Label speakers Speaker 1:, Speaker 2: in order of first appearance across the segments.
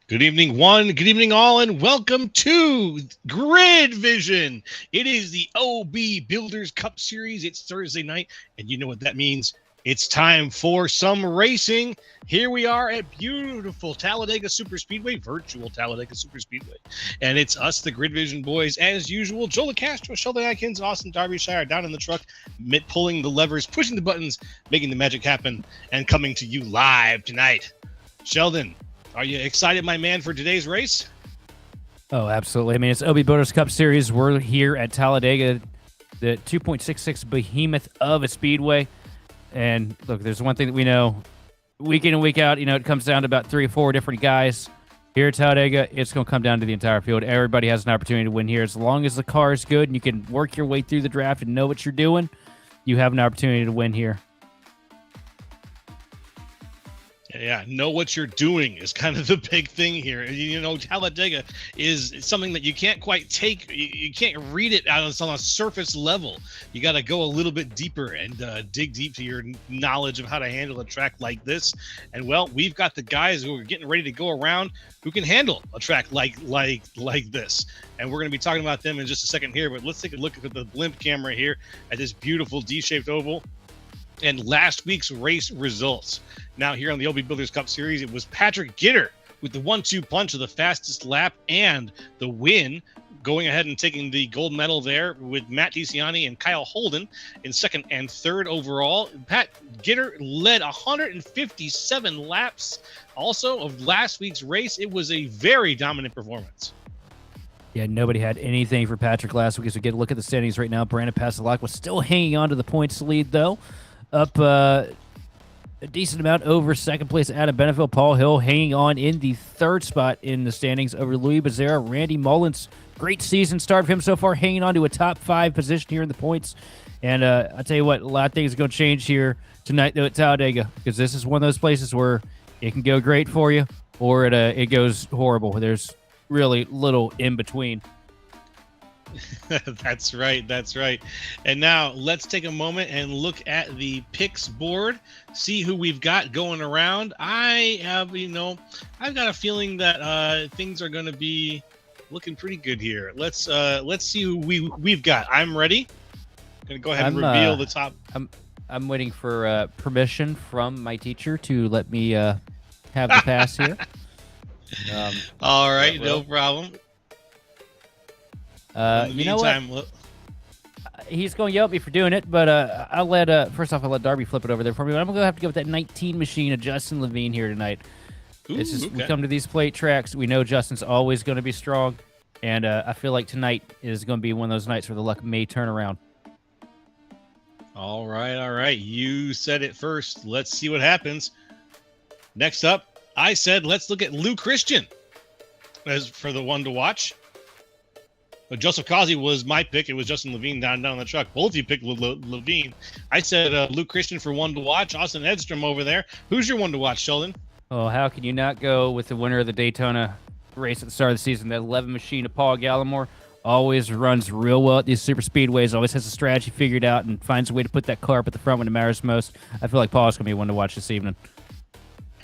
Speaker 1: Good evening, one. Good evening, all, and welcome to Grid Vision. It is the OB Builders Cup Series. It's Thursday night, and you know what that means. It's time for some racing. Here we are at beautiful Talladega Superspeedway, virtual Talladega Superspeedway. And it's us, the Grid Vision boys, as usual. Joe LaCastro, Sheldon Atkins, Austin Derbyshire, down in the truck, pulling the levers, pushing the buttons, making the magic happen, and coming to you live tonight. Sheldon, are you excited, my man, for today's race?
Speaker 2: Oh, absolutely. I mean, it's OB Builders Cup Series. We're here at Talladega, the 2.66 behemoth of a speedway. And look, there's one thing that we know, week in and week out, it comes down to about 3 or 4 different guys. Here at Talladega, it's going to come down to the entire field. Everybody has an opportunity to win here. As long as the car is good and you can work your way through the draft and know what you're doing, you have an opportunity to win here.
Speaker 1: Yeah, know what you're doing is kind of the big thing here. Talladega is something that you can't quite take. You can't read it on a surface level. You got to go a little bit deeper and dig deep to your knowledge of how to handle a track like this. And, well, we've got the guys who are getting ready to go around who can handle a track like this. And we're going to be talking about them in just a second here. But let's take a look at the blimp camera here at this beautiful D-shaped oval and last week's race results. Now, here on the OB Builders Cup Series, it was Patrick Gitter with the 1-2 punch of the fastest lap and the win, going ahead and taking the gold medal there with Matt DeCiani and Kyle Holden in second and third overall. Pat Gitter led 157 laps also of last week's race. It was a very dominant performance.
Speaker 2: Yeah, nobody had anything for Patrick last week. As we get a look at the standings right now, Brandon Pastelak was still hanging on to the points lead, though. Up a decent amount over second place, Adam Beneville. Paul Hill hanging on in the third spot in the standings over Louis Bezerra. Randy Mullins Great season start for him so far, hanging on to a top 5 position here in the points. And I'll tell you what, a lot of things are going to change here tonight, though, at Talladega, because this is one of those places where it can go great for you or it goes horrible. There's really little in between.
Speaker 1: That's right. That's right. And now let's take a moment and look at the picks board, see who we've got going around. I've got a feeling that things are going to be looking pretty good here. Let's see who we've got. I'm ready. Going to go ahead and reveal the top.
Speaker 2: I'm waiting for permission from my teacher to let me have the pass here.
Speaker 1: All right, no problem.
Speaker 2: You know what? He's going to yell at me for doing it, but I'll let Darby flip it over there for me. But I'm going to have to go with that 19 machine of Justin Levine here tonight.
Speaker 1: Ooh,
Speaker 2: it's just
Speaker 1: okay.
Speaker 2: We come to these plate tracks. We know Justin's always going to be strong, and I feel like tonight is going to be one of those nights where the luck may turn around.
Speaker 1: All right. You said it first. Let's see what happens. Next up, I said let's look at Lou Christian as for the one to watch. Joseph Kazi was my pick. It was Justin Levine down the truck. Both of you picked Levine. I said Luke Christian for one to watch. Austin Edstrom over there. Who's your one to watch, Sheldon?
Speaker 2: Oh, how can you not go with the winner of the Daytona race at the start of the season? That 11 machine of Paul Gallimore always runs real well at these super speedways. Always has a strategy figured out and finds a way to put that car up at the front when it matters most. I feel like Paul's going to be one to watch this evening.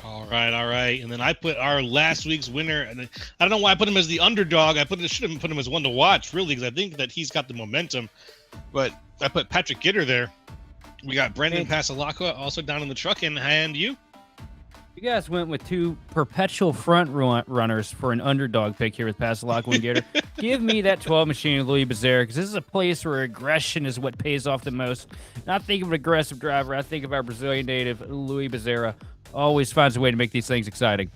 Speaker 1: All right. And then I put our last week's winner, and I don't know why I put him as the underdog. Should have put him as one to watch, really, because I think that he's got the momentum. But I put Patrick Gitter there. We got Brendan Pasalacqua also down in the truck, and you?
Speaker 2: You guys went with two perpetual front runners for an underdog pick here with Pasalacqua and Gitter. Give me that 12 machine of Louis Becerra, because this is a place where aggression is what pays off the most. Not think of an aggressive driver. I think of our Brazilian native, Louis Becerra. Always finds a way to make these things exciting.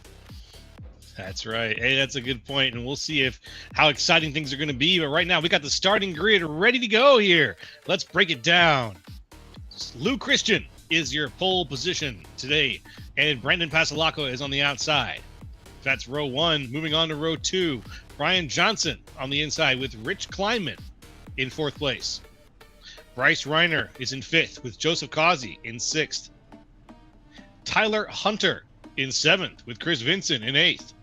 Speaker 1: That's right. Hey, that's a good point, and we'll see how exciting things are going to be. But right now, we got the starting grid ready to go here. Let's break it down. Lou Christian is your pole position today, and Brandon Pasalacqua is on the outside. That's row 1. Moving on to row 2, Brian Johnson on the inside with Rich Kleinman in 4th place. Bryce Reiner is in 5th with Joseph Kazi in 6th. Tyler Hunter in 7th with Chris Vincent in 8th.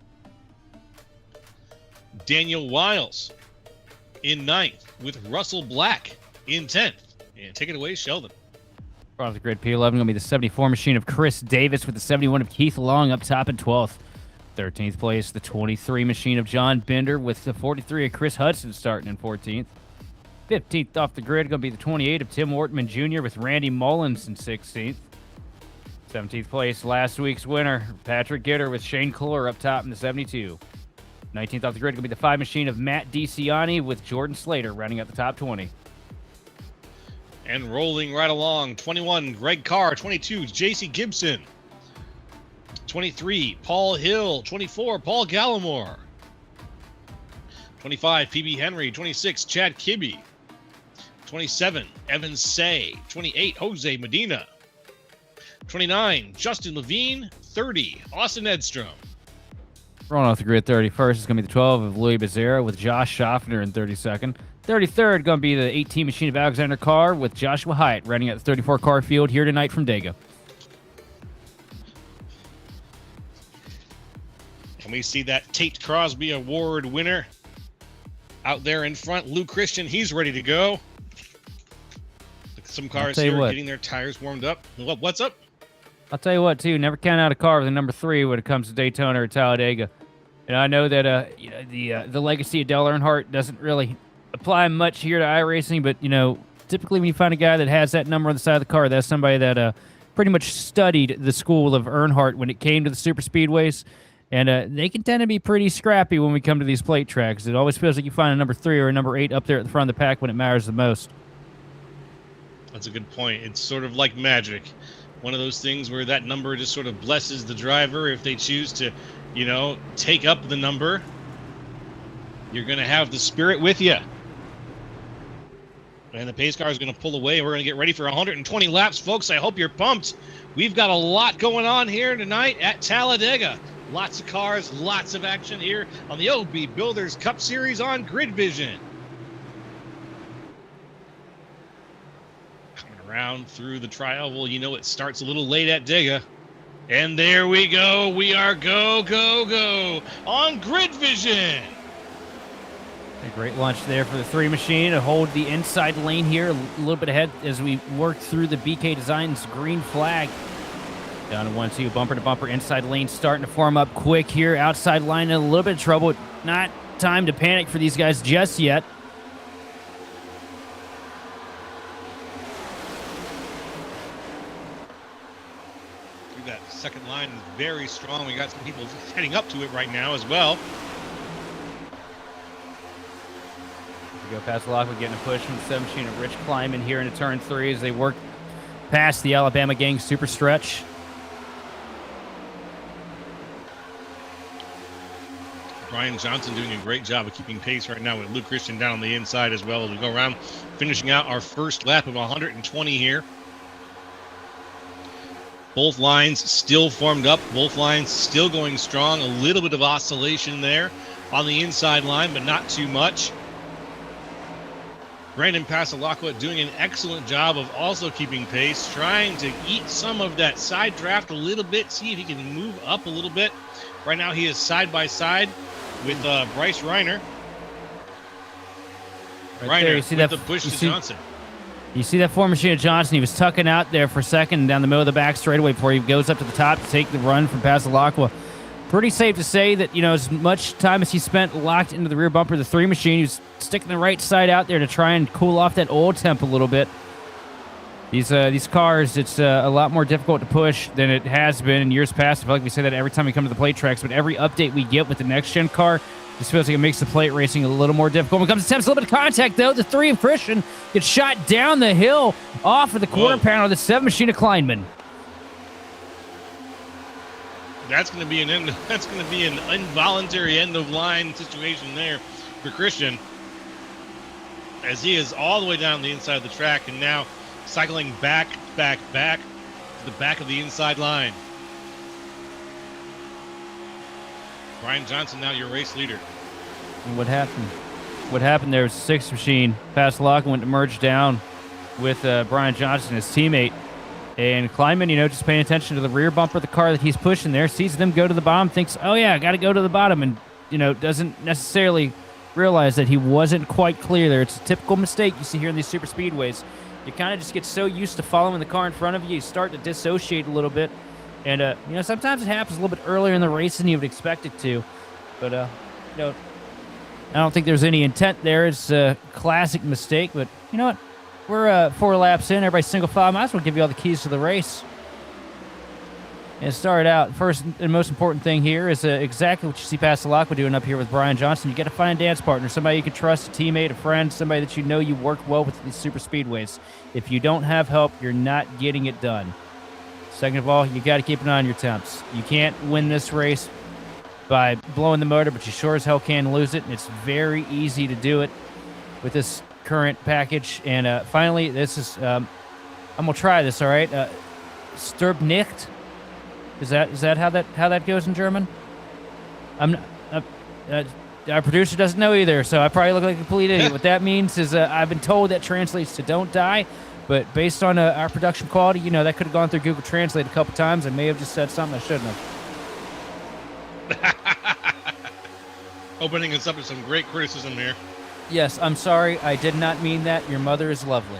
Speaker 1: Daniel Wiles in 9th with Russell Black in 10th. And take it away, Sheldon.
Speaker 2: Front of the grid, P11 going to be the 74 machine of Chris Davis with the 71 of Keith Long up top in 12th. 13th place, the 23 machine of John Bender with the 43 of Chris Hudson starting in 14th. 15th off the grid going to be the 28 of Tim Wortman Jr. with Randy Mullins in 16th. 17th place, last week's winner, Patrick Gitter with Shane Kohler up top in the 72. 19th off the grid going to be the 5 machine of Matt DiCiani with Jordan Slater rounding out the top 20.
Speaker 1: And rolling right along, 21, Greg Carr. 22, J.C. Gibson. 23, Paul Hill. 24, Paul Gallimore. 25, P.B. Henry. 26, Chad Kibbe. 27, Evan Say. 28, Jose Medina. 29, Justin Levine. 30, Austin Edstrom.
Speaker 2: Rolling off the grid, 31st is going to be the 12 of Louis Becerra with Josh Schaffner in 32nd. 33rd going to be the 18 machine of Alexander Carr with Joshua Hyatt running at the 34 car field here tonight from Dega.
Speaker 1: And we see that Tate Crosby Award winner out there in front. Lou Christian, he's ready to go. Some cars here getting their tires warmed up. What's up?
Speaker 2: I'll tell you what, too. Never count out a car with a number 3 when it comes to Daytona or Talladega. And I know that the legacy of Dale Earnhardt doesn't really apply much here to iRacing, but, typically when you find a guy that has that number on the side of the car, that's somebody that pretty much studied the school of Earnhardt when it came to the super speedways. And they can tend to be pretty scrappy when we come to these plate tracks. It always feels like you find a number 3 or a number 8 up there at the front of the pack when it matters the most.
Speaker 1: That's a good point. It's sort of like magic. One of those things where that number just sort of blesses the driver. If they choose to, take up the number, you're going to have the spirit with you. And the pace car is going to pull away. We're going to get ready for 120 laps, folks. I hope you're pumped. We've got a lot going on here tonight at Talladega. Lots of cars, lots of action here on the OB Builders Cup Series on Grid Vision. Coming around through the trial, well, you know it starts a little late at Dega. And there we go. We are go, go, go on Grid Vision.
Speaker 2: A great launch there for the 3 machine to hold the inside lane here a little bit ahead as we work through the BK Designs green flag. Down to 1-2, bumper to bumper, inside lane starting to form up quick here. Outside line in a little bit of trouble. Not time to panic for these guys just yet.
Speaker 1: That second line is very strong. We got some people heading up to it right now as well.
Speaker 2: We go past Lockwood, getting a push from the 7 machine of Rich Kleiman here into turn 3 as they work past the Alabama gang super stretch.
Speaker 1: Brian Johnson doing a great job of keeping pace right now with Luke Christian down on the inside as well as we go around, finishing out our first lap of 120 here. Both lines still formed up. Both lines still going strong. A little bit of oscillation there on the inside line, but not too much. Brandon Pasalacqua doing an excellent job of also keeping pace, trying to eat some of that side draft a little bit, see if he can move up a little bit. Right now he is side by side with Bryce Reiner.
Speaker 2: Right there, you see that
Speaker 1: the push to Johnson.
Speaker 2: You see that 4 machine of Johnson. He was tucking out there for a second down the middle of the back straightaway before he goes up to the top to take the run from Pasalacqua. Pretty safe to say that, you know, as much time as he spent locked into the rear bumper of the 3 machine, he was sticking the right side out there to try and cool off that oil temp a little bit. These cars, it's a lot more difficult to push than it has been in years past. I feel like we say that every time we come to the plate tracks, but every update we get with the next-gen car just feels like it makes the plate racing a little more difficult. When it comes to attempts, a little bit of contact, though. The 3 of Christian gets shot down the hill off of the quarter panel of the 7 machine of Kleinman.
Speaker 1: That's going to be an involuntary end of line situation there for Christian, as he is all the way down the inside of the track and now cycling back to the back of the inside line. Brian Johnson now your race leader.
Speaker 2: And what happened? What happened there was 6 machine. Pasalacqua went to merge down with Brian Johnson, his teammate. And Kleinman, you know, just paying attention to the rear bumper of the car that he's pushing there, sees them go to the bottom, thinks, oh yeah, I got to go to the bottom, and, you know, doesn't necessarily realize that he wasn't quite clear there. It's a typical mistake you see here in these super speedways. You kind of just get so used to following the car in front of you, you start to dissociate a little bit. And, you know, sometimes it happens a little bit earlier in the race than you would expect it to. But, you know, I don't think there's any intent there. It's a classic mistake, but you know what? We're 4 laps in. Everybody's single file. Might as well give you all the keys to the race. And start out, first and most important thing here is exactly what you see Pasalacqua doing up here with Brian Johnson. You got to find a dance partner, somebody you can trust, a teammate, a friend, somebody that you know you work well with these super speedways. If you don't have help, you're not getting it done. Second of all, you got to keep an eye on your temps. You can't win this race by blowing the motor, but you sure as hell can lose it. And it's very easy to do it with this current package. And finally, this is I'm gonna try this. All right, Stirb nicht. Is that how that goes in German? Our producer doesn't know either, so I probably look like a complete idiot. What that means is I've been told that translates to "don't die," but based on our production quality, you know, that could have gone through Google Translate a couple times. I may have just said something I shouldn't have.
Speaker 1: Opening us up to some great criticism here.
Speaker 2: Yes, I'm sorry. I did not mean that. Your mother is lovely.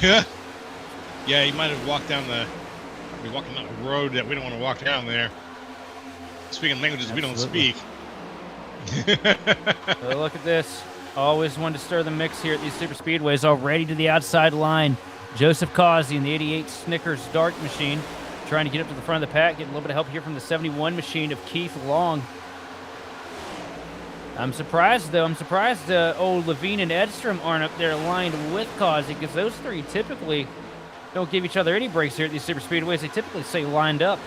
Speaker 1: Yeah. Yeah, he might have walked down the road that we don't want to walk down there. Speaking languages we don't speak.
Speaker 2: So look at this. Always wanted to stir the mix here at these super speedways. Already to the outside line. Joseph Causey in the 88 Snickers Dart machine. Trying to get up to the front of the pack. Getting a little bit of help here from the 71 machine of Keith Long. I'm surprised, though. Old Levine and Edstrom aren't up there aligned with Causey, because those 3 typically don't give each other any breaks here at these super speedways. They typically stay lined up.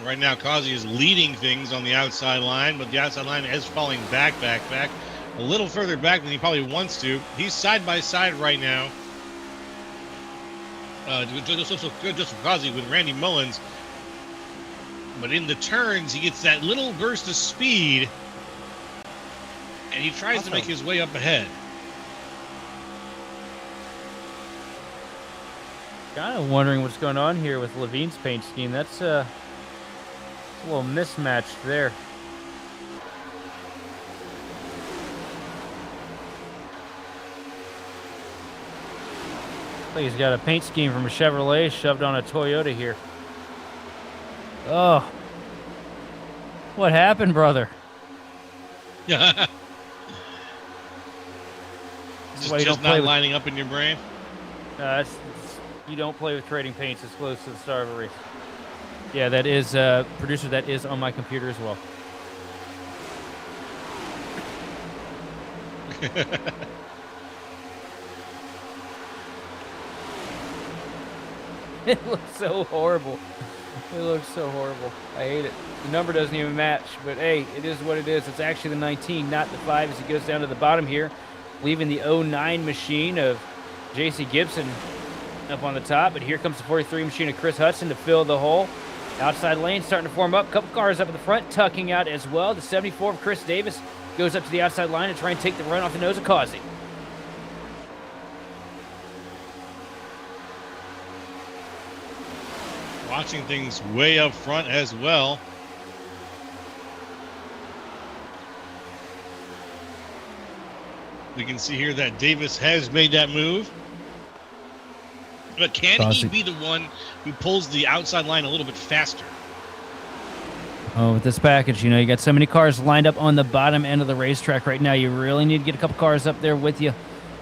Speaker 1: Right now, Causey is leading things on the outside line, but the outside line is falling back. A little further back than he probably wants to. He's side by side right now Joseph Kazi with Randy Mullins. But in the turns, he gets that little burst of speed, and he tries to make his way up ahead.
Speaker 2: Kind of wondering what's going on here with Levine's paint scheme. That's a little mismatched there. I think he's got a paint scheme from a Chevrolet shoved on a Toyota here. Oh. What happened, brother?
Speaker 1: Yeah. Just not lining up in your brain?
Speaker 2: You don't play with trading paints as close to the start of a race. Yeah, that is, producer, that is on my computer as well. It looks so horrible. It looks so horrible. I hate it. The number doesn't even match, but hey, it is what it is. It's actually the 19, not the 5, as he goes down to the bottom here, leaving the 09 machine of J.C. Gibson up on the top. But here comes the 43 machine of Chris Hudson to fill the hole. Outside lane starting to form up. Couple cars up at the front, tucking out as well. The 74 of Chris Davis goes up to the outside line to try and take the run off the nose of Causey.
Speaker 1: Watching things way up front as well. We can see here that Davis has made that move. But can he be the one who pulls the outside line a little bit faster?
Speaker 2: Oh, with this package, you got so many cars lined up on the bottom end of the racetrack right now. You really need to get a couple cars up there with you.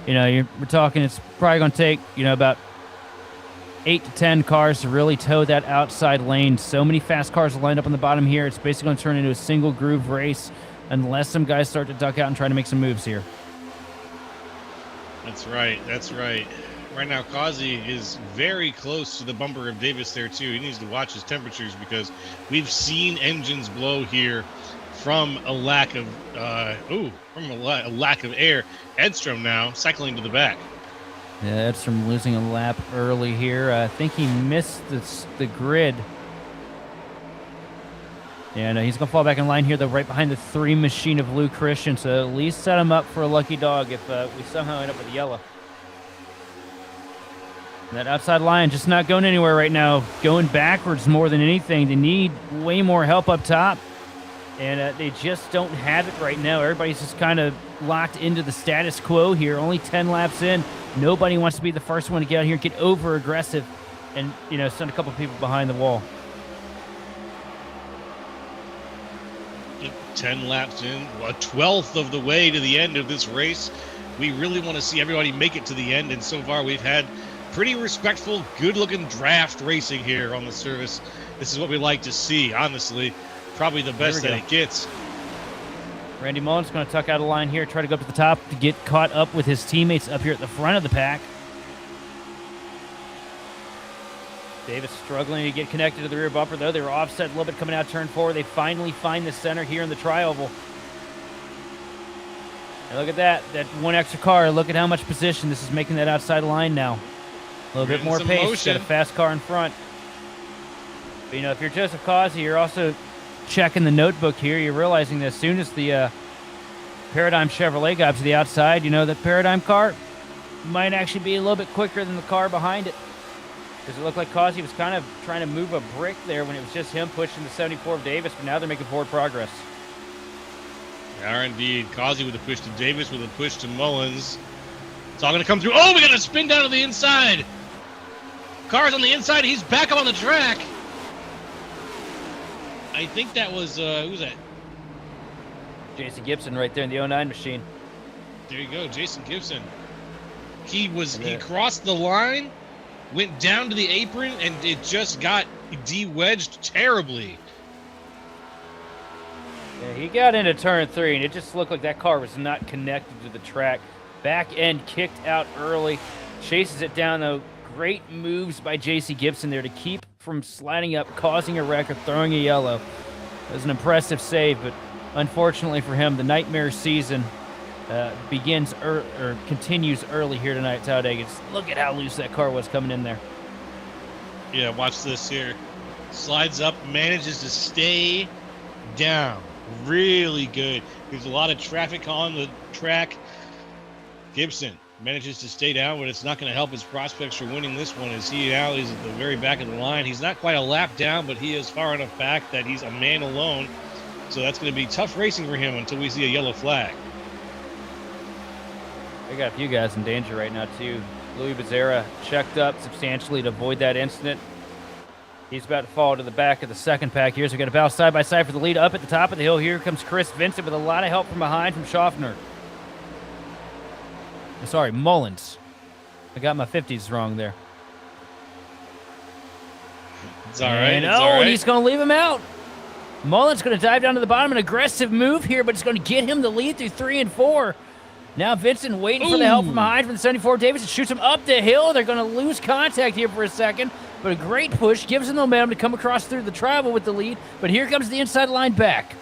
Speaker 2: We're talking, it's probably going to take, about 8 to 10 cars to really tow that outside lane. So many fast cars lined up on the bottom here. It's basically going to turn into a single groove race unless some guys start to duck out and try to make some moves here.
Speaker 1: That's right. That's right. Right now, Causey is very close to the bumper of Davis there, too. He needs to watch his temperatures because we've seen engines blow here from a lack of lack of air. Edstrom now cycling to the back.
Speaker 2: Yeah, Edstrom losing a lap early here. I think he missed the grid. Yeah, no, he's going to fall back in line here, though, right behind the 3 machine of Lou Christian. So at least set him up for a lucky dog if we somehow end up with yellow. And that outside line just not going anywhere right now. Going backwards more than anything. They need way more help up top. And they just don't have it right now. Everybody's just kind of locked into the status quo here. Only 10 laps in. Nobody wants to be the first one to get out here and get over aggressive and, send a couple people behind the wall.
Speaker 1: 10 laps in, a 12th of the way to the end of this race. We really want to see everybody make it to the end, and so far we've had pretty respectful, good-looking draft racing here on the service. This is what we like to see, honestly. Probably the best that it gets.
Speaker 2: Randy Mullins going to tuck out a line here, try to go up to the top to get caught up with his teammates up here at the front of the pack. Davis struggling to get connected to the rear bumper, though. They were offset a little bit coming out turn 4. They finally find the center here in the tri-oval. And look at that. That one extra car. Look at how much position this is making that outside line now. A little bit more pace. Motion. Got a fast car in front. But, if you're Joseph Causey, you're also checking the notebook here. You're realizing that as soon as the Paradigm Chevrolet got up to the outside, the Paradigm car might actually be a little bit quicker than the car behind it. Because it looked like Causey was kind of trying to move a brick there when it was just him pushing the 74 of Davis, but now they're making forward progress.
Speaker 1: They are indeed. Causey with a push to Davis, with a push to Mullins. It's all going to come through. Oh, we got a spin down to the inside. Car's on the inside. He's back up on the track. I think that was, who was that?
Speaker 2: Jason Gibson right there in the 09 machine.
Speaker 1: There you go, Jason Gibson. He crossed the line, went down to the apron, and it just got de-wedged terribly.
Speaker 2: Yeah, he got into turn 3, and it just looked like that car was not connected to the track. Back end kicked out early. Chases it down, though. Great moves by J.C. Gibson there to keep from sliding up, causing a wreck, or throwing a yellow. It was an impressive save, but unfortunately for him, the nightmare season continues early here tonight at Talladega. Just look at how loose that car was coming in there.
Speaker 1: Yeah, watch this here. Slides up, manages to stay down. Really good. There's a lot of traffic on the track. Gibson manages to stay down, but it's not going to help his prospects for winning this one, as he now is at the very back of the line. He's not quite a lap down, but he is far enough back that he's a man alone. So that's going to be tough racing for him until we see a yellow flag.
Speaker 2: They got a few guys in danger right now, too. Louis Becerra checked up substantially to avoid that incident. He's about to fall to the back of the second pack here. So we got a battle side by side for the lead up at the top of the hill. Here comes Chris Vincent with a lot of help from behind from Schaffner. Sorry, Mullins. I got my 50s wrong there.
Speaker 1: It's all right.
Speaker 2: And, and he's going to leave him out. Mullins going to dive down to the bottom. An aggressive move here, but it's going to get him the lead through 3 and 4. Now Vincent waiting for the help from behind from the 74. Davis shoots him up the hill. They're going to lose contact here for a second, but a great push gives him the momentum to come across through the travel with the lead. But here comes the inside line back.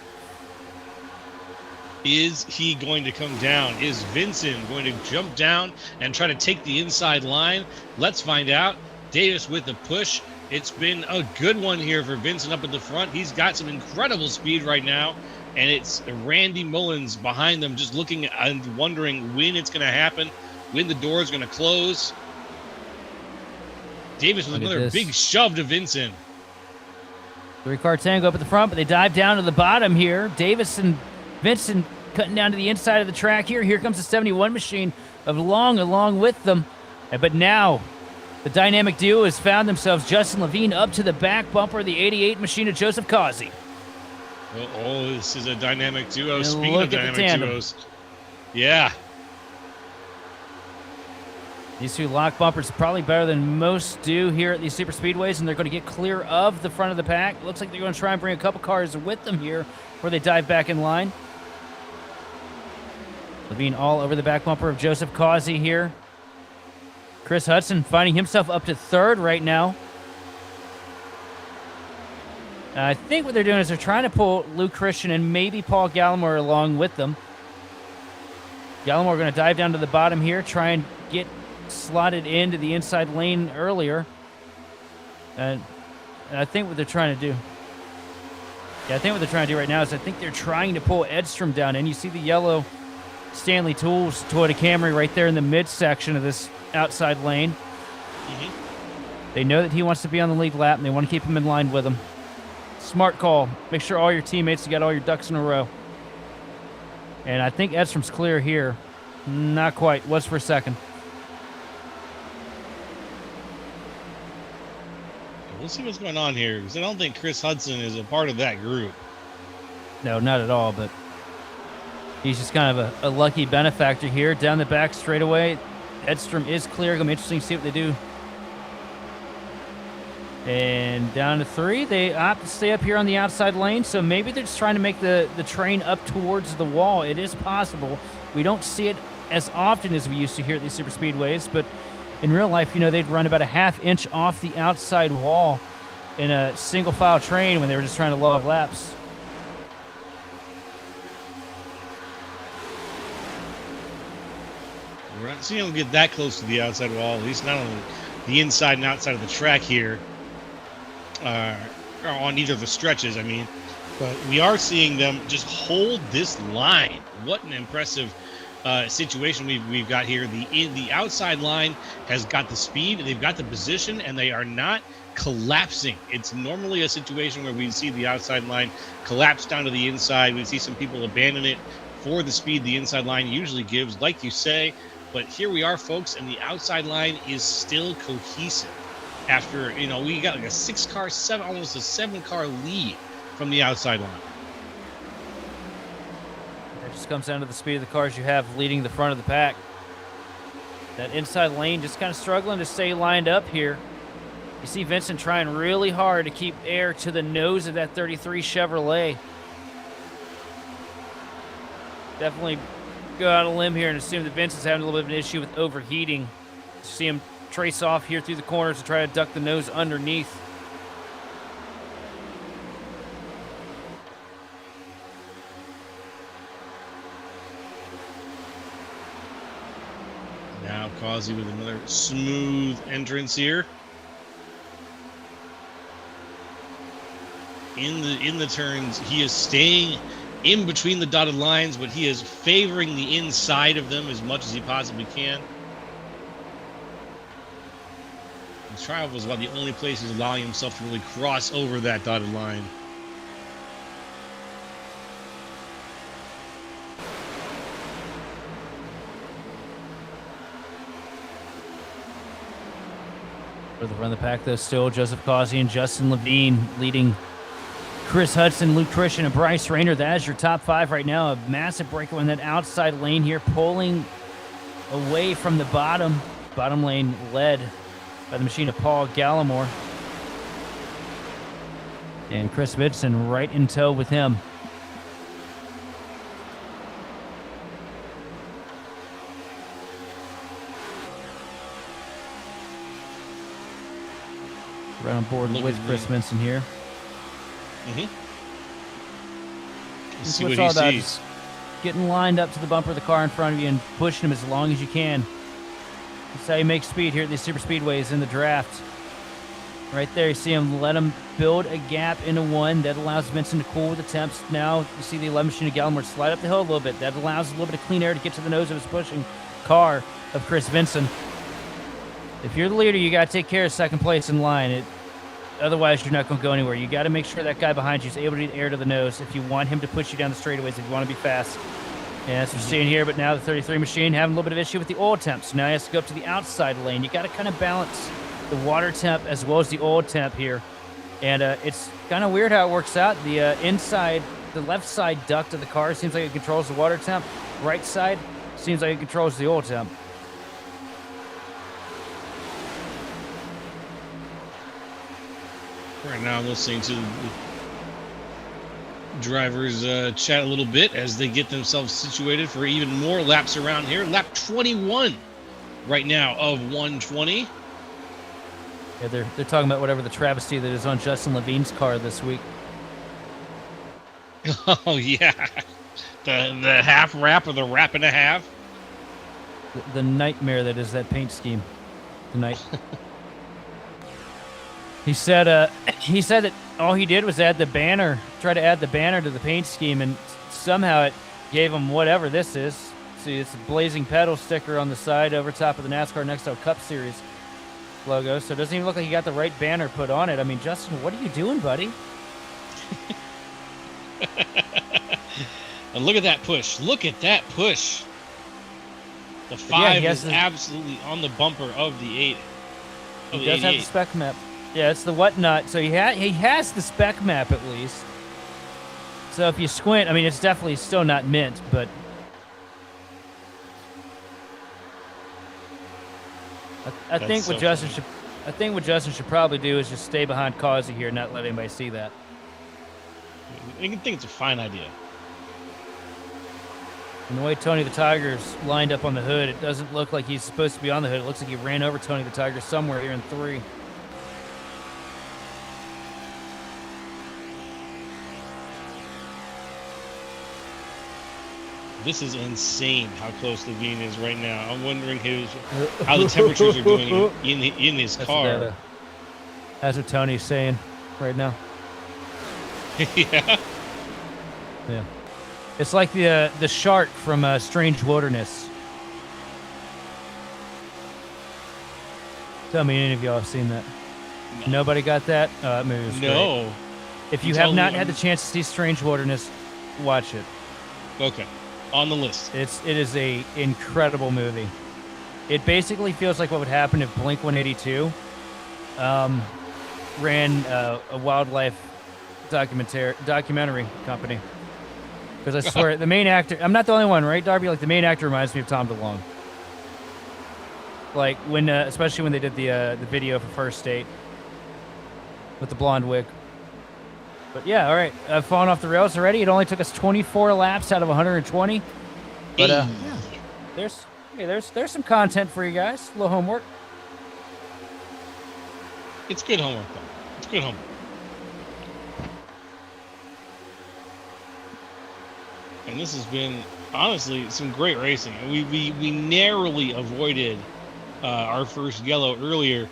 Speaker 1: Is he going to come down? Is Vincent going to jump down and try to take the inside line? Let's find out. Davis with the push. It's been a good one here for Vincent up at the front. He's got some incredible speed right now, and it's Randy Mullins behind them just looking and wondering when it's going to happen, when the door is going to close. Davis with another big shove to Vincent.
Speaker 2: 3-car tango up at the front, but they dive down to the bottom here. Davis and Vincent cutting down to the inside of the track here. Here comes the 71 machine of Long along with them. But now the dynamic duo has found themselves. Justin Levine up to the back bumper of the 88 machine of Joseph Causey.
Speaker 1: Oh, this is a dynamic duo.
Speaker 2: And
Speaker 1: Speaking of dynamic duos. Yeah.
Speaker 2: These two lock bumpers probably better than most do here at these super speedways, and they're going to get clear of the front of the pack. Looks like they're going to try and bring a couple cars with them here before they dive back in line. Levine all over the back bumper of Joseph Causey here. Chris Hudson finding himself up to third right now. I think what they're doing is they're trying to pull Luke Christian and maybe Paul Gallimore along with them. Gallimore going to dive down to the bottom here, try and get slotted into the inside lane earlier. And I think what they're trying to do. Yeah, I think what they're trying to do right now is I think they're trying to pull Edstrom down in. You see the yellow Stanley Tools Toyota Camry right there in the midsection of this outside lane. Mm-hmm. They know that he wants to be on the lead lap, and they want to keep him in line with him. Smart call. Make sure all your teammates got all your ducks in a row. And I think Edstrom's clear here. Not quite. Was for a second.
Speaker 1: We'll see what's going on here, because I don't think Chris Hudson is a part of that group.
Speaker 2: No, not at all, but he's just kind of a lucky benefactor here. Down the back straightaway. Edstrom is clear. Going to be interesting to see what they do. And down to 3. They opt to stay up here on the outside lane, so maybe they're just trying to make the train up towards the wall. It is possible. We don't see it as often as we used to here at these super speedways, but in real life, you know, they'd run about a ½ inch off the outside wall in a single file train when they were just trying to log laps.
Speaker 1: We're not seeing them get that close to the outside wall, at least not on the inside and outside of the track here. On either of the stretches, I mean. But we are seeing them just hold this line. What an impressive situation we've got here. The outside line has got the speed, they've got the position, and they are not collapsing. It's normally a situation where we see the outside line collapse down to the inside. We see some people abandon it for the speed the inside line usually gives, like you say. But here we are, folks, and the outside line is still cohesive. After, you know, we got like a 6-car, almost a 7-car lead from the outside line.
Speaker 2: It just comes down to the speed of the cars you have leading the front of the pack. That inside lane just kind of struggling to stay lined up here. You see Vincent trying really hard to keep air to the nose of that 33 Chevrolet. Definitely go out on a limb here and assume that Vincent's having a little bit of an issue with overheating. See him trace off here through the corners to try to duck the nose underneath.
Speaker 1: Now Causey with another smooth entrance here. in the turns. He is staying in between the dotted lines, but he is favoring the inside of them as much as he possibly can. The trial was about the only place he's allowing himself to really cross over that dotted line.
Speaker 2: For the front of the pack, though, still Joseph Causey and Justin Levine leading Chris Hudson, Luke Christian, and Bryce Rayner. That is your top 5 right now. A massive breakaway in that outside lane here, pulling away from the bottom lane, led by the machine of Paul Gallimore. And Chris Vincent right in tow with him. Right on board with Chris Vincent here.
Speaker 1: Let's see what he sees.
Speaker 2: Getting lined up to the bumper of the car in front of you and pushing him as long as you can. That's how you make speed here at these super speedways in the draft. Right there, you see him let him build a gap into 1. That allows Vincent to cool with the temps. Now you see the 11 machine of Gallimore slide up the hill a little bit. That allows a little bit of clean air to get to the nose of his pushing car of Chris Vincent. If you're the leader, you got to take care of second place in line. Otherwise, you're not going to go anywhere. You got to make sure that guy behind you is able to get air to the nose if you want him to push you down the straightaways, if you want to be fast. And that's what you're seeing here. But now the 33 machine having a little bit of issue with the oil temp. So now he has to go up to the outside lane. You got to kind of balance the water temp as well as the oil temp here. And it's kind of weird how it works out. The the left side duct of the car seems like it controls the water temp. Right side seems like it controls the oil temp.
Speaker 1: Right now, I'm listening to the drivers chat a little bit as they get themselves situated for even more laps around here. Lap 21 right now of 120.
Speaker 2: Yeah, they're talking about whatever the travesty that is on Justin Levine's car this week.
Speaker 1: Oh yeah, the half wrap or the wrap and a half.
Speaker 2: The nightmare that is that paint scheme tonight. He said that all he did was add the banner, try to add the banner to the paint scheme, and somehow it gave him whatever this is. See, it's a Blazing Pedal sticker on the side over top of the NASCAR Next Up Cup Series logo, so it doesn't even look like he got the right banner put on it. I mean, Justin, what are you doing, buddy?
Speaker 1: And look at that push. Look at that push. The 5 is absolutely on the bumper of the 8.
Speaker 2: He does have the spec map. Yeah, it's the whatnot. So he has the spec map at least. So if you squint, I mean, it's definitely still not mint, but I think what Justin should probably do is just stay behind Causey here, and not let anybody see that.
Speaker 1: I think it's a fine idea.
Speaker 2: And the way Tony the Tiger's lined up on the hood, it doesn't look like he's supposed to be on the hood. It looks like he ran over Tony the Tiger somewhere here in 3.
Speaker 1: This is insane how close Levine is right now. I'm wondering how the temperatures are doing in his car.
Speaker 2: That's what Tony's saying right now.
Speaker 1: Yeah.
Speaker 2: Yeah. It's like the shark from Strange Wilderness. Tell me any of y'all have seen that. No. Nobody got that? That movie was
Speaker 1: no.
Speaker 2: Great. If you have not had the chance to see Strange Wilderness, watch it.
Speaker 1: Okay. On the list.
Speaker 2: It is a incredible movie. It basically feels like what would happen if Blink-182 ran a wildlife documentary company. Because I swear, the main actor, I'm not the only one, right, Darby? Like, the main actor reminds me of Tom DeLonge. Like, when, especially when they did the video for First Date with the blonde wig. But yeah, all right. I've fallen off the rails already. It only took us 24 laps out of 120. But yeah, there's some content for you guys. A little homework.
Speaker 1: It's good homework, though. It's good homework. And this has been, honestly, some great racing. We narrowly avoided our first yellow earlier.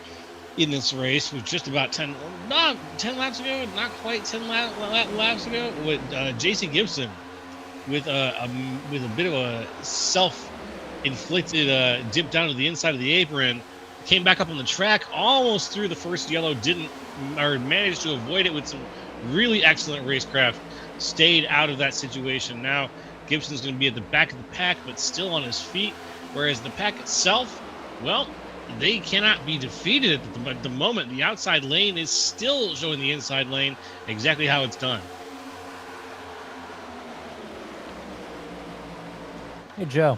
Speaker 1: in this race with just about 10 laps ago, not quite 10 laps ago, with JC Gibson with a bit of a self-inflicted dip down to the inside of the apron, came back up on the track, almost through the first yellow, managed to avoid it with some really excellent racecraft, stayed out of that situation. Now Gibson's going to be at the back of the pack, but still on his feet, whereas the pack itself, well, they cannot be defeated at the moment. The outside lane is still showing the inside lane exactly how it's done.
Speaker 2: Hey, Joe.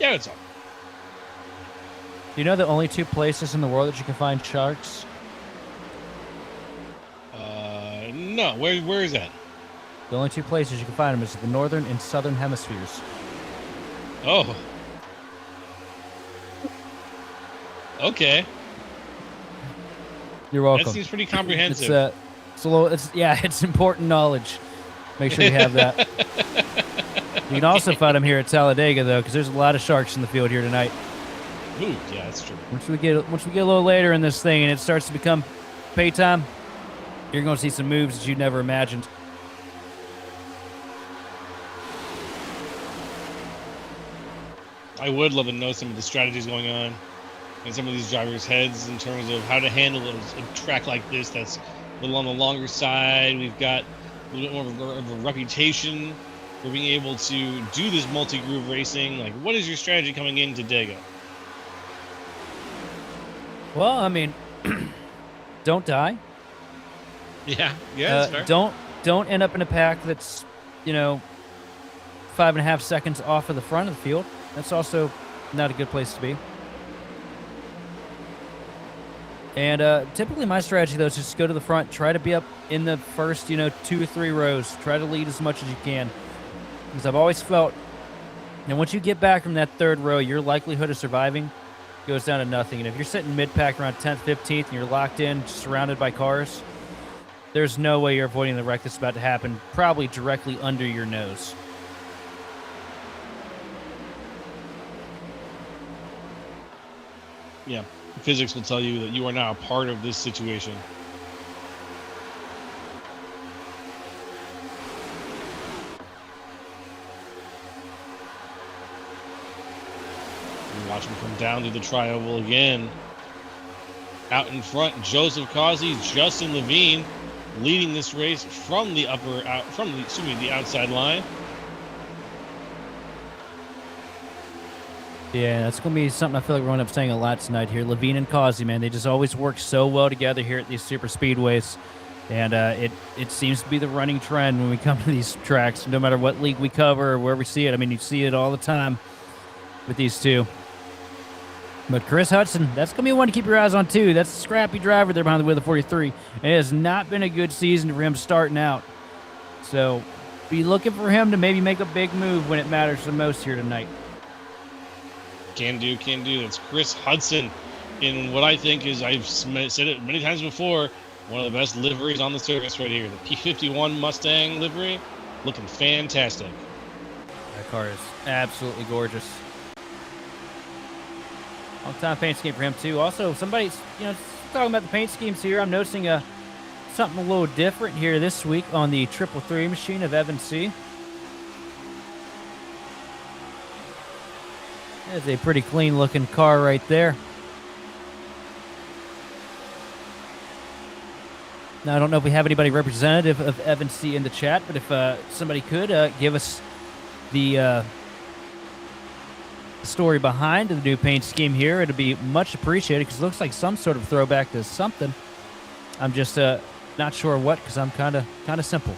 Speaker 1: Yeah, it's up.
Speaker 2: Do you know the only two places in the world that you can find sharks?
Speaker 1: No. Where is that?
Speaker 2: The only two places you can find them is the northern and southern hemispheres.
Speaker 1: Oh. Okay.
Speaker 2: You're welcome.
Speaker 1: That seems pretty comprehensive.
Speaker 2: It's important knowledge. Make sure you have that. You can also find them here at Talladega, though, because there's a lot of sharks in the field here tonight.
Speaker 1: Ooh, yeah, that's true.
Speaker 2: Once we get a little later in this thing and it starts to become pay time, you're going to see some moves that you never imagined.
Speaker 1: I would love to know some of the strategies going on in some of these drivers' heads in terms of how to handle a track like this that's a little on the longer side. We've got a little bit more of a reputation for being able to do this multi-groove racing. Like, what is your strategy coming into Dega?
Speaker 2: Well, I mean, don't die.
Speaker 1: Yeah, that's fair.
Speaker 2: Don't end up in a pack that's, 5.5 seconds off of the front of the field. That's also not a good place to be. And typically my strategy, though, is just go to the front, try to be up in the first, 2 or 3 rows. Try to lead as much as you can. Because I've always felt, once you get back from that third row, your likelihood of surviving goes down to nothing. And if you're sitting mid-pack around 10th, 15th, and you're locked in, surrounded by cars, there's no way you're avoiding the wreck that's about to happen, probably directly under your nose.
Speaker 1: Yeah, physics will tell you that you are now a part of this situation. You watch him come down to the tri-oval again. Out in front, Joseph Causey, Justin Levine leading this race from the outside line.
Speaker 2: Yeah, that's going to be something I feel like we're going to end up saying a lot tonight here. Levine and Causey, man, they just always work so well together here at these super speedways. And it seems to be the running trend when we come to these tracks, no matter what league we cover or where we see it. I mean, you see it all the time with these two. But Chris Hudson, that's going to be one to keep your eyes on, too. That's a scrappy driver there behind the wheel of 43. And it has not been a good season for him starting out. So be looking for him to maybe make a big move when it matters the most here tonight.
Speaker 1: Can do. That's Chris Hudson in what I think is, I've said it many times before, one of the best liveries on the surface right here. The P51 Mustang livery, looking fantastic.
Speaker 2: That car is absolutely gorgeous. Long-time paint scheme for him, too. Also, somebody's, talking about the paint schemes here. I'm noticing something a little different here this week on the 333 machine of Evan C. That's a pretty clean-looking car right there. Now, I don't know if we have anybody representative of Evan C in the chat, but if somebody could give us the story behind the new paint scheme here, it'd be much appreciated because it looks like some sort of throwback to something. I'm just not sure what, because I'm kind of simple.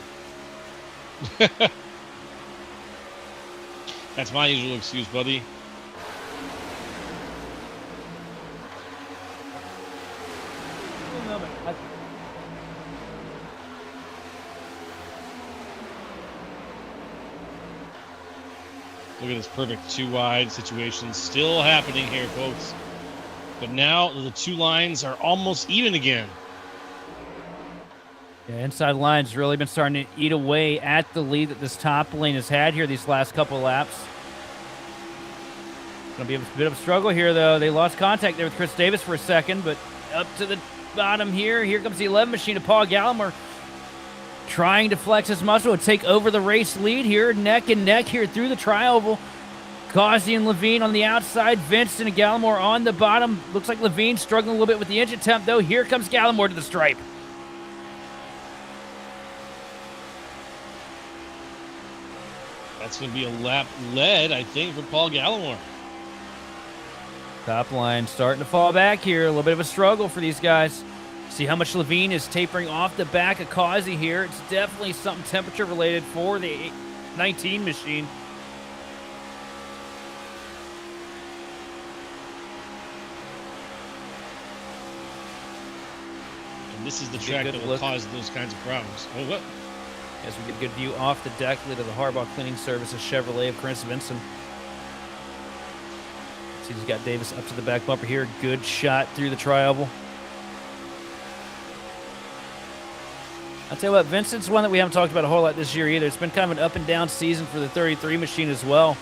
Speaker 1: That's my usual excuse, buddy. Look at this perfect 2 wide situation still happening here, folks. But now the 2 lines are almost even again.
Speaker 2: Yeah, inside line's really been starting to eat away at the lead that this top lane has had here these last couple of laps. Going to be a bit of a struggle here, though. They lost contact there with Chris Davis for a second, but up to the bottom here. Here comes the 11 machine of Paul Gallimore, trying to flex his muscle and take over the race lead here, neck and neck here through the tri-oval. Causey and Levine on the outside, Vincent and Gallimore on the bottom. Looks like Levine struggling a little bit with the engine temp, though. Here comes Gallimore to the stripe.
Speaker 1: That's going to be a lap lead, I think, for Paul Gallimore.
Speaker 2: Top line starting to fall back here. A little bit of a struggle for these guys. See how much Levine is tapering off the back of Causey here. It's definitely something temperature related for the 19 machine.
Speaker 1: And this is the track that will cause those kinds of problems. Oh, what?
Speaker 2: As we get a good view off the deck lid of the Harbaugh Cleaning Services Chevrolet of Chris Vinson. See, he's got Davis up to the back bumper here. Good shot through the tri-oval. I'll tell you what, Vincent's one that we haven't talked about a whole lot this year either. It's been kind of an up and down season for the 33 machine as well.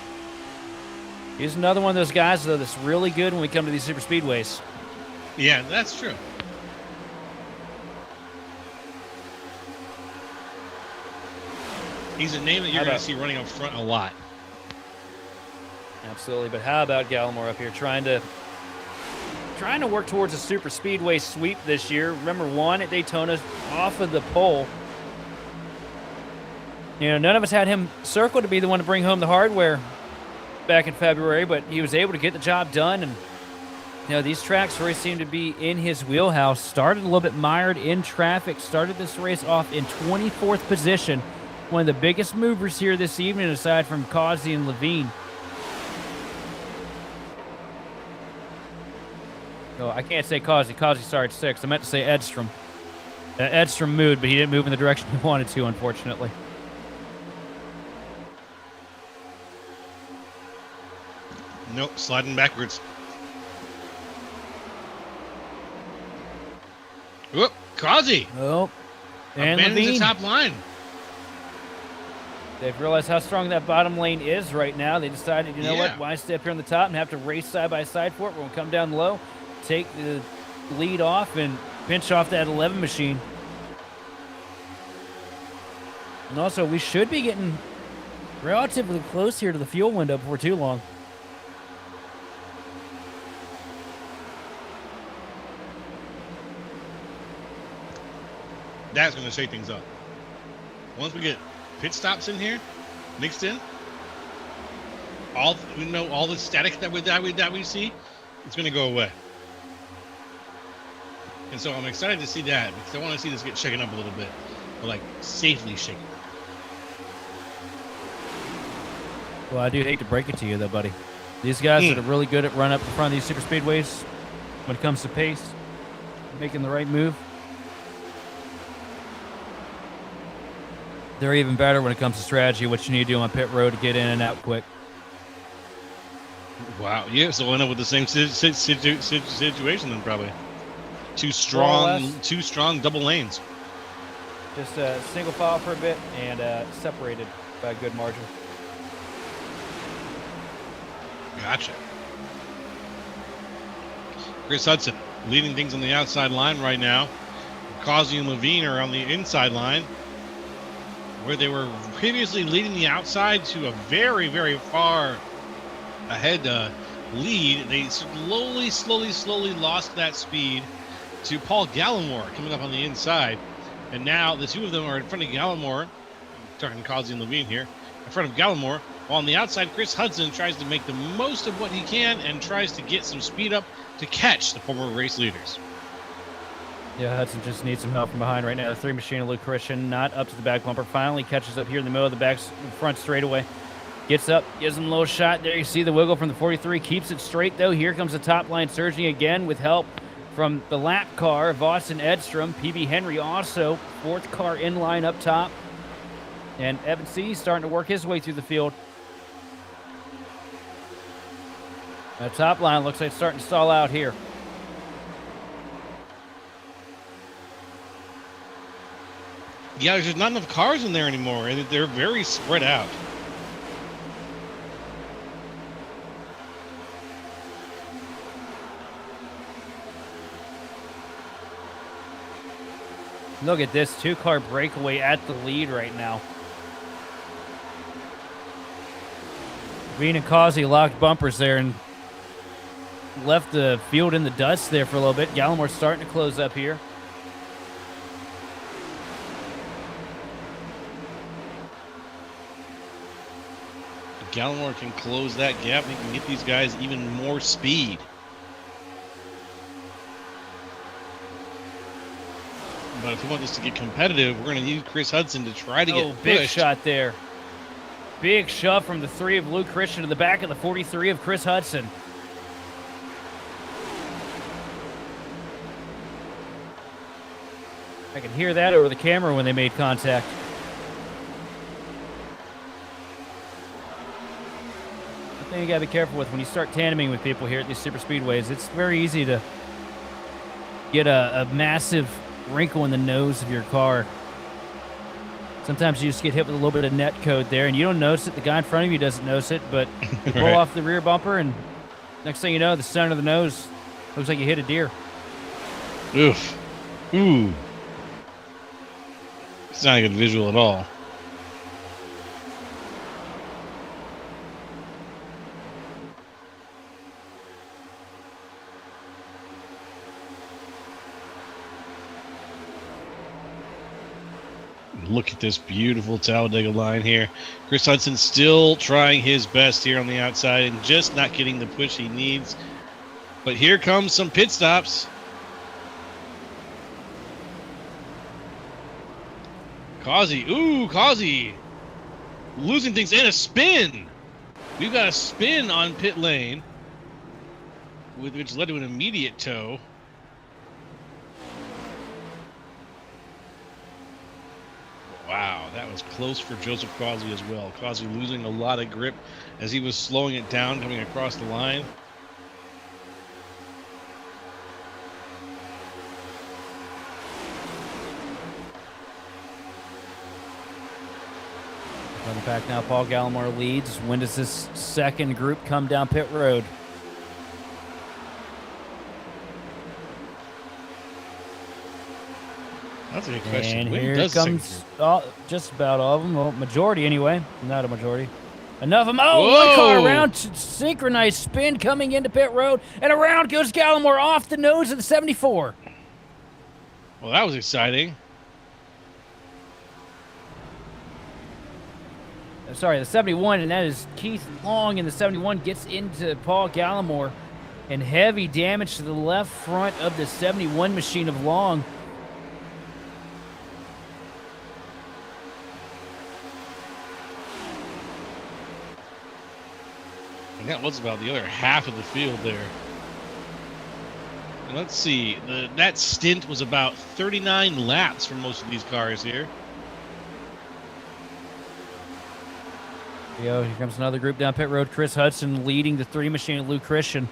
Speaker 2: He's another one of those guys, though, that's really good when we come to these super speedways.
Speaker 1: Yeah, that's true. He's a name that you're going to see running up front a lot.
Speaker 2: Absolutely, but how about Gallimore up here trying to work towards a super speedway sweep this year? Remember, won at Daytona off of the pole. You know, none of us had him circled to be the one to bring home the hardware back in February, but he was able to get the job done. And you know, these tracks really seem to be in his wheelhouse. Started a little bit mired in traffic. Started this race off in 24th position. One of the biggest movers here this evening, aside from Causey and Levine. Oh, I can't say Causey. Causey started 6th. I meant to say Edstrom. Edstrom moved, but he didn't move in the direction he wanted to, unfortunately.
Speaker 1: Nope, sliding backwards. Whoop, Causey.
Speaker 2: Oh, and
Speaker 1: abandons
Speaker 2: Levine.
Speaker 1: the top line.
Speaker 2: They've realized how strong that bottom lane is right now. They decided, you know what, why stay up here on the top and have to race side by side for it? We're going to come down low, take the lead off, and pinch off that 11 machine. And also, we should be getting relatively close here to the fuel window before too long.
Speaker 1: That's going to shake things up. Once we get pit stops in here, mixed in, all the static that we see, it's going to go away. And so I'm excited to see that because I want to see this get shaken up a little bit, but like safely shaken.
Speaker 2: Well, I do hate to break it to you, though, buddy. These guys that are really good at running up in front of these super speedways when it comes to pace, making the right move. They're even better when it comes to strategy, what you need to do on pit road to get in and out quick.
Speaker 1: Wow, yeah, so we'll end up with the same situation then probably. Two strong double lanes.
Speaker 2: Just a single file for a bit and separated by a good margin.
Speaker 1: Gotcha. Chris Hudson leading things on the outside line right now. Causey and Levine are on the inside line, where they were previously leading the outside to a very, very far ahead lead. They slowly lost that speed to Paul Gallimore coming up on the inside. And now the two of them are in front of Gallimore. I'm talking Causey and Levine here. In front of Gallimore. While on the outside, Chris Hudson tries to make the most of what he can and tries to get some speed up to catch the former race leaders.
Speaker 2: Yeah, Hudson just needs some help from behind right now. The 3 machine of Luke Christian not up to the back bumper. Finally catches up here in the middle of the front straightaway. Gets up, gives him a little shot. There you see the wiggle from the 43. Keeps it straight, though. Here comes the top line surging again with help from the lap car, Voss and Edstrom. PB Henry also, 4th car in line up top. And Evan C. starting to work his way through the field. That top line looks like it's starting to stall out here.
Speaker 1: Yeah, there's not enough cars in there anymore, and they're very spread out.
Speaker 2: Look at this 2-car breakaway at the lead right now. Green and Causey locked bumpers there and left the field in the dust there for a little bit. Gallimore's starting to close up here.
Speaker 1: Gallimore can close that gap. He can get these guys even more speed. But if we want this to get competitive, we're going to need Chris Hudson to try to get pushed.
Speaker 2: Big shot there. Big shove from the 3 of Luke Christian to the back of the 43 of Chris Hudson. I can hear that over the camera when they made contact. The thing you gotta be careful with when you start tandeming with people here at these super speedways, it's very easy to get a massive wrinkle in the nose of your car. Sometimes you just get hit with a little bit of net code there, and you don't notice it. The guy in front of you doesn't notice it, but you pull
Speaker 1: Right.
Speaker 2: off the rear bumper, and next thing you know, the center of the nose looks like you hit a deer.
Speaker 1: Oof. Ooh. It's not a good visual at all. Look at this beautiful Talladega line here. Chris Hudson still trying his best here on the outside and just not getting the push he needs. But here comes some pit stops. Causey, ooh, Causey losing things and a spin. We've got a spin on pit lane, which led to an immediate tow. Wow, that was close for Joseph Causey as well. Causey losing a lot of grip as he was slowing it down coming across the line.
Speaker 2: On the back now, Paul Gallimore leads. When does this second group come down pit road?
Speaker 1: That's a good question.
Speaker 2: And
Speaker 1: When
Speaker 2: here
Speaker 1: does the second
Speaker 2: comes just about all of them. Well, majority anyway. Not a majority. Enough of them. Oh,
Speaker 1: Whoa!
Speaker 2: one car around. Synchronized spin coming into pit road. And around goes Gallimore off the nose of the 74.
Speaker 1: Well, that was exciting.
Speaker 2: Sorry, the 71, and that is Keith Long, and the 71 gets into Paul Gallimore, and heavy damage to the left front of the 71 machine of Long.
Speaker 1: And that was about the other half of the field there. And let's see, that stint was about 39 laps for most of these cars here.
Speaker 2: Here comes another group down pit road. Chris Hudson leading the 3 machine of Luke Christian.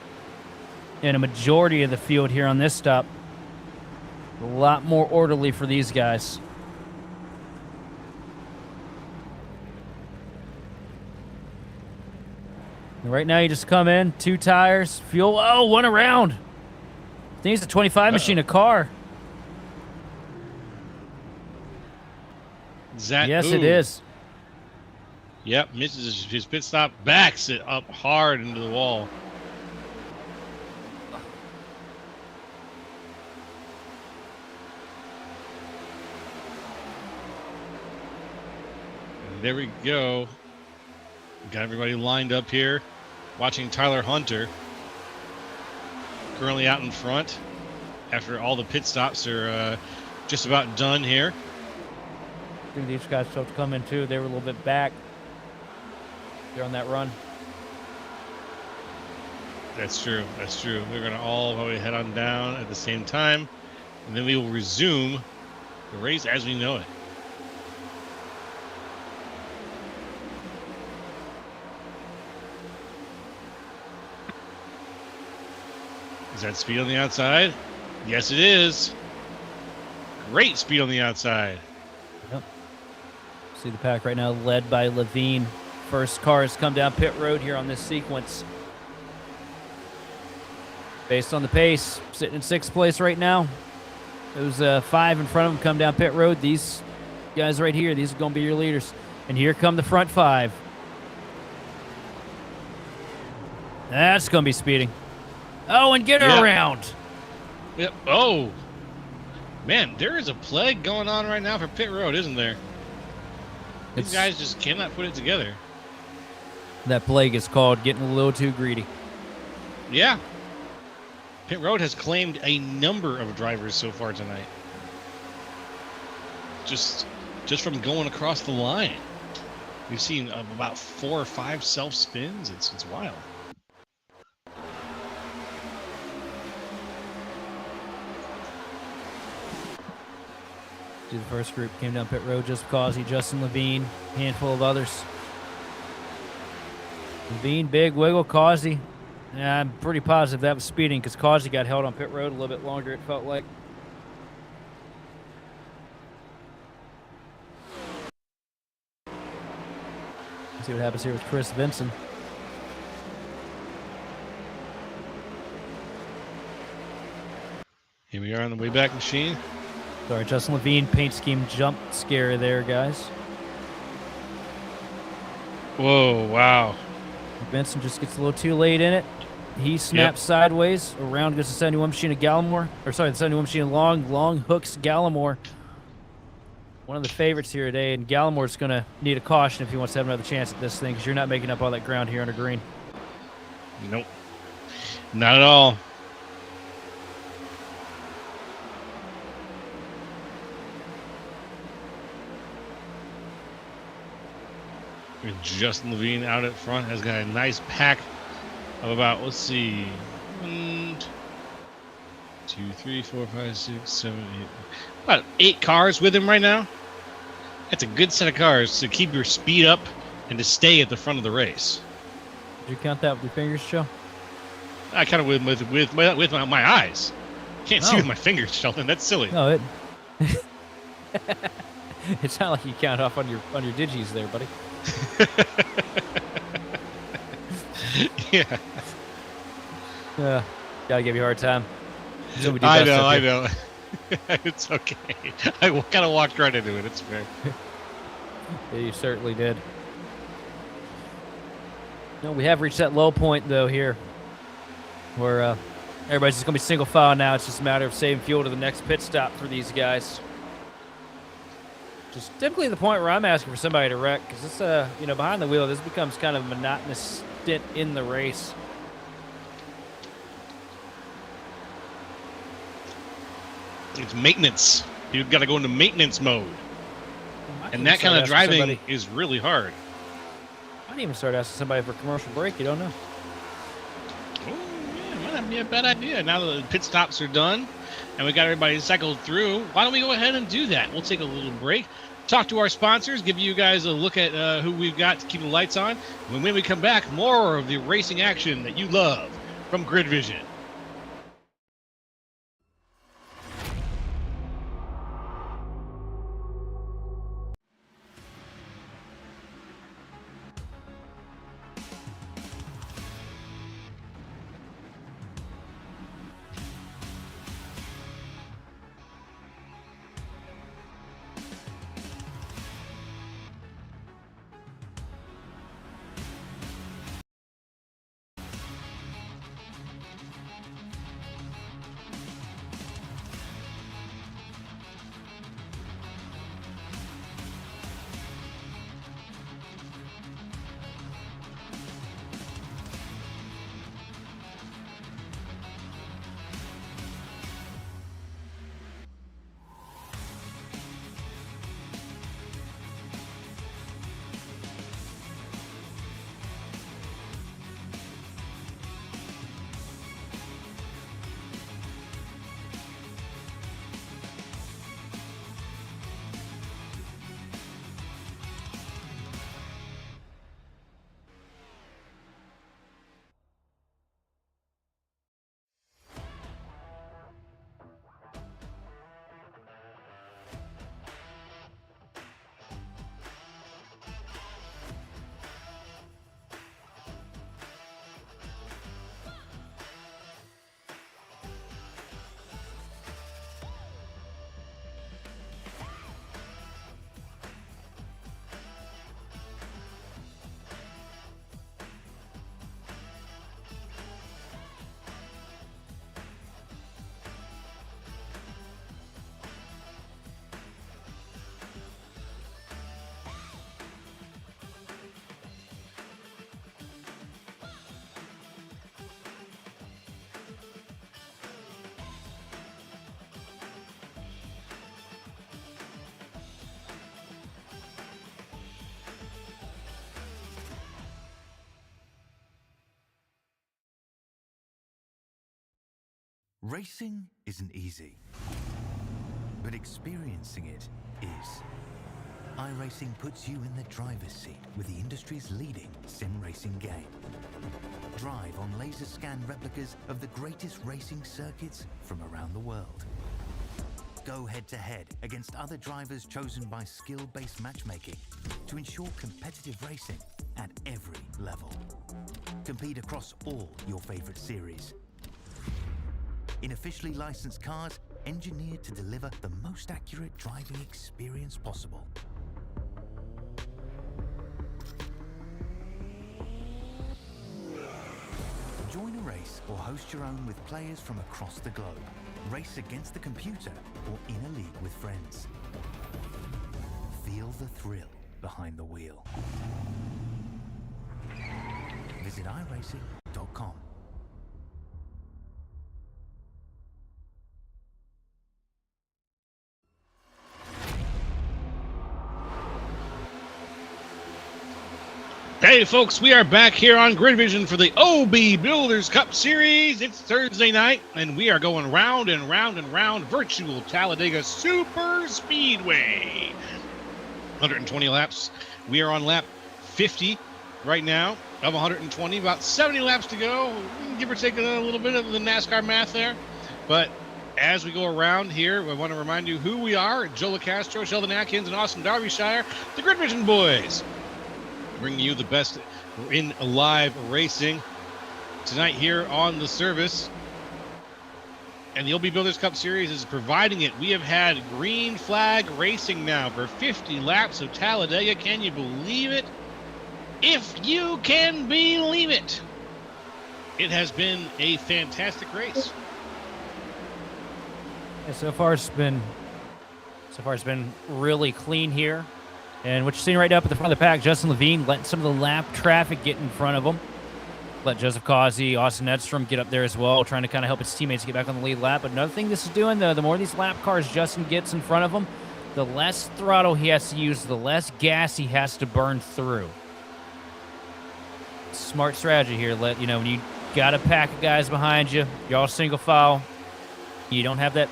Speaker 2: And a majority of the field here on this stop. A lot more orderly for these guys. And right now you just come in, 2 tires, fuel. Oh, one around. I think it's a 25 machine, a car.
Speaker 1: Is that
Speaker 2: Yes,
Speaker 1: ooh.
Speaker 2: it is.
Speaker 1: Yep, misses his pit stop, backs it up hard into the wall. And there we go. Got everybody lined up here, watching Tyler Hunter. Currently out in front after all the pit stops are just about done here.
Speaker 2: I think these guys still have to come in too. They were a little bit back. They're on that run.
Speaker 1: That's true. That's true. We're going to all probably head on down at the same time, and then we will resume the race as we know it. Is that speed on the outside? Yes, it is. Great speed on the outside.
Speaker 2: Yep. See the pack right now led by Levine. First car has come down pit road here on this sequence. Based on the pace, sitting in 6th place right now. Those 5 in front of them come down pit road. These guys right here, these are going to be your leaders. And here come the front 5. That's going to be speeding. Oh, and get her around.
Speaker 1: Yep. Oh, man, there is a plague going on right now for pit road, isn't there? These guys just cannot put it together.
Speaker 2: That plague is called getting a little too greedy.
Speaker 1: Yeah. Pit road has claimed a number of drivers so far tonight. Just from going across the line. We've seen about 4 or 5 self-spins. It's wild.
Speaker 2: The first group came down pit road, just Causey, Justin Levine, handful of others. Levine, big wiggle, Causey. Yeah, I'm pretty positive that was speeding because Causey got held on pit road a little bit longer, it felt like. Let's see what happens here with Chris Vinson.
Speaker 1: Here we are on the Wayback Machine.
Speaker 2: Sorry, Justin Levine, paint scheme jump scare there, guys.
Speaker 1: Whoa, wow.
Speaker 2: Benson just gets a little too late in it. He snaps sideways. Around goes the 71 machine of Gallimore. Or sorry, the 71 machine of long hooks Gallimore. One of the favorites here today, and Gallimore's going to need a caution if he wants to have another chance at this thing, because you're not making up all that ground here on the green.
Speaker 1: Nope. Not at all. With Justin Levine out at front, has got a nice pack of about, let's see, 1, 2, 3, 4, 5, 6, 7, 8, about 8 cars with him right now. That's a good set of cars to keep your speed up and to stay at the front of the race.
Speaker 2: Did you count that with your fingers, Joe?
Speaker 1: I kind of with my eyes. Can't see with my fingers, Sheldon. That's silly.
Speaker 2: No, it. It's not like you count off on your digis there, buddy.
Speaker 1: Yeah.
Speaker 2: Gotta give you a hard time.
Speaker 1: I know. It's okay. I kind of walked right into it. It's fair.
Speaker 2: Yeah, you certainly did. No, we have reached that low point, though, here. Where everybody's just going to be single file now. It's just a matter of saving fuel to the next pit stop for these guys. Just typically the point where I'm asking for somebody to wreck, because it's behind the wheel, this becomes kind of a monotonous stint in the race.
Speaker 1: It's maintenance. You've got to go into maintenance mode. And that kind of driving is really hard.
Speaker 2: I didn't even start asking somebody for a commercial break. You don't know.
Speaker 1: Oh, yeah, might not be a bad idea. Now that the pit stops are done and we got everybody cycled through, why don't we go ahead and do that? We'll take a little break, talk to our sponsors, give you guys a look at who we've got to keep the lights on. When we come back, more of the racing action that you love from Grid Vision.
Speaker 3: Racing isn't easy, but experiencing it is. iRacing puts you in the driver's seat with the industry's leading sim racing game. Drive on laser scan replicas of the greatest racing circuits from around the world. Go head-to-head against other drivers chosen by skill-based matchmaking to ensure competitive racing at every level. Compete across all your favorite series. In officially licensed cars, engineered to deliver the most accurate driving experience possible. Join a race or host your own with players from across the globe. Race against the computer or in a league with friends. Feel the thrill behind the wheel. Visit iRacing.com.
Speaker 1: Hey folks, we are back here on Grid Vision for the OB Builders Cup Series. It's Thursday night, and we are going round and round and round virtual Talladega Superspeedway. 120 laps. We are on lap 50 right now of 120. About 70 laps to go, give or take a little bit of the NASCAR math there. But as we go around here, I want to remind you who we are. Joe LaCastro, Sheldon Atkins, and Austin Derbyshire, the Grid Vision boys, bringing you the best in live racing tonight here on the service. And the OB Builders Cup Series is providing it. We have had green flag racing now for 50 laps of Talladega. Can you believe it? If you can believe it. It has been a fantastic race.
Speaker 2: Yeah, so far it's been really clean here. And what you're seeing right now up at the front of the pack, Justin Levine letting some of the lap traffic get in front of him. Let Joseph Causey, Austin Edstrom get up there as well, trying to kind of help his teammates get back on the lead lap. But another thing this is doing, though, the more these lap cars Justin gets in front of him, the less throttle he has to use, the less gas he has to burn through. Smart strategy here. When you got a pack of guys behind you, you're all single file, you don't have the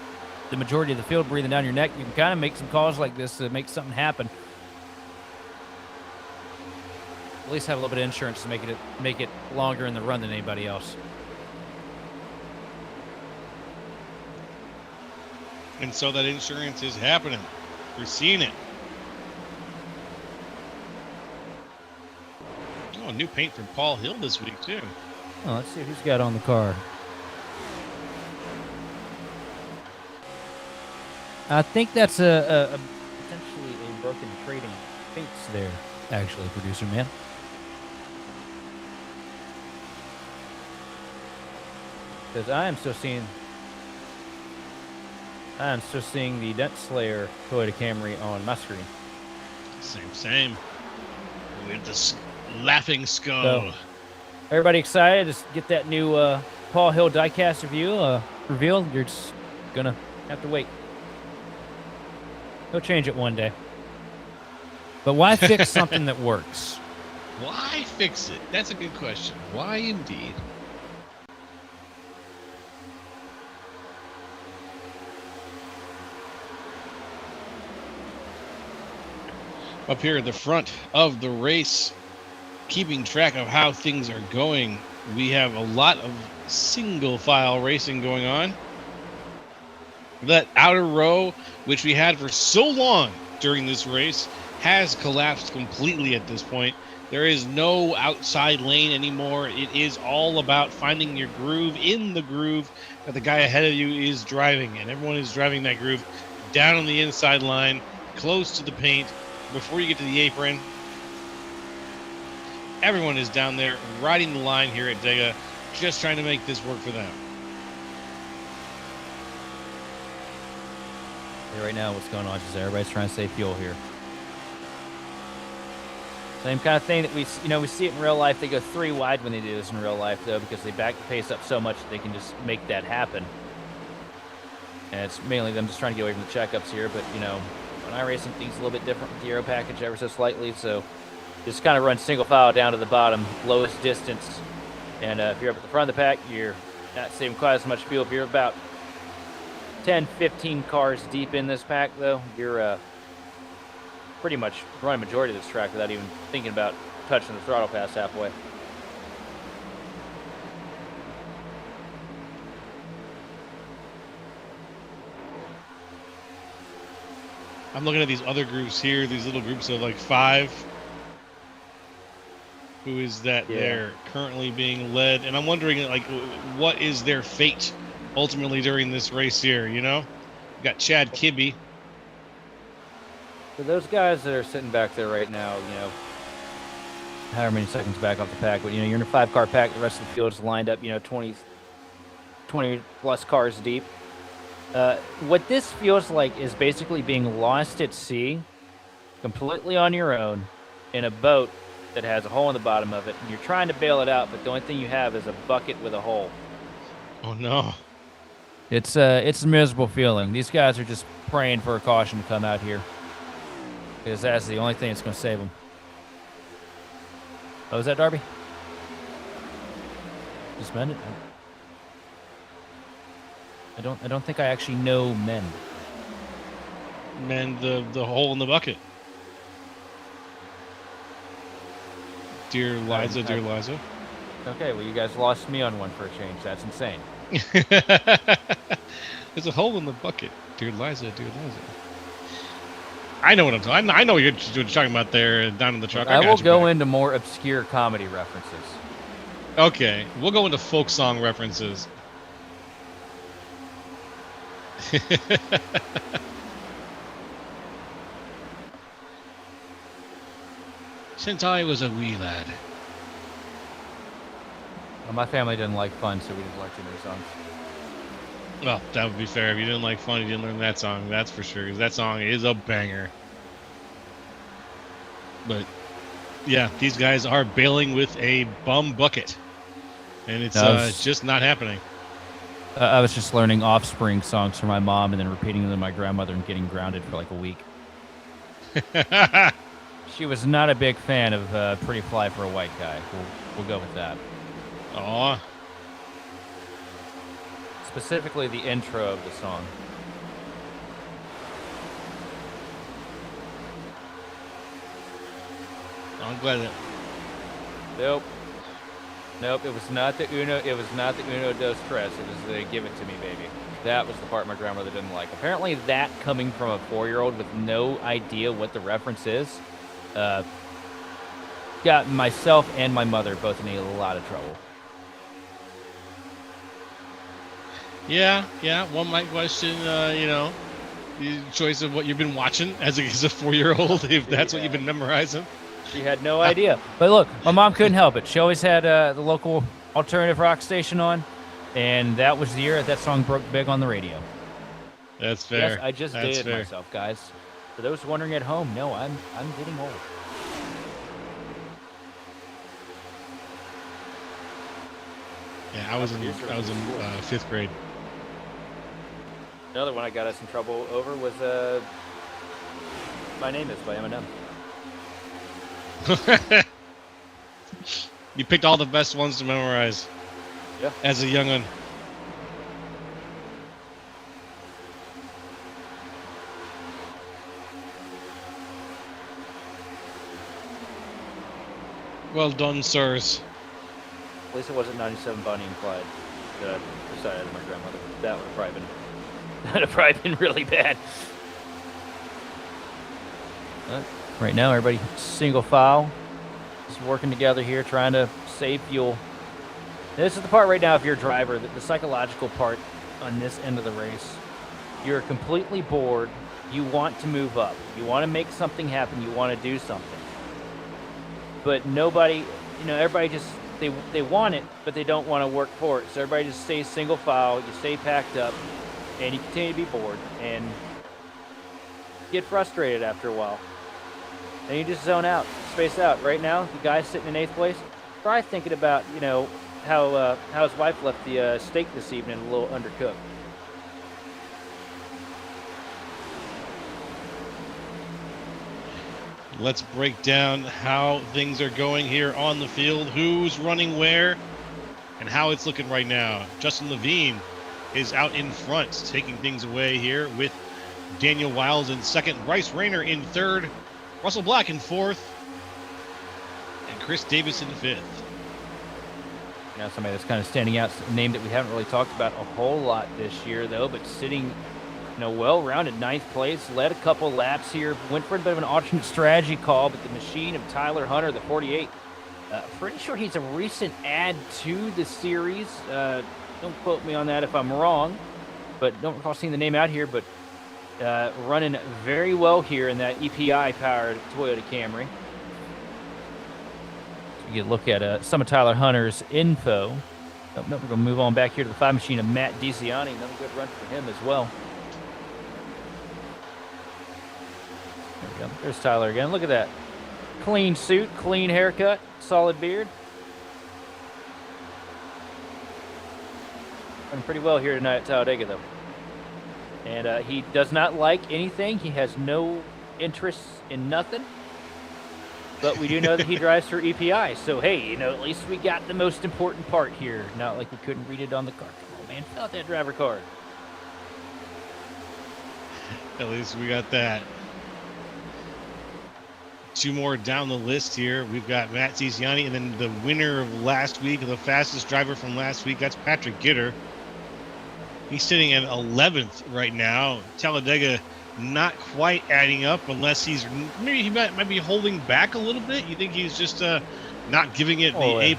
Speaker 2: majority of the field breathing down your neck, you can kind of make some calls like this to make something happen. At least have a little bit of insurance to make it longer in the run than anybody else.
Speaker 1: And so that insurance is happening. We're seeing it. Oh, new paint from Paul Hill this week, too.
Speaker 2: Oh, let's see who's got on the car. I think that's potentially a broken trading paints there, actually, producer man. Because I am still seeing the Dent Slayer Toyota Camry on my screen.
Speaker 1: Same. With the laughing skull.
Speaker 2: So, everybody excited to get that new Paul Hill diecast reveal? You're just gonna have to wait. He'll change it one day. But why fix something that works?
Speaker 1: Why fix it? That's a good question. Why indeed? Up here at the front of the race, keeping track of how things are going, we have a lot of single file racing going on. That outer row, which we had for so long during this race, has collapsed completely at this point. There is no outside lane anymore. It is all about finding your groove in the groove that the guy ahead of you is driving, and everyone is driving that groove down on the inside line, close to the paint, before you get to the apron. Everyone is down there riding the line here at Dega, just trying to make this work for them.
Speaker 2: Right now, what's going on is everybody's trying to save fuel here. Same kind of thing that we see it in real life. They go 3 wide when they do this in real life, though, because they back the pace up so much that they can just make that happen. And it's mainly them just trying to get away from the checkups here. But when I racing, things a little bit different with the aero package ever so slightly. So just kind of run single file down to the bottom, lowest distance. And if you're up at the front of the pack, you're not saving quite as much fuel. If you're about 10, 15 cars deep in this pack, though, you're pretty much running majority of this track without even thinking about touching the throttle pass halfway.
Speaker 1: I'm looking at these other groups here, these little groups of like 5. Who is that they're currently being led? And I'm wondering, like, what is their fate ultimately during this race here, you know? You got Chad Kibbe.
Speaker 2: So those guys that are sitting back there right now, you know, however many seconds back off the pack, but, you know, you're in a 5-car pack, the rest of the field is lined up, you know, 20 plus cars deep. What this feels like is basically being lost at sea, completely on your own, in a boat that has a hole in the bottom of it, and you're trying to bail it out, but the only thing you have is a bucket with a hole.
Speaker 1: Oh no!
Speaker 2: It's a miserable feeling. These guys are just praying for a caution to come out here, because that's the only thing that's going to save them. Oh, is that Darby? Just mend it. I don't think I actually know mend.
Speaker 1: Mend the hole in the bucket. Dear Liza, dear Liza.
Speaker 2: Okay, well, you guys lost me on one for a change. That's insane.
Speaker 1: There's a hole in the bucket, dear Liza, dear Liza. I know what I'm talking. I know what you're talking about there down in the truck.
Speaker 2: I will go into more obscure comedy references.
Speaker 1: Okay, we'll go into folk song references. Since I was a wee lad.
Speaker 2: Well, my family didn't like fun, so we didn't like too many songs.
Speaker 1: Well, that would be fair. If you didn't like fun, you didn't learn that song. That's for sure. Because that song is a banger. But yeah, these guys are bailing with a bum bucket, and it's just not happening.
Speaker 2: I was just learning Offspring songs from my mom, and then repeating them to my grandmother, and getting grounded for like a week. She was not a big fan of Pretty Fly for a White Guy. We'll go with that.
Speaker 1: Aw.
Speaker 2: Specifically the intro of the song.
Speaker 1: I'm glad that.
Speaker 2: Nope, it was not the Uno dos Tres. It was the Give It To Me, Baby. That was the part my grandmother didn't like. Apparently that, coming from a 4-year-old with no idea what the reference is, got myself and my mother both in a lot of trouble.
Speaker 1: Yeah. One might question, the choice of what you've been watching as a 4-year-old, if that's what you've been memorizing.
Speaker 2: She had no idea. But look, my mom couldn't help it. She always had the local alternative rock station on, and that was the year that song broke big on the radio.
Speaker 1: That's fair.
Speaker 2: Yes, I just dated myself, guys. For those wondering at home, no, I'm getting old.
Speaker 1: Yeah, I was in 5th grade.
Speaker 2: Another one I got us in trouble over was My Name Is by Eminem.
Speaker 1: You picked all the best ones to memorize.
Speaker 2: Yeah.
Speaker 1: As a young'un. Well done, sirs.
Speaker 2: At least it wasn't 97 Bonnie and Clyde that I decided on my grandmother. That would have probably been really bad. Right now, everybody single file, just working together here, trying to save fuel. This is the part right now, if you're a driver, the psychological part on this end of the race. You're completely bored. You want to move up. You want to make something happen. You want to do something. But nobody, everybody just, they want it, but they don't want to work for it. So everybody just stays single file. You stay packed up, and you continue to be bored and get frustrated after a while. And you just zone out, space out. Right now, the guy sitting in 8th place, probably thinking about, how his wife left the steak this evening a little undercooked.
Speaker 1: Let's break down how things are going here on the field. Who's running where? and how it's looking right now. Justin Levine is out in front, taking things away here with Daniel Wiles in second, Bryce Rayner in third, Russell Black in fourth, and Chris Davis in fifth.
Speaker 2: Now somebody that's kind of standing out, a name that we haven't really talked about a whole lot this year, though, but sitting, well-rounded ninth place, led a couple laps here, went for a bit of an alternate strategy call, but the machine of Tyler Hunter, the 48, pretty sure he's a recent add to the series. Don't quote me on that if I'm wrong, but don't recall seeing the name out here, but running very well here in that EPI-powered Toyota Camry. So you get a look at some of Tyler Hunter's info. We're going to move on back here to the 5 machine of Matt DeCiani. Another good run for him as well. There we go. There's Tyler again. Look at that. Clean suit, clean haircut, solid beard. Running pretty well here tonight at Talladega, though. And he does not like anything. He has no interest in nothing. But we do know that he drives for EPI. So, hey, at least we got the most important part here. Not like we couldn't read it on the card. Come on, man. Fill out that driver card.
Speaker 1: At least we got that. 2 more down the list here. We've got Matt DeCiani, and then the winner of last week, the fastest driver from last week, that's Patrick Gitter. He's sitting at 11th right now. Talladega not quite adding up, unless maybe he might be holding back a little bit. You think he's just not giving it the A+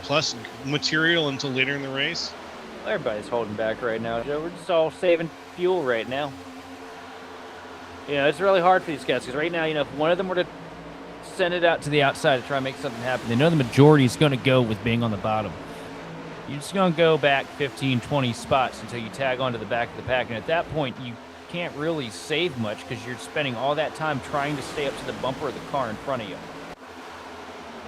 Speaker 1: material until later in the race?
Speaker 2: Everybody's holding back right now, Joe. We're just all saving fuel right now. It's really hard for these guys because right now, if one of them were to send it out to the outside to try and make something happen, they know the majority is going to go with being on the bottom. You're just going to go back 15, 20 spots until you tag onto the back of the pack. And at that point, you can't really save much because you're spending all that time trying to stay up to the bumper of the car in front of you.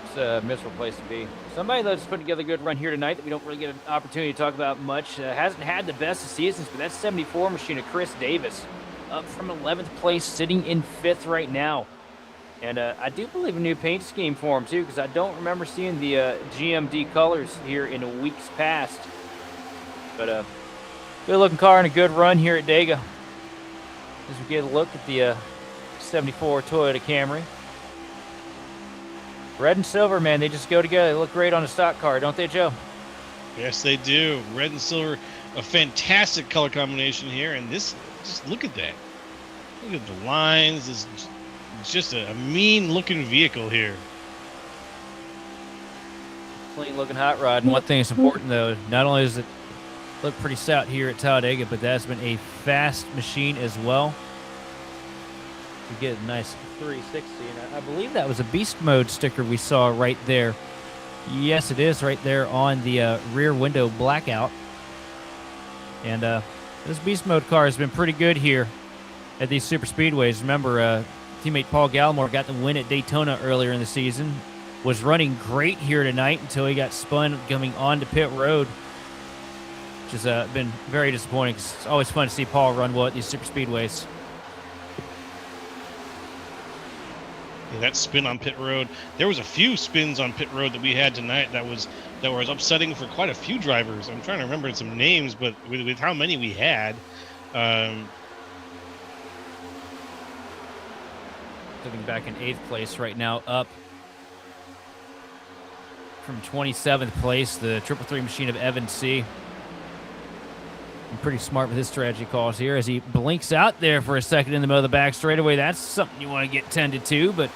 Speaker 2: It's a miserable place to be. Somebody that's put together a good run here tonight that we don't really get an opportunity to talk about much. Hasn't had the best of seasons, but that's 74 machine of Chris Davis. Up from 11th place, sitting in 5th right now. And I do believe a new paint scheme for him, too, because I don't remember seeing the GMD colors here in weeks past. But good-looking car and a good run here at Dega. As we get a look at the 74 Toyota Camry. Red and silver, man, they just go together. They look great on a stock car, don't they, Joe?
Speaker 1: Yes, they do. Red and silver, a fantastic color combination here. And this, just look at that. Look at the lines. It's just a mean-looking vehicle here.
Speaker 2: Clean-looking hot rod. And one thing that's important, though, not only does it look pretty stout here at Talladega, but that's been a fast machine as well. You get a nice 360, and I believe that was a Beast Mode sticker we saw right there. Yes, it is right there on the rear window blackout. And this Beast Mode car has been pretty good here at these super speedways. Remember, teammate Paul Gallimore got the win at Daytona earlier in the season. Was running great here tonight until he got spun coming onto pit road, which has been very disappointing. It's always fun to see Paul run well at these super speedways.
Speaker 1: Yeah, that spin on pit road. There was a few spins on pit road that we had tonight that was upsetting for quite a few drivers. I'm trying to remember some names, but with how many we had.
Speaker 2: Sitting back in 8th place right now, up from 27th place, the 333 machine of Evan C. And pretty smart with his strategy calls here as he blinks out there for a second in the middle of the back straightaway. That's something you want to get tended to, but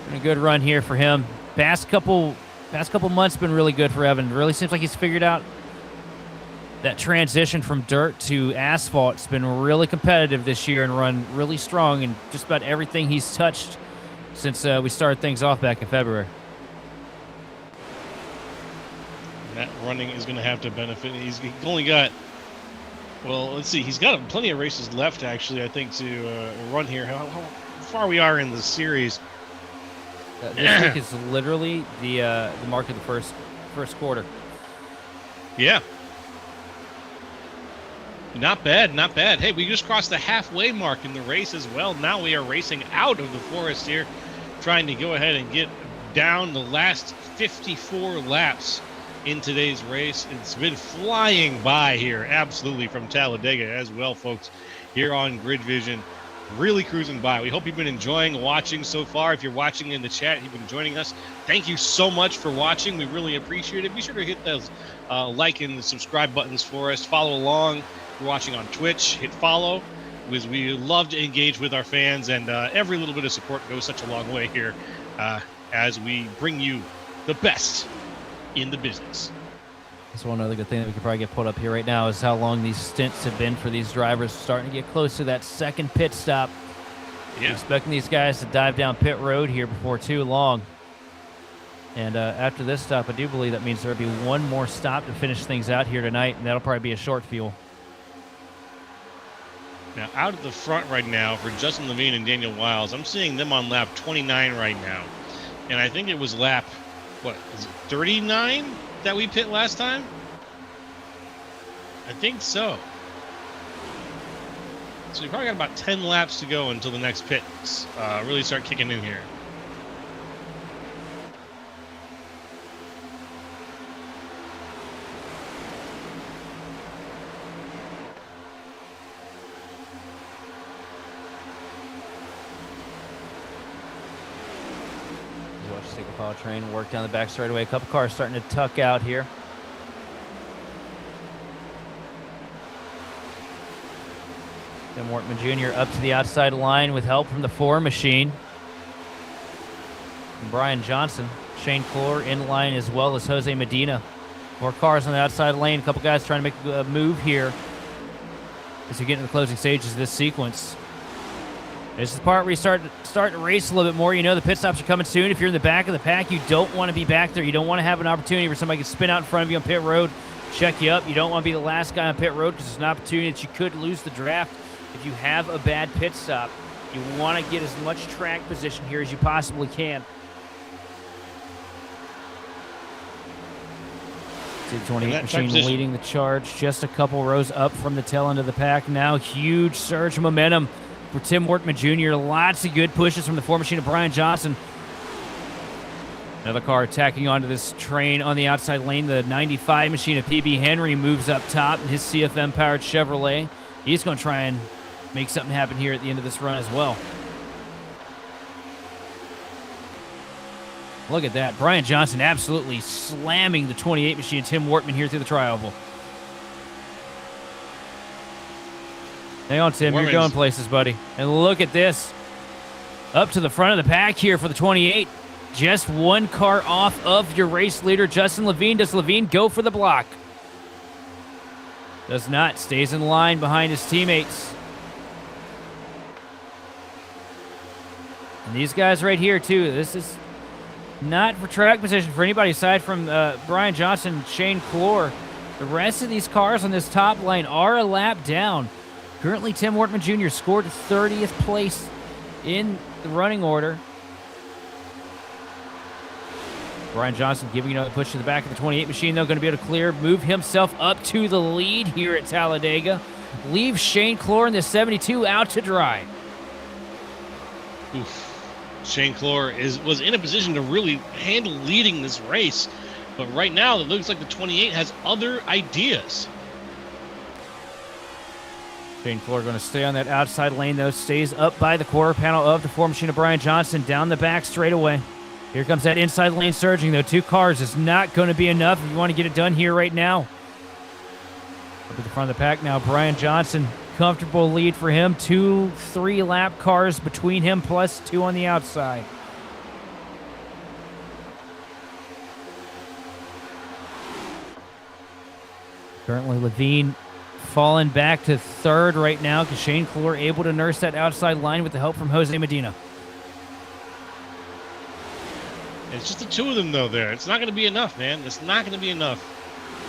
Speaker 2: been a good run here for him. Past couple months been really good for Evan. Really seems like he's figured out that transition from dirt to asphalt. It's been really competitive this year and run really strong in just about everything he's touched since we started things off back in February.
Speaker 1: That running is going to have to benefit. He's only got, well, let's see. He's got plenty of races left, actually, I think, to run here. How far we are in the series.
Speaker 2: This week is literally the mark of the first quarter.
Speaker 1: Yeah. Not bad, not bad. Hey, we just crossed the halfway mark in the race as well. Now we are racing out of the forest here, trying to go ahead and get down the last 54 laps in today's race. It's been flying by here, absolutely, from Talladega as well, folks, here on Grid Vision. Really cruising by. We hope you've been enjoying watching so far. If you're watching in the chat, you've been joining us, thank you so much for watching. We really appreciate it. Be sure to hit those like and subscribe buttons for us. Follow along. If you're watching on Twitch, hit follow, because we love to engage with our fans, and every little bit of support goes such a long way here as we bring you the best in the business.
Speaker 2: That's one other good thing that we could probably get pulled up here right now is how long these stints have been for these drivers, starting to get close to that second pit stop.
Speaker 1: Yeah.
Speaker 2: We're expecting these guys to dive down pit road here before too long. And after this stop, I do believe that means there'll be one more stop to finish things out here tonight, and that'll probably be a short fuel.
Speaker 1: Now, out at the front right now for Justin Levine and Daniel Wiles, I'm seeing them on lap 29 right now. And I think it was lap, what, is it 39 that we pit last time? I think so. So we probably got about 10 laps to go until the next pits really start kicking in here.
Speaker 2: Single file train work down the back straightaway. A couple cars starting to tuck out here. Tim Wortman Jr. up to the outside line with help from the 4 machine. And Brian Johnson, Shane Clore in line, as well as Jose Medina. More cars on the outside lane. A couple guys trying to make a move here as we get into the closing stages of this sequence. This is the part where you start to race a little bit more. You know the pit stops are coming soon. If you're in the back of the pack, you don't want to be back there. You don't want to have an opportunity where somebody can spin out in front of you on pit road, check you up. You don't want to be the last guy on pit road because there's an opportunity that you could lose the draft if you have a bad pit stop. You want to get as much track position here as you possibly can. See the 28 machine leading the charge, just a couple rows up from the tail end of the pack. Now huge surge of momentum for Tim Wortman Jr. Lots of good pushes from the 4 machine of Brian Johnson. Another car attacking onto this train on the outside lane. The 95 machine of PB Henry moves up top in his CFM-powered Chevrolet. He's going to try and make something happen here at the end of this run as well. Look at that. Brian Johnson absolutely slamming the 28 machine Tim Wortman here through the tri-oval. Hang on, Tim. You're going places, buddy. And look at this. Up to the front of the pack here for the 28. Just one car off of your race leader, Justin Levine. Does Levine go for the block? Does not. Stays in line behind his teammates. And these guys right here, too. This is not for track position for anybody aside from Brian Johnson, Shane Clore. The rest of these cars on this top line are a lap down. Currently, Tim Wortman Jr. scored 30th place in the running order. Brian Johnson giving another push to the back of the 28 machine, though, going to be able to clear, move himself up to the lead here at Talladega. Leave Shane Clore in the 72 out to dry.
Speaker 1: Oof. Shane Clore was in a position to really handle leading this race, but right now it looks like the 28 has other ideas.
Speaker 2: Shane Clore going to stay on that outside lane, though. Stays up by the quarter panel of the 4 machine of Brian Johnson. Down the back straightaway. Here comes that inside lane surging, though. 2 cars is not going to be enough if you want to get it done here right now. Up at the front of the pack now, Brian Johnson. Comfortable lead for him. 2 3-lap cars between him, plus 2 on the outside. Currently, Levine falling back to 3rd right now because Shane Clore able to nurse that outside line with the help from Jose Medina.
Speaker 1: It's just the 2 of them, though, there. It's not going to be enough, man. It's not going to be enough.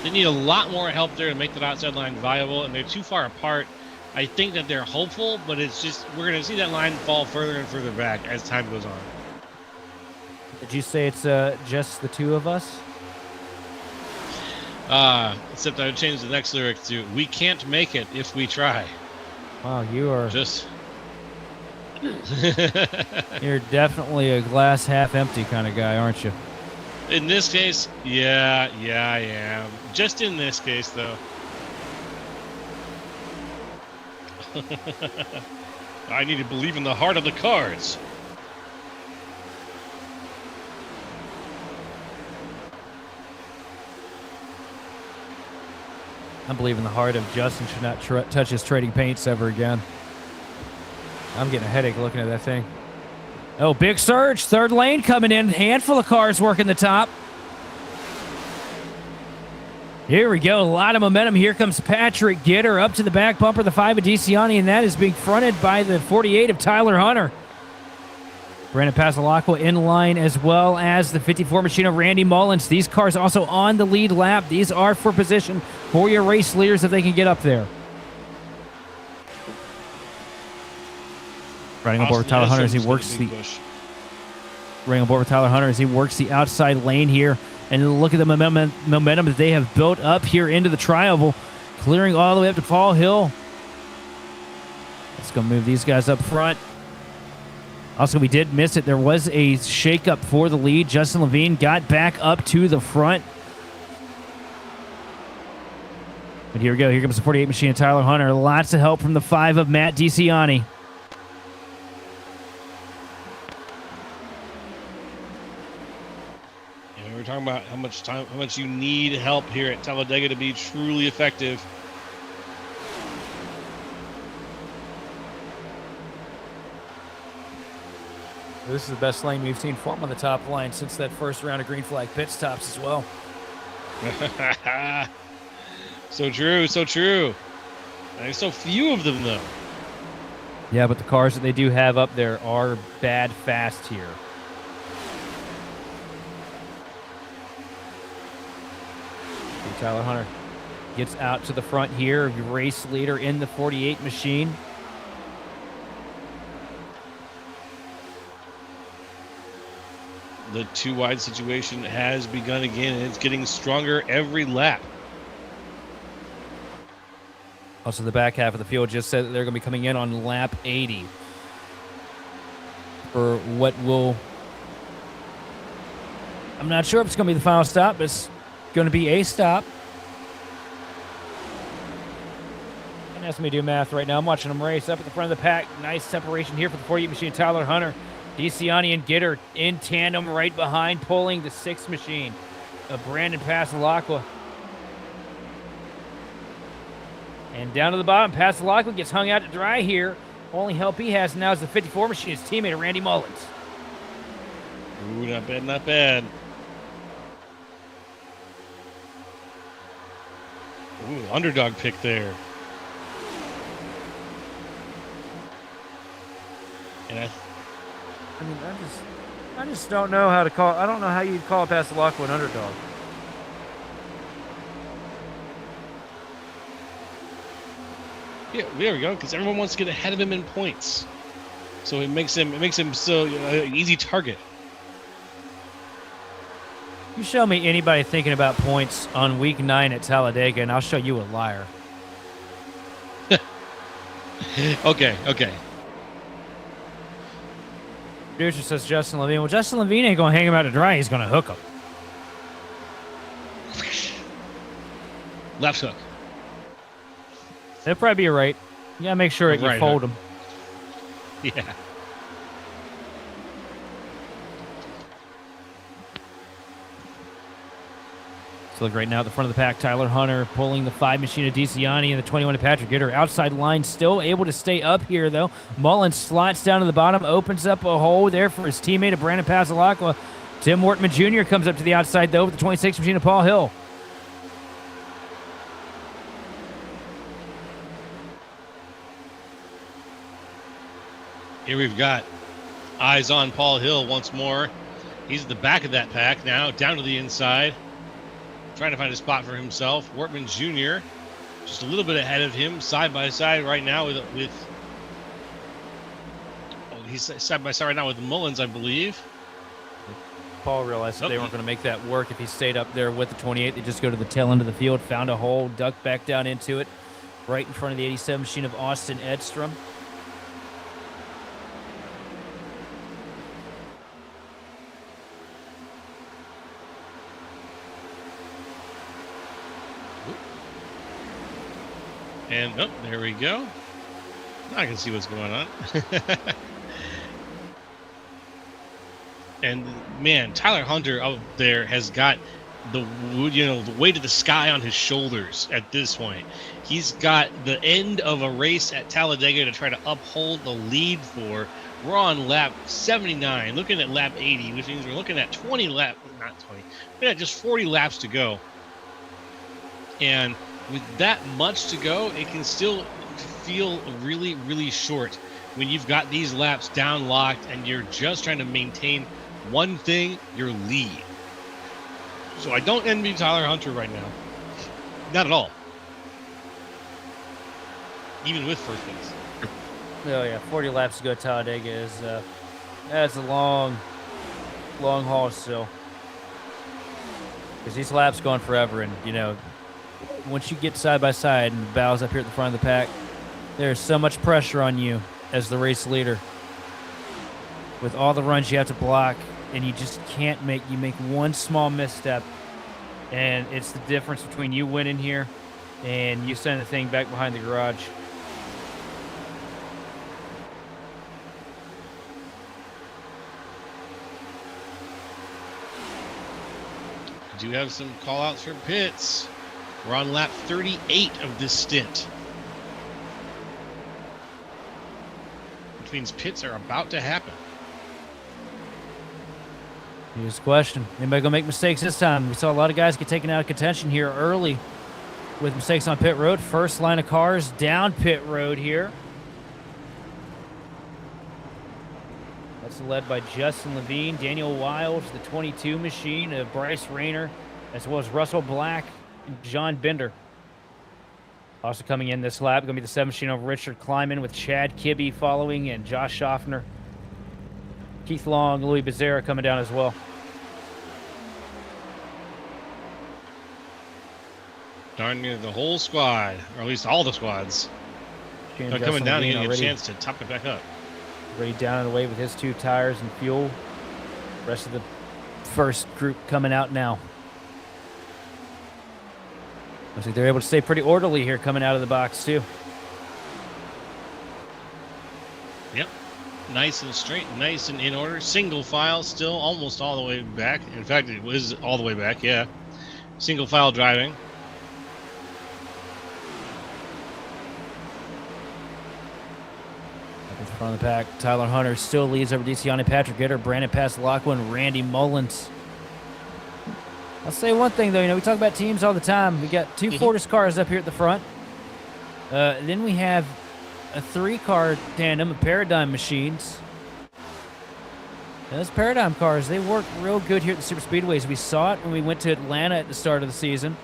Speaker 1: They need a lot more help there to make that outside line viable, and they're too far apart. I think that they're hopeful, but it's just we're going to see that line fall further and further back as time goes on.
Speaker 2: Did you say it's just the 2 of us?
Speaker 1: Except I would change the next lyric to "We can't make it if we try."
Speaker 2: Wow, you are
Speaker 1: just
Speaker 2: You're definitely a glass half empty kind of guy, aren't you?
Speaker 1: In this case, yeah, I am. Just in this case, though. I need to believe in the heart of the cards.
Speaker 2: I believe in the heart of Justin should not touch his trading paints ever again. I'm getting a headache looking at that thing. Oh, big surge. Third lane coming in. Handful of cars working the top. Here we go. A lot of momentum. Here comes Patrick Gitter up to the back bumper, the 5 of DeCiani, and that is being fronted by the 48 of Tyler Hunter. Brandon Pasalacqua in line, as well as the 54 machine of Randy Mullins. These cars also on the lead lap. These are for position for your race leaders if they can get up there. Running on board with Tyler Hunter as he works the outside lane here. And look at the momentum that they have built up here into the tri-oval, clearing all the way up to Paul Hill. Let's go move these guys up front. Also, we did miss it. There was a shakeup for the lead. Justin Levine got back up to the front. But here we go. Here comes the 48 machine of Tyler Hunter. Lots of help from the 5 of Matt DeCiani.
Speaker 1: We're talking about how much you need help here at Talladega to be truly effective.
Speaker 2: This is the best lane we've seen form on the top line since that first round of green flag pit stops as well.
Speaker 1: So true, so true. There's so few of them, though.
Speaker 2: Yeah, but the cars that they do have up there are bad fast here. Tyler Hunter gets out to the front here, race leader in the 48 machine.
Speaker 1: The 2 wide situation has begun again, and it's getting stronger every lap.
Speaker 2: Also, the back half of the field just said that they're going to be coming in on lap 80 for what will... I'm not sure if it's going to be the final stop, but it's going to be a stop. And that's me do math right now. I'm watching them race up at the front of the pack. Nice separation here for the 48 machine. Tyler Hunter, DeCiani, and Gitter in tandem right behind, pulling the 6 machine of Brandon Pasalacqua. And down to the bottom, Pasalacqua gets hung out to dry here. Only help he has now is the 54 machine, his teammate Randy Mullins.
Speaker 1: Ooh, not bad, not bad. Ooh, underdog pick there. And
Speaker 2: I just don't know how to call. I don't know how you'd call Pasalacqua an underdog.
Speaker 1: yeah, there we go. Because everyone wants to get ahead of him in points, so it makes him so easy target.
Speaker 2: You show me anybody thinking about points on week 9 at Talladega, and I'll show you a liar.
Speaker 1: Okay.
Speaker 2: Producer says Justin Levine. Well, Justin Levine ain't going to hang him out to dry. He's going to hook him.
Speaker 1: Left hook.
Speaker 2: That'd probably be right. You got to make sure that you
Speaker 1: Right
Speaker 2: fold
Speaker 1: hook.
Speaker 2: him.
Speaker 1: Yeah.
Speaker 2: So look right now at the front of the pack, Tyler Hunter pulling the 5 machine of DeCiani and the 21 of Patrick Gitter. Outside line still able to stay up here, though. Mullins slots down to the bottom, opens up a hole there for his teammate of Brandon Pasalacqua. Tim Wortman Jr. comes up to the outside, though, with the 26 machine of Paul Hill.
Speaker 1: Here we've got eyes on Paul Hill once more. He's at the back of that pack now, down to the inside, trying to find a spot for himself. Wortman Jr. just a little bit ahead of him, side by side right now with he's side by side right now with Mullins, I believe.
Speaker 2: Paul realized that they weren't going to make that work if he stayed up there with the 28. They just go to the tail end of the field, found a hole, ducked back down into it, right in front of the 87 machine of Austin Edstrom.
Speaker 1: And, oh, there we go. Now I can see what's going on. And, man, Tyler Hunter out there has got the weight of the sky on his shoulders at this point. He's got the end of a race at Talladega to try to uphold the lead for. We're on lap 79, looking at lap 80, which means we're looking at 20 laps, not 20, we're at just 40 laps to go. And with that much to go, it can still feel really, really short when you've got these laps down locked and you're just trying to maintain one thing, your lead. So I don't envy Tyler Hunter right now. Not at all. Even with first place.
Speaker 2: Oh yeah, 40 laps to go. Talladega is that's a long haul still. Because these laps going forever, and once you get side by side and the bows up here at the front of the pack, there's so much pressure on you as the race leader. With all the runs you have to block, and you just can't make one small misstep, and it's the difference between you winning here and you sending the thing back behind the garage.
Speaker 1: Do have some call outs for pits. We're on lap 38 of this stint, which means pits are about to happen.
Speaker 2: Here's the question. Anybody gonna make mistakes this time? We saw a lot of guys get taken out of contention here early with mistakes on pit road. First line of cars down pit road here. That's led by Justin Levine, Daniel Wiles, the 22 machine of Bryce Rayner, as well as Russell Black and John Bender. Also coming in this lap, going to be the 7 machine of Richard Kleiman with Chad Kibbe following and Josh Schaffner. Keith Long, Louis Becerra coming down as well.
Speaker 1: Darn near the whole squad, or at least all the squads, are coming down and getting a chance to top it back up.
Speaker 2: Already down and away with his 2 tires and fuel. Rest of the first group coming out now. Looks like they're able to stay pretty orderly here coming out of the box too.
Speaker 1: Yep. Nice and straight, nice and in order. Single file, still almost all the way back. In fact, it was all the way back, yeah. Single file driving.
Speaker 2: Up in front of the pack, Tyler Hunter still leads over DeCiani, Patrick Gitter, Brandon Passalacqua, and Randy Mullins. I'll say one thing, though. We talk about teams all the time. We got 2 Fortis cars up here at the front. Then we have a 3-car tandem of Paradigm machines. And those Paradigm cars, they work real good here at the Superspeedways. We saw it when we went to Atlanta at the start of the season.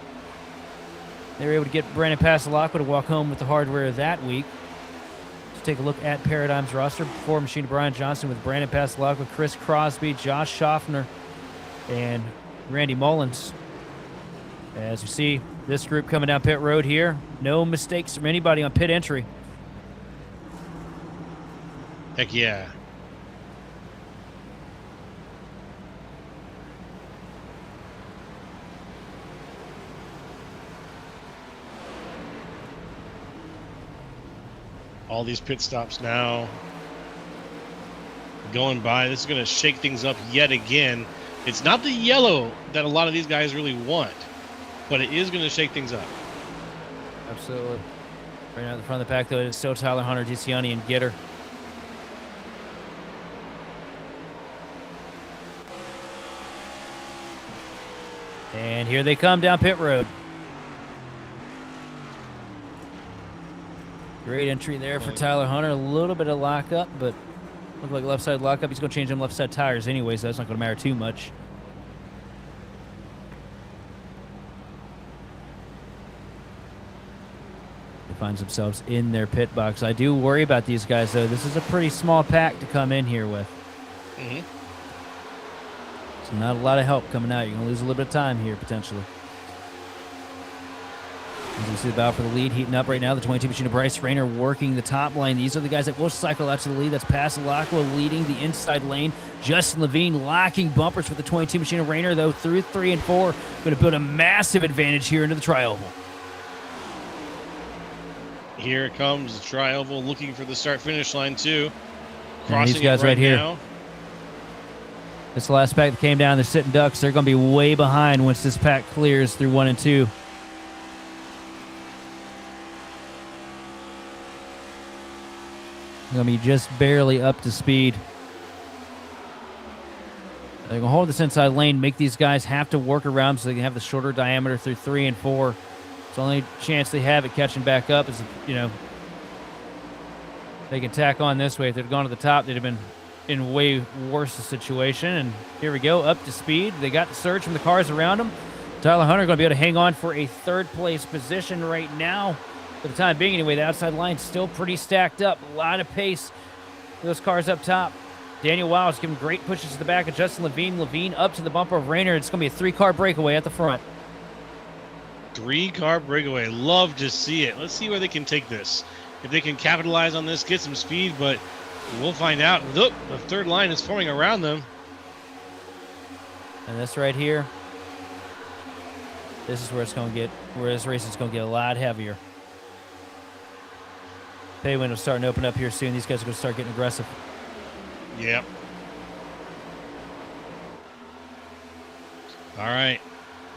Speaker 2: They were able to get Brandon Passalacqua to walk home with the hardware that week. Let's take a look at Paradigm's roster. 4 machine Brian Johnson with Brandon Passalacqua, Chris Crosby, Josh Schaffner, and Randy Mullins. As you see, this group coming down pit road here. No mistakes from anybody on pit entry.
Speaker 1: Heck yeah. All these pit stops now going by. This is going to shake things up yet again. It's not the yellow that a lot of these guys really want, but it is going to shake things up.
Speaker 2: Absolutely. Right now at the front of the pack, though, it's still Tyler Hunter, DeCiani, and Gitter. And here they come down pit road. Great entry there for Tyler Hunter. A little bit of lockup, but look like left side lockup. He's going to change them left side tires anyway, so that's not going to matter too much. They find themselves in their pit box. I do worry about these guys, though. This is a pretty small pack to come in here with. So not a lot of help coming out. You're going to lose a little bit of time here, potentially. As you see the battle for the lead heating up right now. The 22 machine of Bryce Rayner working the top line. These are the guys that will cycle out to the lead. That's Passalacqua leading the inside lane. Justin Levine locking bumpers for the 22 machine of Rayner, though, through 3 and 4. Going to build a massive advantage here into the tri-oval.
Speaker 1: Here comes the tri-oval looking for the start-finish line, too.
Speaker 2: And
Speaker 1: Crossing
Speaker 2: these guys
Speaker 1: it
Speaker 2: right here.
Speaker 1: now.
Speaker 2: This last pack that came down, they're sitting ducks. They're going to be way behind once this pack clears through 1 and 2. They're going to be just barely up to speed. They're going to hold this inside lane, make these guys have to work around so they can have the shorter diameter through 3 and 4. It's the only chance they have at catching back up is, they can tack on this way. If they'd gone to the top, they'd have been in way worse a situation. And here we go, up to speed. They got the surge from the cars around them. Tyler Hunter going to be able to hang on for a 3rd place position right now. For the time being, anyway, the outside line's still pretty stacked up. A lot of pace for those cars up top. Daniel Wiles giving great pushes to the back of Justin Levine. Levine up to the bumper of Rayner. It's going to be a 3-car breakaway at the front.
Speaker 1: 3-car breakaway. Love to see it. Let's see where they can take this. If they can capitalize on this, get some speed, but we'll find out. Look, the 3rd line is forming around them.
Speaker 2: And this right here, this is where it's going to get, where this race is going to get a lot heavier. Pay window's starting to open up here soon. These guys are going to start getting aggressive.
Speaker 1: Yep. All right.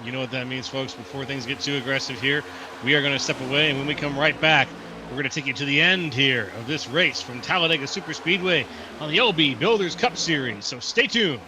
Speaker 1: You know what that means, folks. Before things get too aggressive here, we are going to step away, and when we come right back, we're going to take you to the end here of this race from Talladega Superspeedway on the OB Builders Cup Series. So stay tuned.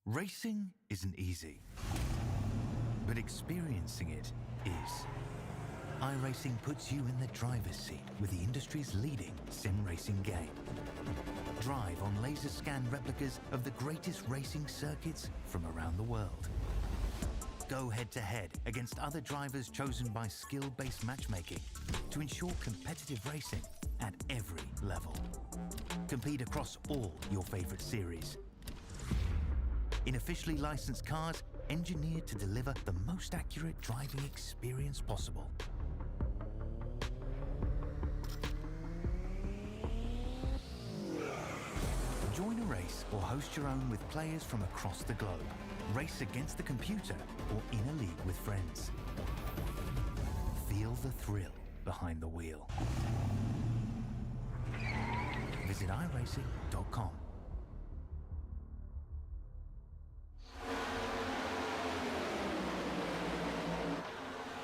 Speaker 3: Racing isn't easy, but experiencing it is. iRacing puts you in the driver's seat with the industry's leading sim racing game. Drive on laser scan replicas of the greatest racing circuits from around the world. Go head-to-head against other drivers chosen by skill-based matchmaking to ensure competitive racing at every level. Compete across all your favorite series. In officially licensed cars, engineered to deliver the most accurate driving experience possible. Join a race or host your own with players from across the globe. Race against the computer or in a league with friends. Feel the thrill behind the wheel. Visit iRacing.com.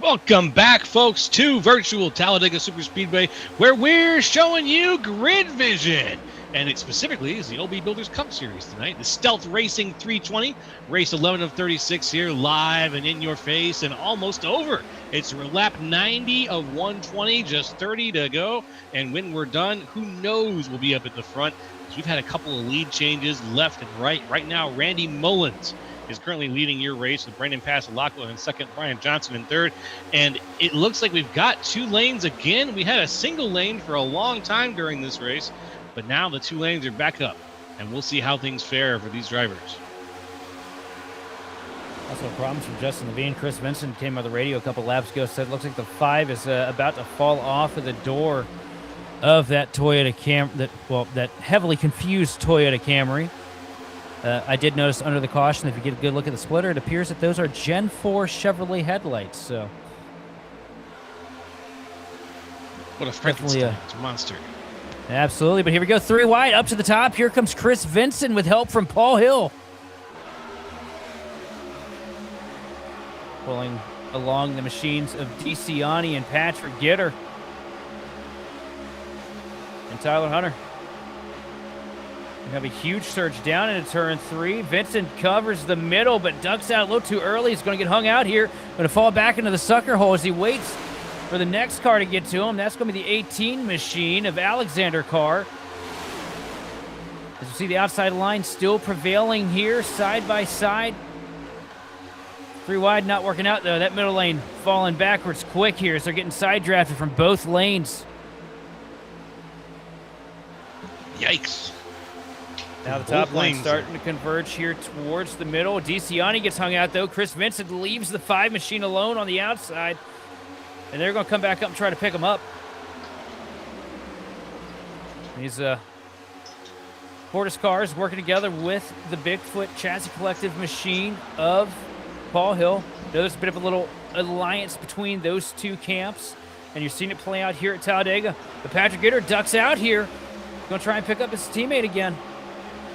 Speaker 1: Welcome back, folks, to virtual Talladega Superspeedway, where we're showing you grid vision. And it specifically is the OB Builders Cup Series tonight. The Stealth Racing 320, race 11 of 36 here, live and in your face and almost over. It's lap 90 of 120, just 30 to go. And when we're done, who knows we'll be up at the front. We've had a couple of lead changes left and right. Right now, Randy Mullins is currently leading your race with Brandon Passalacqua in second, Brian Johnson in third. And it looks like we've got two lanes again. We had a single lane for a long time during this race, but now the two lanes are back up, and we'll see how things fare for these drivers.
Speaker 2: Also problems from Justin Levine. Chris Vincent came on the radio a couple laps ago, said it looks like the 5 is about to fall off of the door of that Toyota that heavily confused Toyota Camry. I did notice under the caution, if you get a good look at the splitter, it appears that those are Gen 4 Chevrolet headlights. So,
Speaker 1: what a Frankenstein! It's a monster.
Speaker 2: Absolutely, but here we go, 3 wide, up to the top. Here comes Chris Vincent with help from Paul Hill. Pulling along the machines of DeCiani and Patrick Gitter. And Tyler Hunter. We have a huge surge down into turn 3. Vincent covers the middle, but ducks out a little too early. He's going to get hung out here. Going to fall back into the sucker hole as he waits for the next car to get to him. That's going to be the 18 machine of Alexander Carr. As you see, the outside line still prevailing here, side by side. 3 wide, not working out, though. That middle lane falling backwards quick here as they're getting side drafted from both lanes.
Speaker 1: Yikes.
Speaker 2: Now the top lane starting to converge here towards the middle. DeCiani gets hung out, though. Chris Vincent leaves the 5 machine alone on the outside. And they're going to come back up and try to pick him up. These Fortis cars working together with the Bigfoot Chassis Collective machine of Paul Hill. There's a bit of a little alliance between those two camps. And you're seeing it play out here at Talladega. But Patrick Gitter ducks out here. Going to try and pick up his teammate again.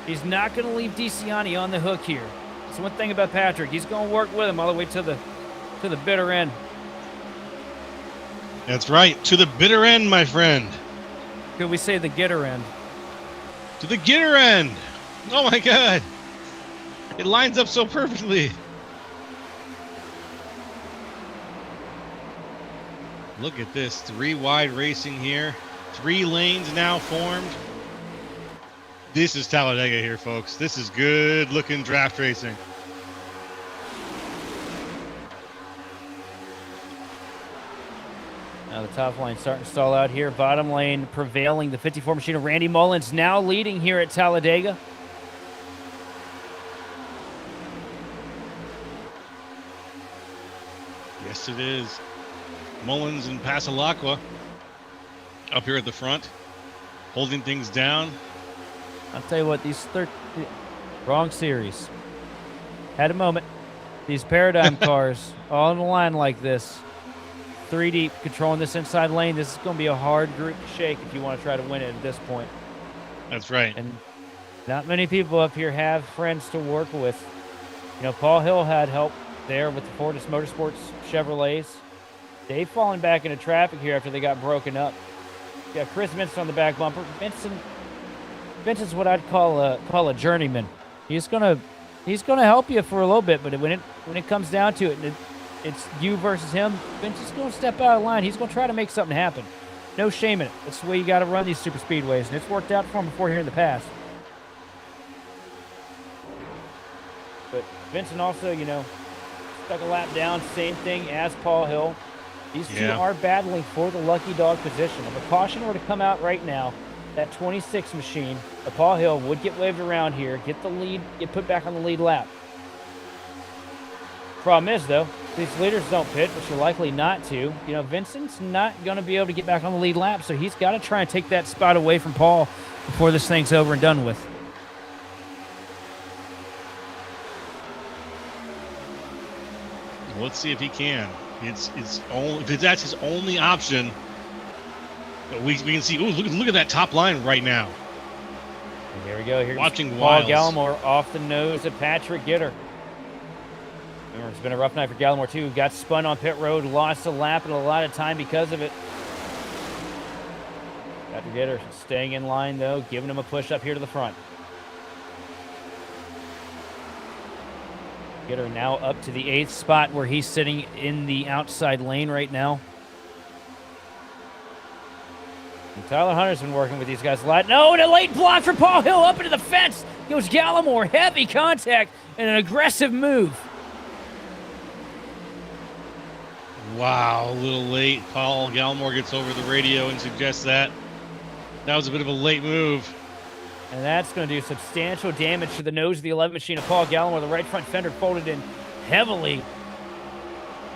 Speaker 2: He's not going to leave DeCiani on the hook here. That's one thing about Patrick. He's going to work with him all the way to the bitter end.
Speaker 1: That's right. To the bitter end, my friend.
Speaker 2: Could we say the Gitter end?
Speaker 1: To the Gitter end. Oh, my God. It lines up so perfectly. Look at this. 3 wide racing here. 3 lanes now formed. This is Talladega here, folks. This is good-looking draft racing.
Speaker 2: Now the top line starting to stall out here. Bottom lane prevailing. The 54 machine of Randy Mullins now leading here at Talladega.
Speaker 1: Yes, it is. Mullins and Passalacqua up here at the front, holding things down.
Speaker 2: I'll tell you what, wrong series. Had a moment. These Paradigm cars all in the line like this. 3 deep, controlling this inside lane. This is going to be a hard group to shake if you want to try to win it at this point.
Speaker 1: That's right.
Speaker 2: And not many people up here have friends to work with. You know, Paul Hill had help there with the Fortis Motorsports Chevrolets. They've fallen back into traffic here after they got broken up. You got Chris Vincent on the back bumper. Vincent's what I'd call a journeyman. He's gonna help you for a little bit, but when it comes down to it, it's you versus him. Vincent's gonna step out of line. He's gonna try to make something happen. No shame in it. That's the way you got to run these super speedways, and it's worked out for him before here in the past. But Vincent also, you know, stuck a lap down. Same thing as Paul Hill. These two are battling for the lucky dog position. If a caution were to come out right now, that 26 machine, Paul Hill would get waved around here, get the lead, get put back on the lead lap. Problem is, though, these leaders don't pit, which are likely not to. You know, Vincent's not going to be able to get back on the lead lap, so he's got to try and take that spot away from Paul before this thing's over and done with.
Speaker 1: Let's see if he can. If that's his only option. We can see. Ooh, look at that top line right now.
Speaker 2: And here we go. Here's
Speaker 1: watching
Speaker 2: Paul
Speaker 1: Wiles.
Speaker 2: Gallimore off the nose of Patrick Gitter. Remember, it's been a rough night for Gallimore, too. Got spun on pit road, lost a lap and a lot of time because of it. Got to get her staying in line, though, giving him a push up here to the front. Get her now up to the 8th spot where he's sitting in the outside lane right now. And Tyler Hunter's been working with these guys a lot. No, and a late block for Paul Hill up into the fence. Goes Gallimore, heavy contact and an aggressive move.
Speaker 1: Wow, a little late. Paul Gallimore gets over the radio and suggests that. That was a bit of a late move.
Speaker 2: And that's going to do substantial damage to the nose of the 11 machine of Paul Gallimore. The right front fender folded in heavily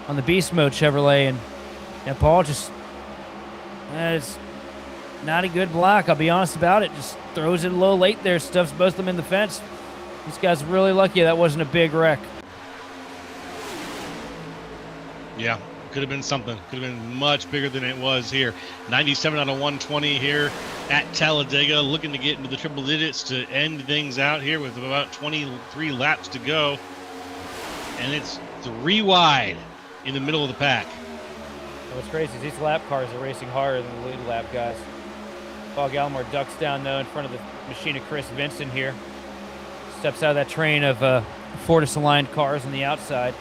Speaker 2: on the Beast Mode Chevrolet. And Paul just, it's not a good block. I'll be honest about it. Just throws it a little late there. Stuffs both of them in the fence. These guys are really lucky that wasn't a big wreck.
Speaker 1: Yeah, could have been something. Could have been much bigger than it was here. 97 out of 120 here at Talladega, looking to get into the triple digits to end things out here with about 23 laps to go. And it's 3 wide in the middle of the pack.
Speaker 2: What's crazy is these lap cars are racing harder than the lead lap guys. Paul Gallimore ducks down, though, in front of the machine of Chris Vincent here. Steps out of that train of Fortis-aligned cars on the outside.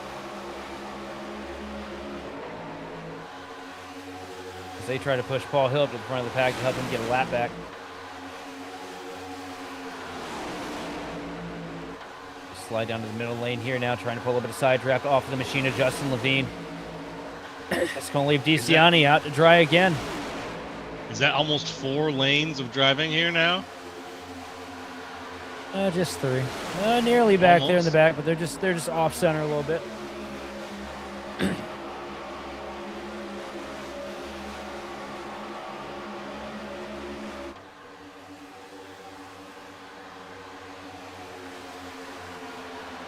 Speaker 2: As they try to push Paul Hill up to the front of the pack to help him get a lap back. Slide down to the middle lane here now, trying to pull a bit of side draft off of the machine of Justin Levine. That's going to leave DeCiani out to dry again.
Speaker 1: Is that almost 4 lanes of driving here now?
Speaker 2: Just 3. Nearly back there in the
Speaker 1: Almost.
Speaker 2: back, but they're just off center a little bit.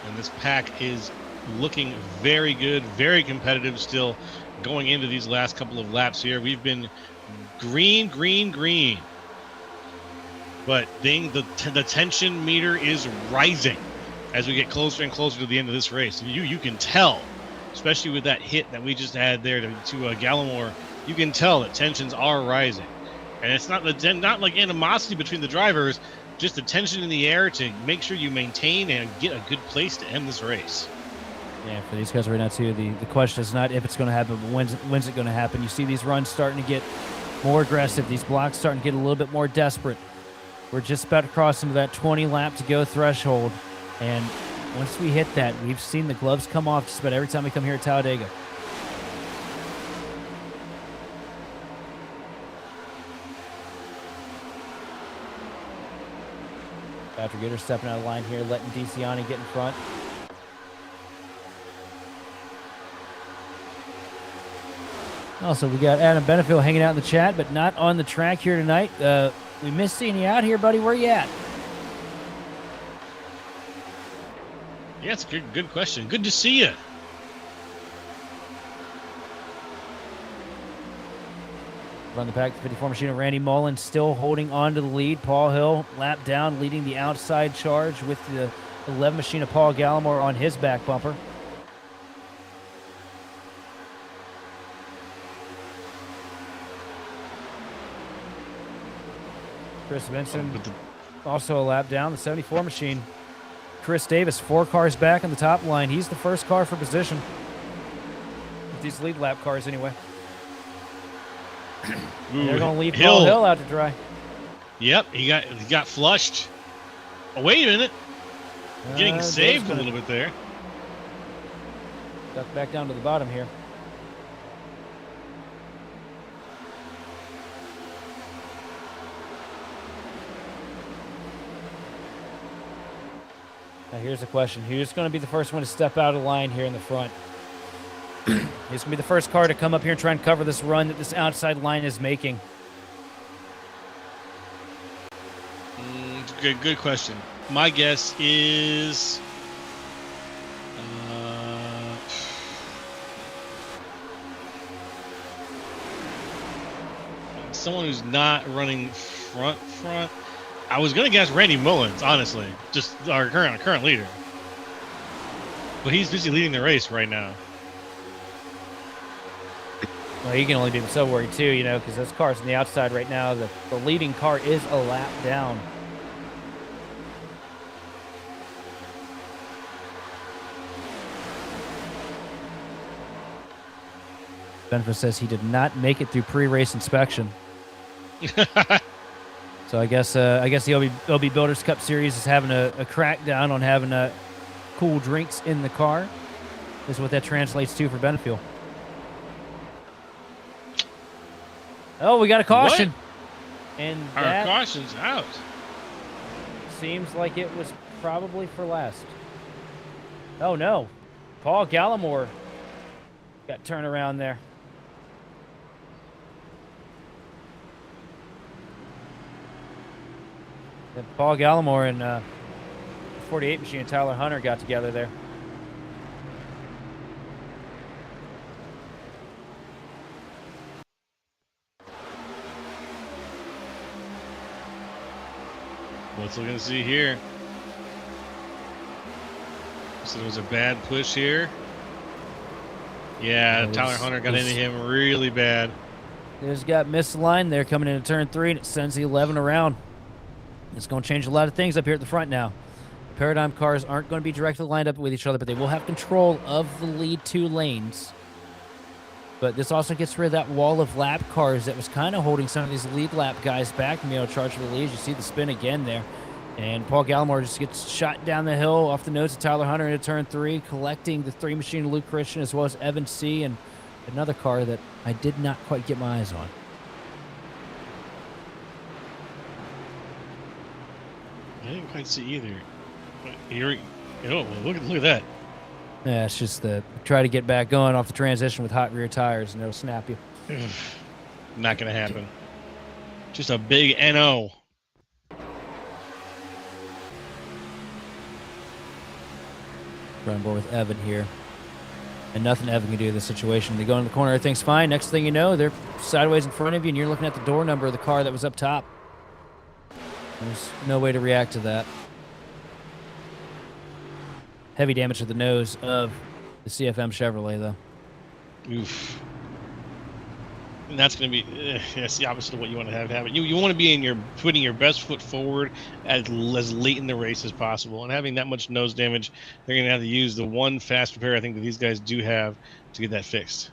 Speaker 1: And this pack is looking very good, very competitive still going into these last couple of laps here. We've been green. But the tension meter is rising as we get closer and closer to the end of this race. And you can tell, especially with that hit that we just had there to Gallimore, you can tell that tensions are rising. And it's not like animosity between the drivers, just the tension in the air to make sure you maintain and get a good place to end this race.
Speaker 2: Yeah, for these guys right now, too, the question is not if it's going to happen, but when's it going to happen. You see these runs starting to get more aggressive. These blocks starting to get a little bit more desperate. We're just about to cross into that 20 lap to go threshold. And once we hit that, we've seen the gloves come off just about every time we come here at Talladega. Patrick Gitter stepping out of line here, letting DeCiani get in front. Also, we got Adam Benefield hanging out in the chat, but not on the track here tonight. We missed seeing you out here, buddy. Where you at?
Speaker 1: Yeah, it's a good question. Good to see you.
Speaker 2: Run the pack, the 54 machine of Randy Mullen still holding on to the lead. Paul Hill, lap down, leading the outside charge with the 11 machine of Paul Gallimore on his back bumper. Chris Benson also a lap down, the 74 machine. Chris Davis, 4 cars back on the top line. He's the first car for position. With these lead lap cars anyway.
Speaker 1: Ooh,
Speaker 2: they're going to leave Paul Hill out to dry.
Speaker 1: Yep, he got flushed. Oh, wait a minute. Getting saved a little bit there.
Speaker 2: Duck back down to the bottom here. Now here's the question. Who's going to be the first one to step out of line here in the front? Who's going to be the first car to come up here and try and cover this run that this outside line is making?
Speaker 1: Good question. My guess is someone who's not running front. I was gonna guess Randy Mullins, honestly, just our current leader. But he's busy leading the race right now.
Speaker 2: Well, you can only be so worried too, you know, because those cars on the outside right now, the leading car is a lap down. Benfo says he did not make it through pre-race inspection. So I guess the OB Builders Cup Series is having a crackdown on having cool drinks in the car. Is what that translates to for Benefield. Oh, we got a caution.
Speaker 1: What?
Speaker 2: And
Speaker 1: Our
Speaker 2: that
Speaker 1: caution's out.
Speaker 2: seems like it was probably for last. Oh, no. Paul Gallimore got turned around there. And Paul Gallimore and 48 machine and Tyler Hunter got together there.
Speaker 1: Let's look and see here. So there was a bad push here. Yeah, Tyler Hunter got into him really bad.
Speaker 2: There's got misaligned there coming into turn 3, and it sends the 11 around. It's going to change a lot of things up here at the front now. Paradigm cars aren't going to be directly lined up with each other, but they will have control of the lead 2 lanes. But this also gets rid of that wall of lap cars that was kind of holding some of these lead lap guys back from being able to charge for the lead. You see the spin again there. And Paul Gallimore just gets shot down the hill off the nose of Tyler Hunter into turn 3, collecting the 3 machine of Luke Christian as well as Evan C. and another car that I did not quite get my eyes on.
Speaker 1: I didn't quite see either. But here, look at that.
Speaker 2: Yeah, it's just try to get back going off the transition with hot rear tires, and it'll snap you.
Speaker 1: Not going to happen. Just a big NO.
Speaker 2: Running board with Evan here. And nothing Evan can do in this situation. They go in the corner, everything's fine. Next thing you know, they're sideways in front of you, and you're looking at the door number of the car that was up top. There's no way to react to that. Heavy damage to the nose of the CFM Chevrolet, though.
Speaker 1: Oof. And that's going to be that's the opposite of what you want to have happen. You want to be putting your best foot forward as late in the race as possible. And having that much nose damage, they're going to have to use the one fast repair I think that these guys do have to get that fixed.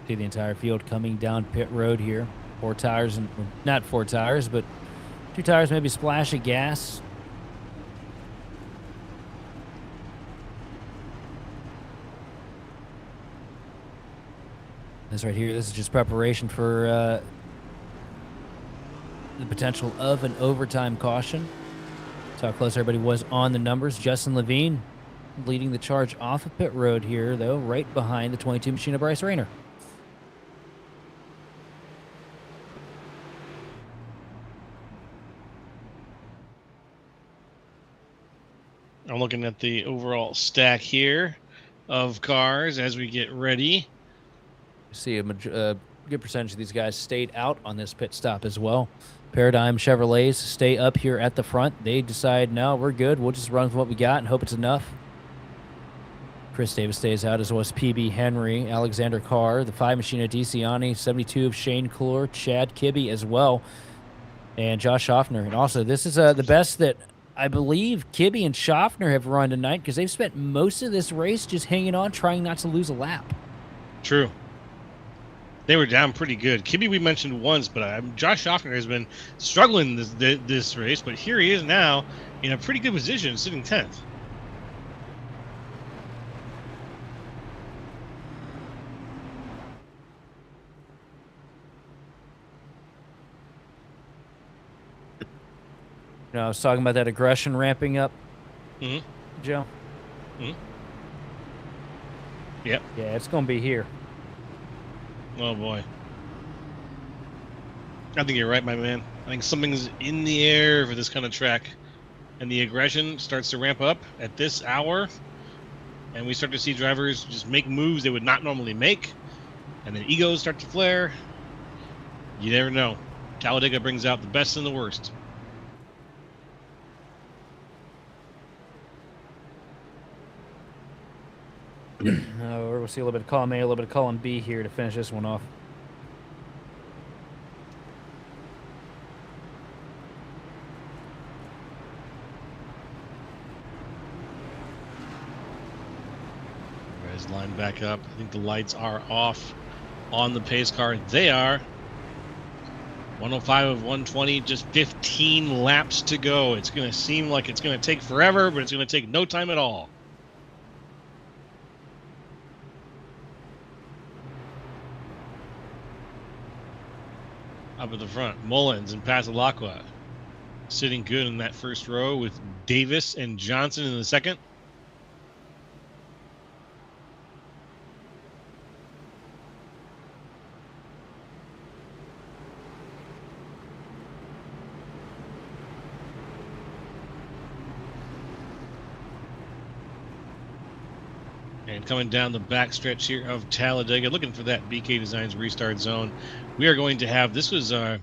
Speaker 2: See the entire field coming down pit road here. 4 tires, and not 4 tires, but 2 tires, maybe a splash of gas. This right here, this is just preparation for the potential of an overtime caution. That's how close everybody was on the numbers. Justin Levine leading the charge off of pit road here, though, right behind the 22 machine of Bryce Rayner.
Speaker 1: I'm looking at the overall stack here of cars as we get ready.
Speaker 2: See a good percentage of these guys stayed out on this pit stop as well. Paradigm Chevrolets stay up here at the front. They decide, no, we're good. We'll just run with what we got and hope it's enough. Chris Davis stays out, as well as PB Henry, Alexander Carr, the 5 machine of DeCiani, 72 of Shane Clore, Chad Kibbe as well, and Josh Schaffner. And also, this is the best that I believe Kibbe and Schaffner have run tonight, because they've spent most of this race just hanging on, trying not to lose a lap.
Speaker 1: True. They were down pretty good. Kibbe we mentioned once, but Josh Schaffner has been struggling this race, but here he is now in a pretty good position, sitting 10th.
Speaker 2: You know, I was talking about that aggression ramping up,
Speaker 1: Mm-hmm.
Speaker 2: Joe.
Speaker 1: Mm-hmm. Yep.
Speaker 2: Yeah, it's going to be here.
Speaker 1: Oh, boy. I think you're right, my man. I think something's in the air for this kind of track. And the aggression starts to ramp up at this hour. And we start to see drivers just make moves they would not normally make. And then egos start to flare. You never know. Talladega brings out the best and the worst.
Speaker 2: We'll see a little bit of column A, a little bit of column B here to finish this one off.
Speaker 1: Guys, line back up. I think the lights are off on the pace car. They are. 105 of 120, just 15 laps to go. It's going to seem like it's going to take forever, but it's going to take no time at all. Up at the front, Mullins and Passalacqua sitting good in that first row with Davis and Johnson in the second. And coming down the backstretch here of Talladega, looking for that BK Designs restart zone. We are going to have, this was our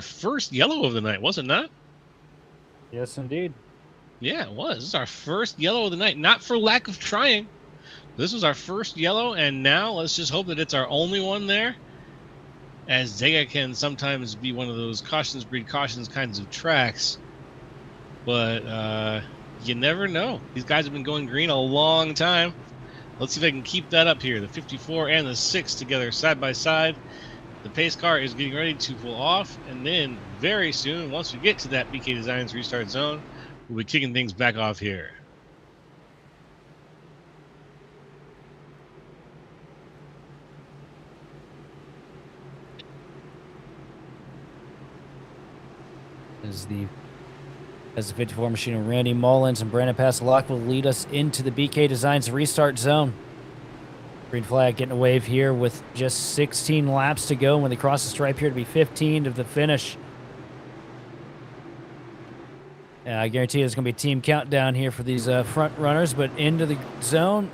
Speaker 1: first yellow of the night, was it not?
Speaker 2: Yes, indeed.
Speaker 1: Yeah, it was. This is our first yellow of the night. Not for lack of trying. This was our first yellow, and now let's just hope that it's our only one there, as Dega can sometimes be one of those cautions breed cautions kinds of tracks. But you never know. These guys have been going green a long time. Let's see if I can keep that up here. The 54 and the 6 together side by side. The pace car is getting ready to pull off, and then very soon, once we get to that BK Designs restart zone, we'll be kicking things back off here.
Speaker 2: As the 54 machine of Randy Mullins and Brandon Passalacqua will lead us into the BK Designs restart zone. Green flag getting a wave here with just 16 laps to go. When they cross the stripe here, to be 15 to the finish. I guarantee there's going to be a team countdown here for these front runners, but into the zone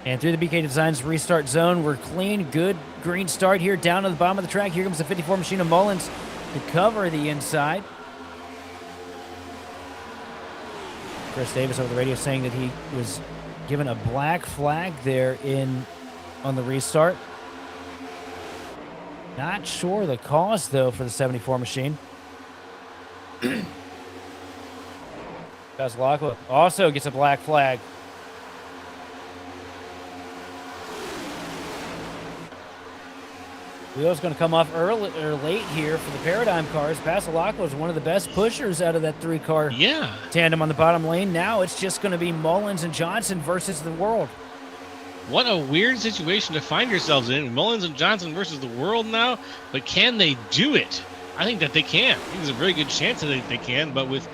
Speaker 2: and through the BK Designs restart zone. We're clean, good green start here down to the bottom of the track. Here comes the 54 machine of Mullins to cover the inside. Chris Davis over the radio saying that he was given a black flag there on the restart. Not sure the cause, though, for the 74 machine. Passalacqua also gets a black flag. Wheel's going to come off early or late here for the Paradigm cars. Passalacqua was one of the best pushers out of that three-car tandem on the bottom lane. Now it's just going to be Mullins and Johnson versus the world.
Speaker 1: What a weird situation to find yourselves in. Mullins and Johnson versus the world now, but can they do it? I think that they can. I think there's a very good chance that they can, but with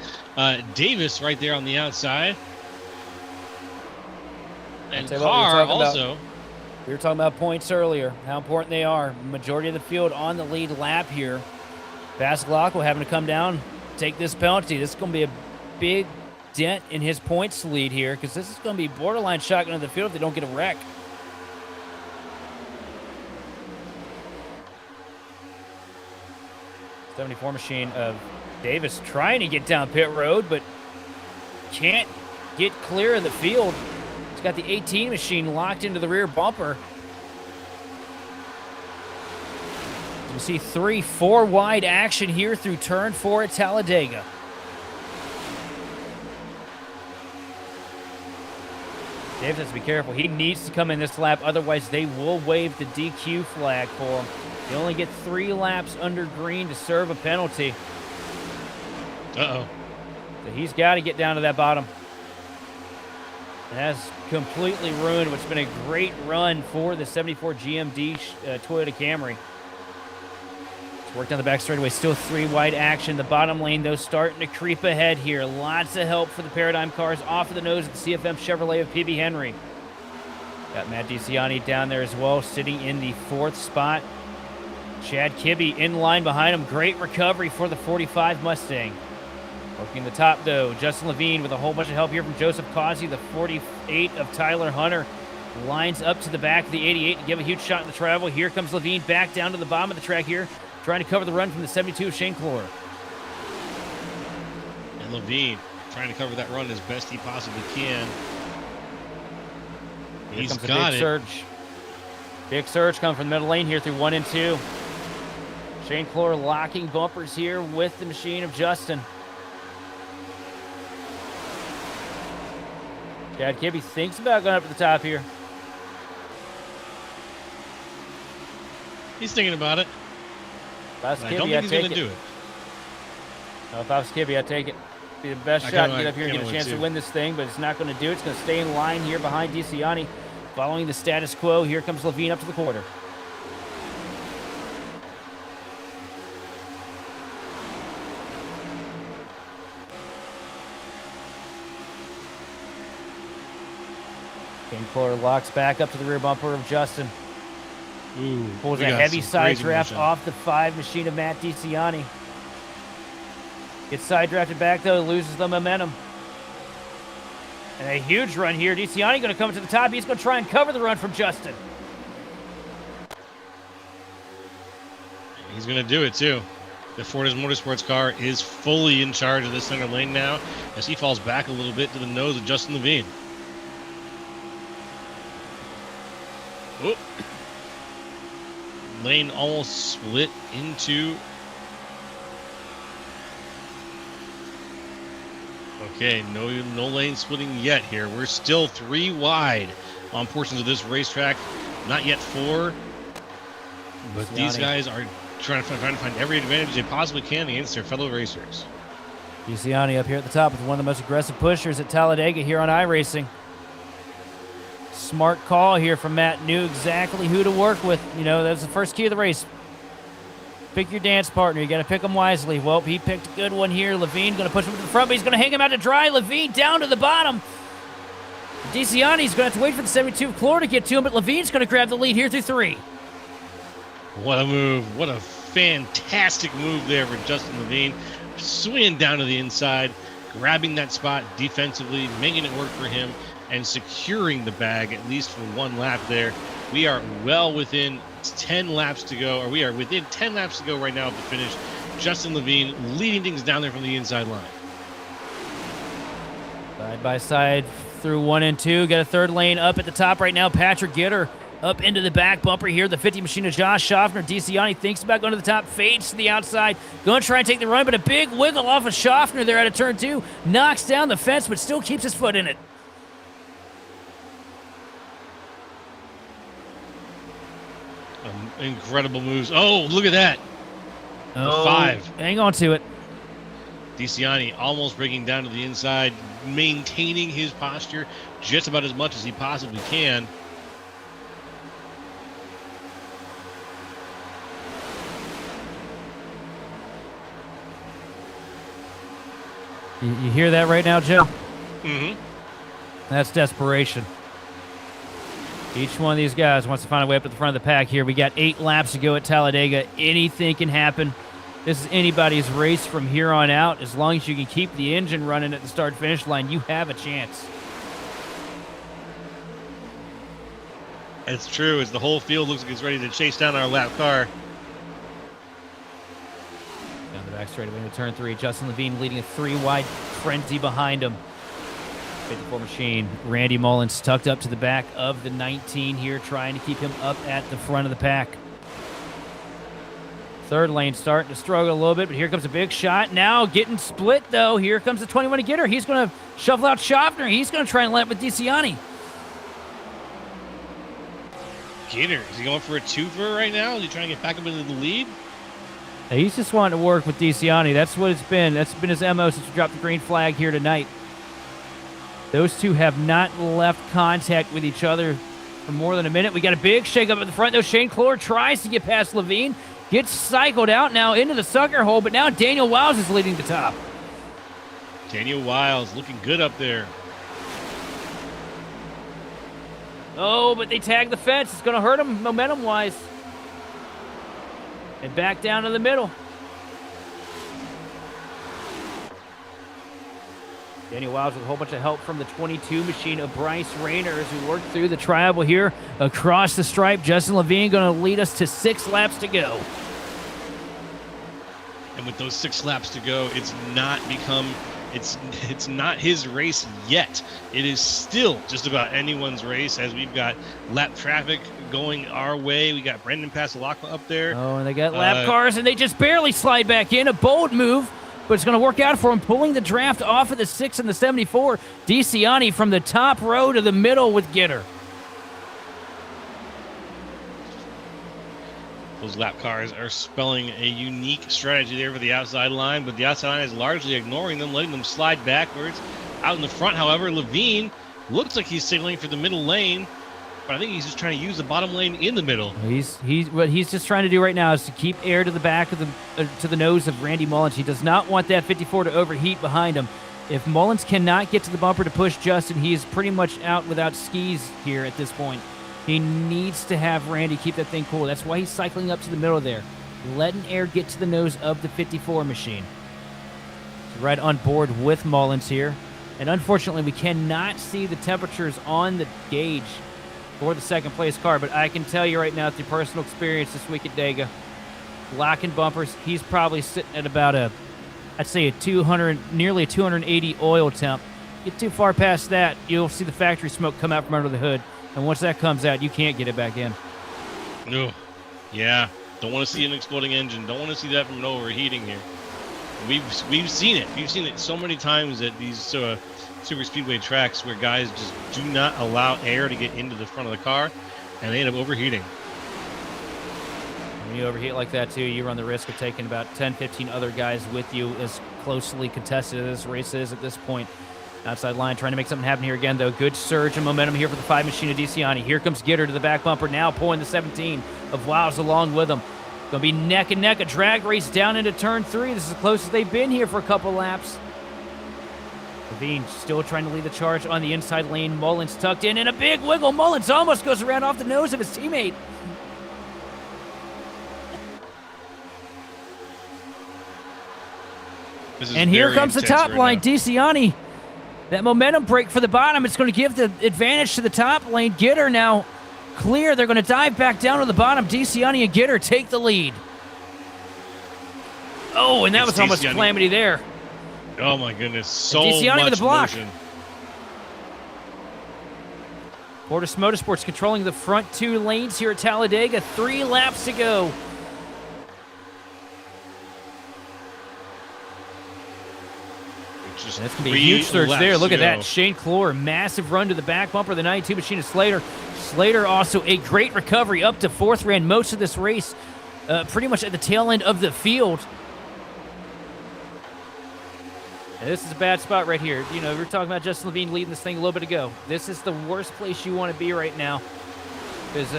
Speaker 1: Davis right there on the outside, and Carr also.
Speaker 2: We were talking about points earlier, how important they are. Majority of the field on the lead lap here. Passalacqua having to come down, take this penalty. This is going to be a big dent in his points lead here, because this is going to be borderline shotgun of the field if they don't get a wreck. '74 machine of Davis trying to get down pit road, but can't get clear of the field. He's got the 18 machine locked into the rear bumper. You see 3-4 wide action here through turn 4 at Talladega. Davis has to be careful. He needs to come in this lap, otherwise they will waive the DQ flag for him. He only gets 3 laps under green to serve a penalty.
Speaker 1: Uh-oh.
Speaker 2: So he's got to get down to that bottom. It has completely ruined what's been a great run for the 74 GMD Toyota Camry. It's worked down the back straightaway. Still 3 wide action. The bottom lane, though, starting to creep ahead here. Lots of help for the Paradigm cars off of the nose of the CFM Chevrolet of PB Henry. Got Matt DiCiani down there as well, sitting in the 4th spot. Chad Kibbe in line behind him. Great recovery for the 45 Mustang. Working the top, though, Justin Levine with a whole bunch of help here from Joseph Causey. The 48 of Tyler Hunter lines up to the back of the 88 to give a huge shot in the travel. Here comes Levine back down to the bottom of the track here. trying to cover the run from the 72 of Shane Clore.
Speaker 1: And Levine trying to cover that run as best he possibly can.
Speaker 2: Here
Speaker 1: He's
Speaker 2: comes
Speaker 1: got
Speaker 2: a big
Speaker 1: it.
Speaker 2: surge. Big surge coming from the middle lane here through 1 and 2. Shane Clore locking bumpers here with the machine of Justin. Chad Kibbe thinks about going up to the top here.
Speaker 1: He's thinking about it.
Speaker 2: If I was
Speaker 1: I don't
Speaker 2: Kibbe,
Speaker 1: think
Speaker 2: I'd
Speaker 1: he's
Speaker 2: take
Speaker 1: going to
Speaker 2: it.
Speaker 1: do it.
Speaker 2: No, if I was Kibbe, I'd take it. Be the best
Speaker 1: I
Speaker 2: shot to
Speaker 1: kinda
Speaker 2: get up here and
Speaker 1: like-
Speaker 2: get a
Speaker 1: kinda
Speaker 2: chance
Speaker 1: would
Speaker 2: to
Speaker 1: too.
Speaker 2: win this thing, but it's not going to do it. It's going to stay in line here behind DeCiani. Following the status quo, here comes Levine up to the quarter. Shane Clore locks back up to the rear bumper of Justin.
Speaker 1: Ooh,
Speaker 2: Pulls
Speaker 1: we
Speaker 2: a
Speaker 1: got
Speaker 2: heavy
Speaker 1: some
Speaker 2: side
Speaker 1: crazy
Speaker 2: draft
Speaker 1: motion.
Speaker 2: off the 5 machine of Matt DeCiani. Gets side drafted back though, loses the momentum. And a huge run here. DeCiani going to come to the top. He's going to try and cover the run from Justin.
Speaker 1: He's going to do it too. The Fortis Motorsports car is fully in charge of the center lane now as he falls back a little bit to the nose of Justin Levine. Oop. Lane almost split into. Okay, no lane splitting yet here. We're still 3 wide on portions of this racetrack. Not yet 4. But these guys are trying to find every advantage they possibly can against their fellow racers.
Speaker 2: DeCiani up here at the top with one of the most aggressive pushers at Talladega here on iRacing. Smart call here from Matt. Knew exactly who to work with. You know, that's the first key of the race. Pick your dance partner. You got to pick them wisely. Well, he picked a good one here. Levine going to push him to the front, but he's going to hang him out to dry. Levine down to the bottom. DeCiani's going to have to wait for the 72 of Clore to get to him, but Levine's going to grab the lead here through 3.
Speaker 1: What a move. What a fantastic move there for Justin Levine. Swinging down to the inside, grabbing that spot defensively, making it work for him, and securing the bag at least for 1 lap there. We are well within 10 laps to go, or we are within 10 laps to go right now of the finish. Justin Levine leading things down there from the inside line.
Speaker 2: Side by side through 1 and 2. Got a 3rd lane up at the top right now. Patrick Gitter up into the back bumper here. The 50 machine of Josh Schaffner. DeCiani thinks about going to the top, fades to the outside. Going to try and take the run, but a big wiggle off of Schaffner there out of turn 2. Knocks down the fence, but still keeps his foot in it.
Speaker 1: Incredible moves. Oh, look at that. The 5.
Speaker 2: Hang on to it.
Speaker 1: DeCiani almost breaking down to the inside, maintaining his posture just about as much as he possibly can.
Speaker 2: You hear that right now, Joe?
Speaker 1: Mm-hmm.
Speaker 2: That's desperation. Each one of these guys wants to find a way up to the front of the pack here. We got 8 laps to go at Talladega. Anything can happen. This is anybody's race from here on out. As long as you can keep the engine running at the start-finish line, you have a chance.
Speaker 1: It's true, as the whole field looks like it's ready to chase down our lap car.
Speaker 2: Down the back straightaway into turn 3. Justin Levine leading a 3-wide frenzy behind him. 54 machine. Randy Mullins tucked up to the back of the 19 here, trying to keep him up at the front of the pack. 3rd lane starting to struggle a little bit, but here comes a big shot. Now getting split, though. Here comes the 21 Gitter. He's going to shuffle out Schaffner. He's going to try and land with DeCiani.
Speaker 1: Gator, is he going for a twofer right now? Is he trying to get back up into the lead?
Speaker 2: He's just wanting to work with DeCiani. That's what it's been. That's been his MO since we dropped the green flag here tonight. Those two have not left contact with each other for more than a minute. We got a big shakeup at the front, though. Shane Clore tries to get past Levine. Gets cycled out now into the sucker hole, but now Daniel Wiles is leading the top.
Speaker 1: Daniel Wiles looking good up there.
Speaker 2: Oh, but they tag the fence. It's going to hurt him momentum-wise. And back down to the middle. Daniel Wiles with a whole bunch of help from the 22 machine of Bryce Rayner as we work through the tri-oval here across the stripe. Justin Levine going to lead us to 6 laps to go.
Speaker 1: And with those 6 laps to go, it's not his race yet. It is still just about anyone's race, as we've got lap traffic going our way. We got Brendan Pasalacqua up there.
Speaker 2: Oh, and they got lap cars, and they just barely slide back in. A bold move, but it's going to work out for him, pulling the draft off of the 6 and the 74. DeCiani from the top row to the middle with Gitter.
Speaker 1: Those lap cars are spelling a unique strategy there for the outside line, but the outside line is largely ignoring them, letting them slide backwards. Out in the front, however, Levine looks like he's signaling for the middle lane, but I think he's just trying to use the bottom lane in the middle.
Speaker 2: What he's just trying to do right now is to keep air to the back of to the nose of Randy Mullins. He does not want that 54 to overheat behind him. If Mullins cannot get to the bumper to push Justin, he is pretty much out without skis here at this point. He needs to have Randy keep that thing cool. That's why he's cycling up to the middle there, letting air get to the nose of the 54 machine. He's right on board with Mullins here. And unfortunately, we cannot see the temperatures on the gauge for the second place car, but I can tell you right now through personal experience this week at Dega, locking bumpers, he's probably sitting at about I'd say a 200, nearly a 280 oil temp. Get too far past that, you'll see the factory smoke come out from under the hood. And once that comes out, you can't get it back in.
Speaker 1: No. Yeah. Don't want to see an exploding engine. Don't want to see that from an overheating here. We've seen it. We've seen it so many times at these super speedway tracks where guys just do not allow air to get into the front of the car, and they end up overheating.
Speaker 2: When you overheat like that, too, you run the risk of taking about 10, 15 other guys with you, as closely contested as this race is at this point. Outside line, trying to make something happen here again, though. Good surge and momentum here for the 5 machine of DeCiani. Here comes Gitter to the back bumper, now pulling the 17 of Wows along with him. Going to be neck and neck, a drag race down into turn 3. This is as close as they've been here for a couple laps. Levine still trying to lead the charge on the inside lane. Mullins tucked in, and a big wiggle. Mullins almost goes around off the nose of his teammate. And here comes the top line, DeCiani. That momentum break for the bottom, it's going to give the advantage to the top lane. Gitter now clear. They're going to dive back down to the bottom. DeCiani and Gitter take the lead. Oh, and that was almost calamity there.
Speaker 1: Oh, my goodness. So
Speaker 2: DeCiani
Speaker 1: much
Speaker 2: with the block.
Speaker 1: motion.
Speaker 2: Portis Motorsports controlling the front 2 lanes here at Talladega. 3 laps to go. That's going to be a huge surge there. Look at that. Shane Clore, massive run to the back bumper. The 92 machine of Slater. Slater also a great recovery up to 4th. Ran most of this race pretty much at the tail end of the field. And this is a bad spot right here. You know, we were talking about Justin Levine leading this thing a little bit ago. This is the worst place you want to be right now, because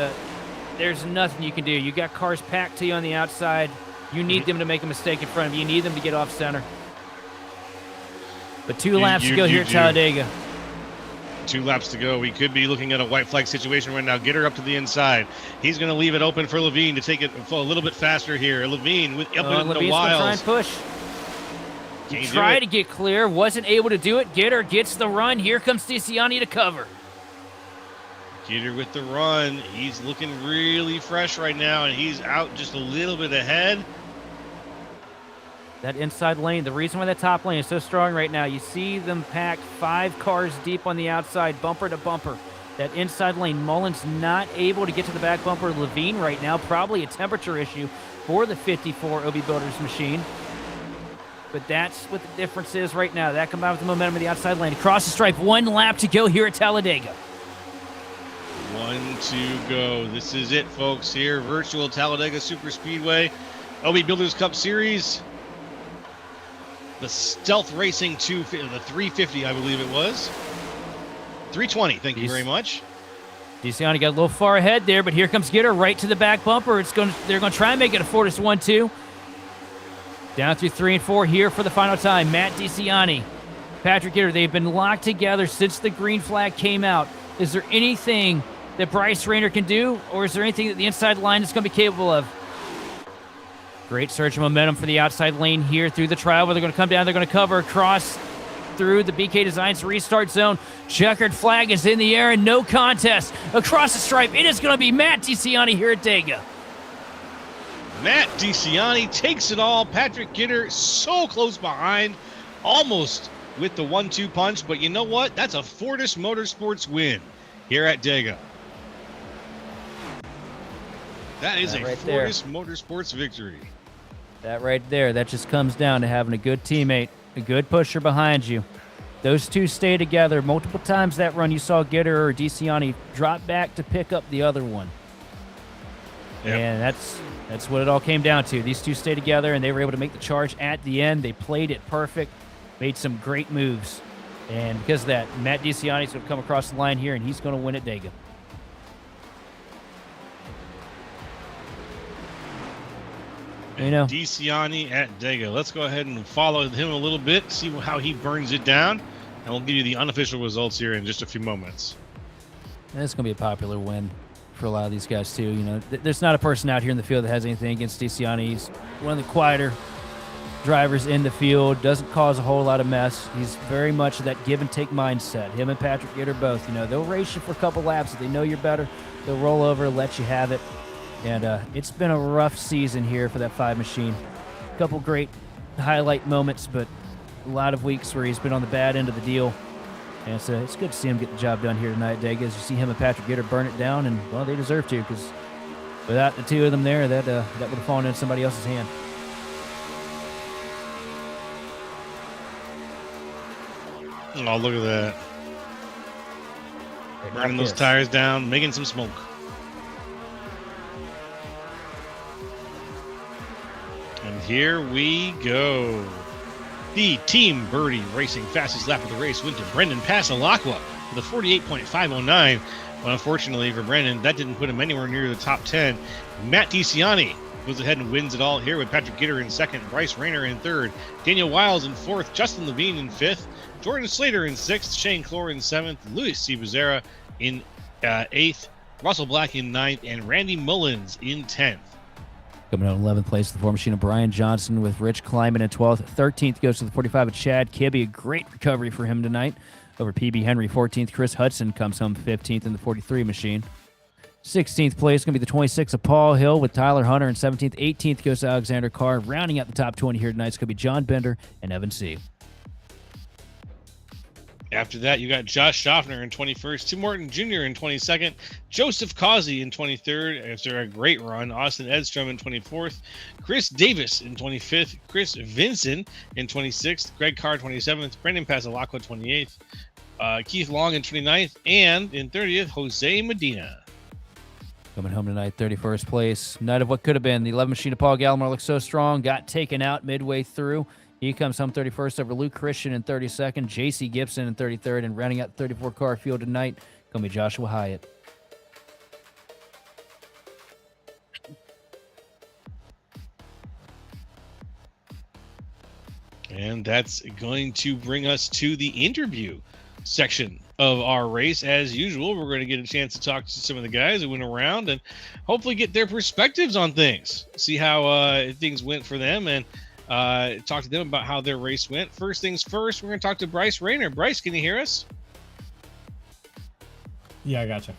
Speaker 2: there's nothing you can do. You got cars packed to you on the outside. You need them to make a mistake in front of you. You need them to get off center. But 2 laps to go here at Talladega.
Speaker 1: 2 laps to go. We could be looking at a white flag situation right now. Get her up to the inside. He's going to leave it open for Levine to take it a little bit faster here. Levine with up in the wilds.
Speaker 2: Try and push. He tried to get clear, wasn't able to do it. Gitter gets the run. Here comes DeCiani to cover.
Speaker 1: Gitter with the run. He's looking really fresh right now, and he's out just a little bit ahead.
Speaker 2: That inside lane, the reason why that top lane is so strong right now, you see them packed 5 cars deep on the outside, bumper to bumper. That inside lane, Mullins not able to get to the back bumper. Levine right now, probably a temperature issue for the 54 OB Builders machine. But that's what the difference is right now. That combined with the momentum of the outside lane. Across the stripe, 1 lap to go here at Talladega.
Speaker 1: 1 to go. This is it, folks, here. Virtual Talladega Superspeedway. OB Builders Cup Series. The Stealth Racing 250, the 350, I believe it was. 320, thank you very much.
Speaker 2: DeCiani got a little far ahead there, but here comes Gitter right to the back bumper. They're going to try and make it a Fortis 1-2. Down through 3 and 4 here for the final time. Matt DeCiani, Patrick Gitter, they've been locked together since the green flag came out. Is there anything that Bryce Rayner can do, or is there anything that the inside line is going to be capable of? Great surge of momentum for the outside lane here through the trial, where they're going to come down. They're going to cover across through the BK Designs restart zone. Checkered flag is in the air, and no contest. Across the stripe, it is going to be Matt DeCiani here at Dega.
Speaker 1: Matt DeCiani takes it all. Patrick Gitter so close behind, almost with the 1-2 punch. But you know what? That's a Fortis Motorsports win here at Dega. That is a
Speaker 2: right
Speaker 1: Fortis Motorsports victory.
Speaker 2: That right there, that just comes down to having a good teammate, a good pusher behind you. Those two stay together. Multiple times that run, you saw Gitter or DeCiani drop back to pick up the other one. Yep. And that's what it all came down to. These two stayed together, and they were able to make the charge at the end. They played it perfect, made some great moves. And because of that, Matt DeCiani's going to come across the line here, and he's going to win at Dega. You know,
Speaker 1: DeCiani at Dega. Let's go ahead and follow him a little bit, see how he burns it down, and we'll give you the unofficial results here in just a few moments.
Speaker 2: It's going to be a popular win for a lot of these guys too. You know, there's not a person out here in the field that has anything against DeCiani. He's one of the quieter drivers in the field, doesn't cause a whole lot of mess. He's very much that give and take mindset. Him and Patrick Gitter both, you know, they'll race you for a couple laps. If they know you're better, they'll roll over, let you have it. And it's been a rough season here for that 5 machine. A couple great highlight moments, but a lot of weeks where he's been on the bad end of the deal. And so it's good to see him get the job done here tonight, Dega. As you see him and Patrick Gitter burn it down, and, well, they deserve to, because without the two of them there, that would have fallen into somebody else's hand.
Speaker 1: Oh, look at that. Burning those tires down, making some smoke. And here we go. The Team Birdie Racing fastest lap of the race went to Brendan Pasalacqua with a 48.509. But unfortunately for Brendan, that didn't put him anywhere near the top 10. Matt DeCiani goes ahead and wins it all here with Patrick Gitter in second, Bryce Rayner in third, Daniel Wiles in fourth, Justin Levine in fifth, Jordan Slater in sixth, Shane Clore in seventh, Luis C. Becerra in eighth, Russell Black in ninth, and Randy Mullins in 10th.
Speaker 2: Coming out in 11th place, the 4 machine of Brian Johnson with Rich Kleiman in 12th. 13th goes to the 45 of Chad Kibbe. A great recovery for him tonight over PB Henry. 14th, Chris Hudson comes home 15th in the 43 machine. 16th place going to be the 26 of Paul Hill with Tyler Hunter in 17th. 18th goes to Alexander Carr. Rounding out the top 20 here tonight is going to be John Bender and Evan C.
Speaker 1: After that, you got Josh Schaffner in 21st, Tim Morton Jr. in 22nd, Joseph Causey in 23rd after a great run, Austin Edstrom in 24th, Chris Davis in 25th, Chris Vinson in 26th, Greg Carr 27th, Brendan Pasalacqua 28th, Keith Long in 29th, and in 30th, Jose Medina.
Speaker 2: Coming home tonight, 31st place. Night of what could have been. The 11 machine of Paul Gallimore looked so strong, got taken out midway through. He comes home 31st over Luke Christian in 32nd, J.C. Gibson in 33rd, and rounding out the 34-car field tonight, going to be Joshua Hyatt.
Speaker 1: And that's going to bring us to the interview section of our race. As usual, we're going to get a chance to talk to some of the guys who went around and hopefully get their perspectives on things, see how things went for them, and talk to them about how their race went. First things first, we're going to talk to Bryce Rayner. Bryce, can you hear us?
Speaker 4: Yeah, I gotcha.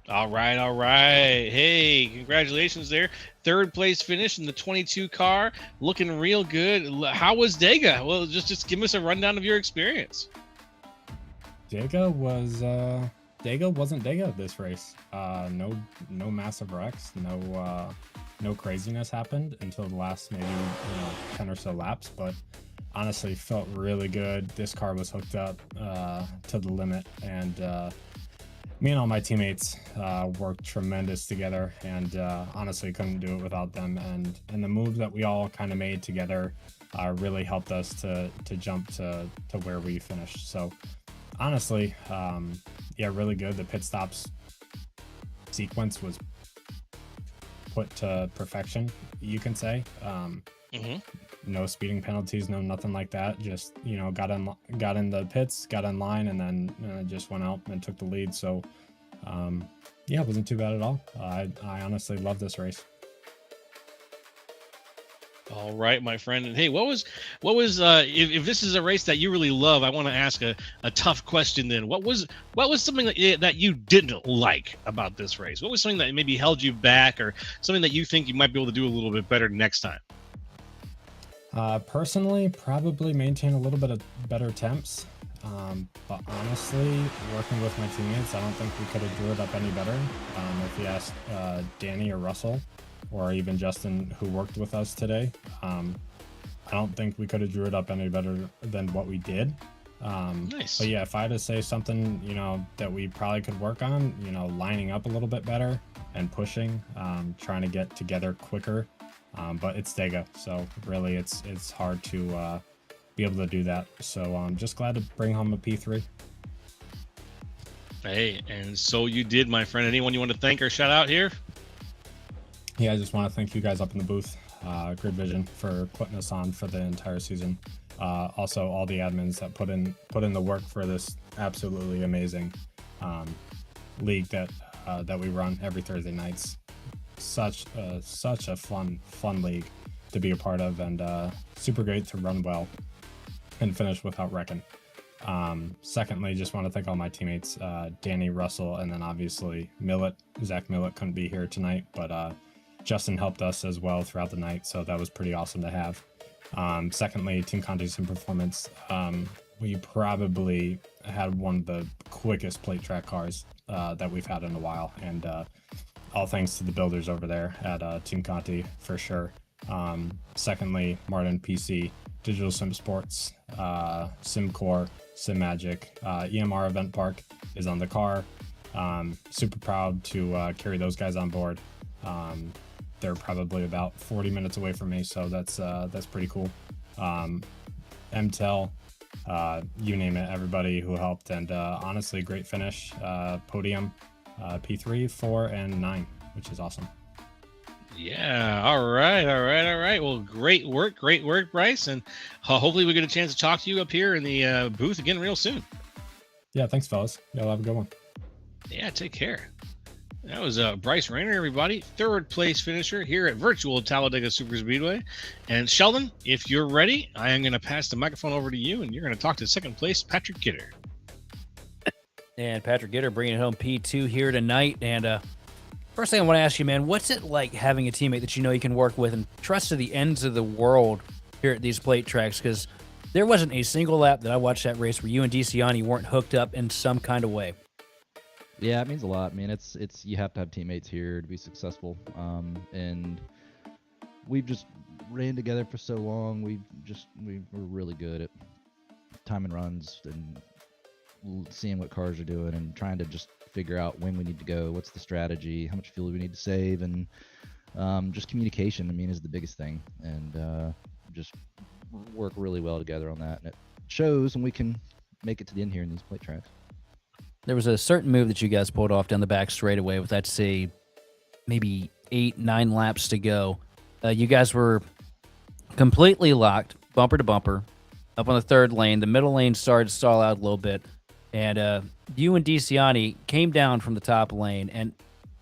Speaker 1: All right. Hey, congratulations there. Third place finish in the 22 car, looking real good. How was Dega? Well, just give us a rundown of your experience.
Speaker 4: Dega wasn't Dega this race. No massive wrecks, no craziness happened until the last maybe 10 or so laps, but honestly felt really good. This car was hooked up to the limit, and me and all my teammates worked tremendous together, and honestly couldn't do it without them. And the move that we all kind of made together really helped us to jump to where we finished. So honestly, really good. The pit stops sequence was put to perfection, you can say. No speeding penalties, no nothing like that. Just got in the pits, got in line, and then just went out and took the lead. So it wasn't too bad at all. I honestly love this race.
Speaker 1: All right, my friend. And hey, if this is a race that you really love, I want to ask a tough question then. What was something that you didn't like about this race? What was something that maybe held you back, or something that you think you might be able to do a little bit better next time?
Speaker 4: Personally, probably maintain a little bit of better temps. But honestly, working with my teammates, I don't think we could have drew it up any better. If you ask Danny or Russell, or even Justin, who worked with us today, I don't think we could have drew it up any better than what we did.
Speaker 1: Nice.
Speaker 4: But yeah, if I had to say something, that we probably could work on, lining up a little bit better and pushing, trying to get together quicker. But it's Dega, so really it's hard to be able to do that. So I'm just glad to bring home a P3.
Speaker 1: Hey, and so you did, my friend. Anyone you want to thank or shout out here?
Speaker 4: Yeah, I just want to thank you guys up in the booth, Grid Vision, for putting us on for the entire season. Also, all the admins that put in the work for this absolutely amazing league that we run every Thursday nights. Such a fun league to be a part of, and super great to run well and finish without wrecking. Secondly, just want to thank all my teammates, Danny, Russell, and then obviously Millett. Zach Millett couldn't be here tonight, but Justin helped us as well throughout the night, so that was pretty awesome to have. Secondly, Team Conti's and Performance. We probably had one of the quickest plate track cars that we've had in a while, and all thanks to the builders over there at Team Conti for sure. Secondly, Martin PC, Digital Sim Sports, SimCore, SimMagic, EMR Event Park is on the car. Super proud to carry those guys on board. They're probably about 40 minutes away from me, so that's pretty cool. MTEL, you name it, everybody who helped, and honestly, great finish. Podium, P3, 4, and 9, which is awesome.
Speaker 1: Yeah. All right. Well, great work, Bryce, and hopefully we get a chance to talk to you up here in the booth again real soon.
Speaker 4: Yeah, thanks, fellas. Y'all have a good one.
Speaker 1: Yeah, take care. That was Bryce Rayner, everybody, third place finisher here at virtual Talladega Superspeedway. And Sheldon, if you're ready, I am going to pass the microphone over to you, and you're going to talk to second place Patrick Gitter.
Speaker 2: And Patrick Gitter bringing home P2 here tonight. And first thing I want to ask you, man, what's it like having a teammate that you can work with and trust to the ends of the world here at these plate tracks? Because there wasn't a single lap that I watched that race where you and DeCiani weren't hooked up in some kind of way.
Speaker 5: Yeah, it means a lot. I mean, it's you have to have teammates here to be successful. And we've just ran together for so long. We were really good at timing runs and seeing what cars are doing and trying to just figure out when we need to go, what's the strategy, how much fuel we need to save, and just communication, I mean, is the biggest thing. And just work really well together on that. And it shows when we can make it to the end here in these plate tracks.
Speaker 2: There was a certain move that you guys pulled off down the back straightaway with, I'd say, maybe 8-9 laps to go. You guys were completely locked, bumper to bumper, up on the third lane. The middle lane started to stall out a little bit. And you and DeCiani came down from the top lane. And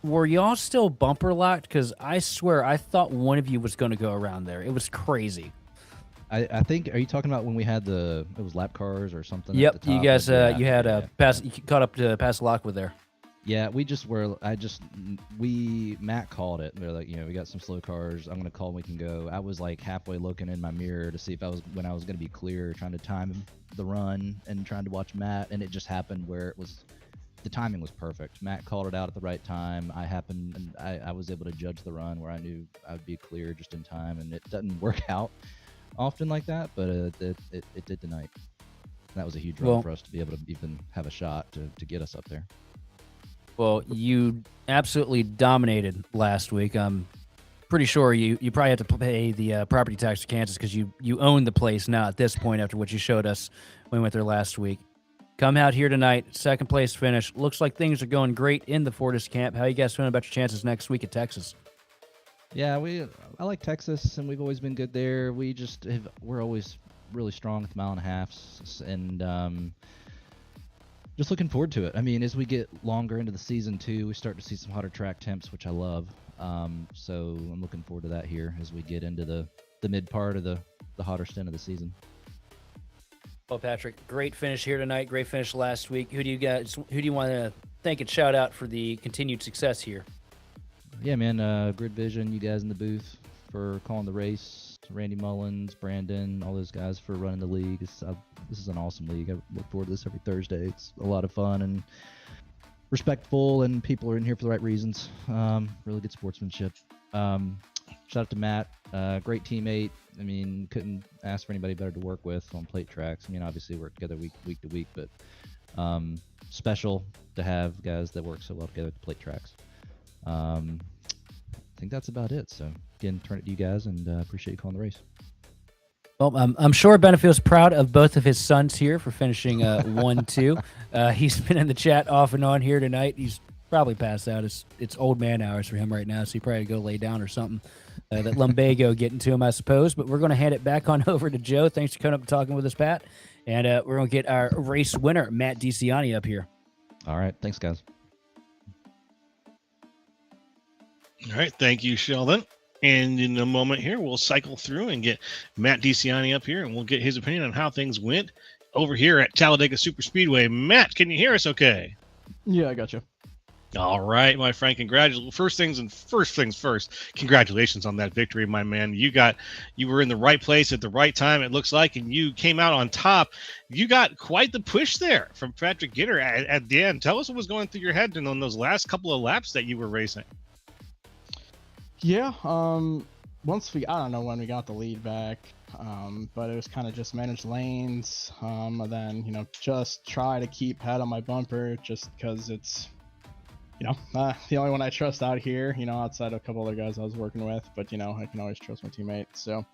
Speaker 2: were y'all still bumper locked? Because I swear, I thought one of you was going to go around there. It was crazy.
Speaker 5: I think, are you talking about when we had it was lap cars or something?
Speaker 2: Yep,
Speaker 5: at the top?
Speaker 2: you guys,
Speaker 5: Yeah,
Speaker 2: you had
Speaker 5: yeah.
Speaker 2: you caught up to past Lockwood there.
Speaker 5: Yeah, Matt called it. They're like, we got some slow cars. I'm going to call when we can go. I was like halfway looking in my mirror to see when I was going to be clear, trying to time the run and trying to watch Matt. And it just happened where the timing was perfect. Matt called it out at the right time. I was able to judge the run where I knew I would be clear just in time. And it doesn't work out often like that, but it did tonight. That was a huge run for us to be able to even have a shot to get us up there.
Speaker 2: Well, you absolutely dominated last week. I'm pretty sure you probably have to pay the property tax to Kansas because you own the place now at this point after what you showed us when we went there last week. Come out here tonight, second place finish. Looks like things are going great in the Fortis camp. How you guys feeling about your chances next week at Texas?
Speaker 5: Yeah, I like Texas, and we've always been good there. We're always really strong at the 1.5 miles, and just looking forward to it. I mean, as we get longer into the season too, we start to see some hotter track temps, which I love. So I'm looking forward to that here as we get into the the mid part of the hotter stint of the season.
Speaker 2: Well, Patrick, great finish here tonight. Great finish last week. Who do you want to thank and shout out for the continued success here?
Speaker 5: Yeah, man. Grid Vision, you guys in the booth for calling the race. Randy Mullins, Brandon, all those guys for running the league. This is an awesome league. I look forward to this every Thursday. It's a lot of fun and respectful, and people are in here for the right reasons. Really good sportsmanship. Shout out to Matt, great teammate. I mean, couldn't ask for anybody better to work with on plate tracks. I mean, obviously we're together week to week, but special to have guys that work so well together at the plate tracks. I think that's about it. So again, turn it to you guys, and appreciate you calling the race.
Speaker 2: Well, I'm sure Benefield's proud of both of his sons here for finishing 1-2. He's been in the chat off and on here tonight. He's probably passed out. It's old man hours for him right now, so he probably go lay down or something. That lumbago getting to him, I suppose. But we're going to hand it back on over to Joe. Thanks for coming up and talking with us, Pat. And we're going to get our race winner, Matt DiCiani, up here.
Speaker 5: All right. Thanks, guys.
Speaker 1: All right. Thank you, Sheldon. And in a moment here, we'll cycle through and get Matt DiCiani up here, and we'll get his opinion on how things went over here at Talladega Superspeedway. Matt, can you hear us okay?
Speaker 6: Yeah, I got you.
Speaker 1: All right, my friend. Congratulations. First things first. Congratulations on that victory, my man. You were in the right place at the right time, it looks like, and you came out on top. You got quite the push there from Patrick Gitter at the end. Tell us what was going through your head on those last couple of laps that you were racing.
Speaker 6: Yeah, once I don't know when we got the lead back, but it was kind of just manage lanes, and then, just try to keep head on my bumper, just because it's, the only one I trust out here, outside of a couple other guys I was working with, but, I can always trust my teammate. So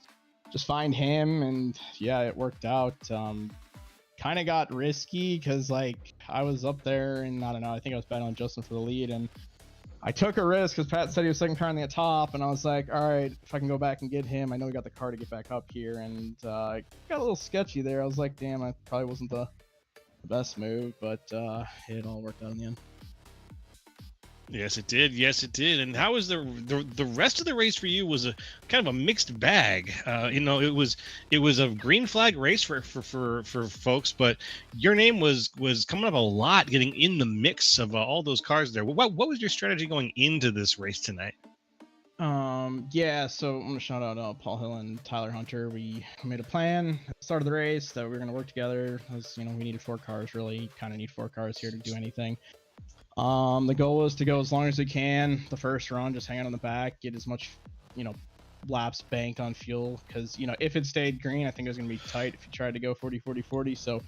Speaker 6: just find him, and yeah, it worked out. Kind of got risky because, I was up there, and I don't know, I think I was battling Justin for the lead, and I took a risk because Pat said he was second car on the top, and I was like, all right, if I can go back and get him, I know we got the car to get back up here, and it got a little sketchy there. I was like, damn, I probably wasn't the best move, but it all worked out in the end.
Speaker 1: Yes, it did. Yes, it did. And how was the rest of the race for you? Was a kind of a mixed bag. It was a green flag race for folks, but your name was coming up a lot, getting in the mix of all those cars there. What was your strategy going into this race tonight?
Speaker 6: Yeah, so I'm gonna shout out Paul Hill and Tyler Hunter. We made a plan at the start of the race that we were gonna work together, as we needed 4 cars. Really, kind of need 4 cars here to do anything. The goal was to go as long as we can. The first run, just hang out on the back, get as much, laps banked on fuel. Because, if it stayed green, I think it was going to be tight if you tried to go 40-40-40. So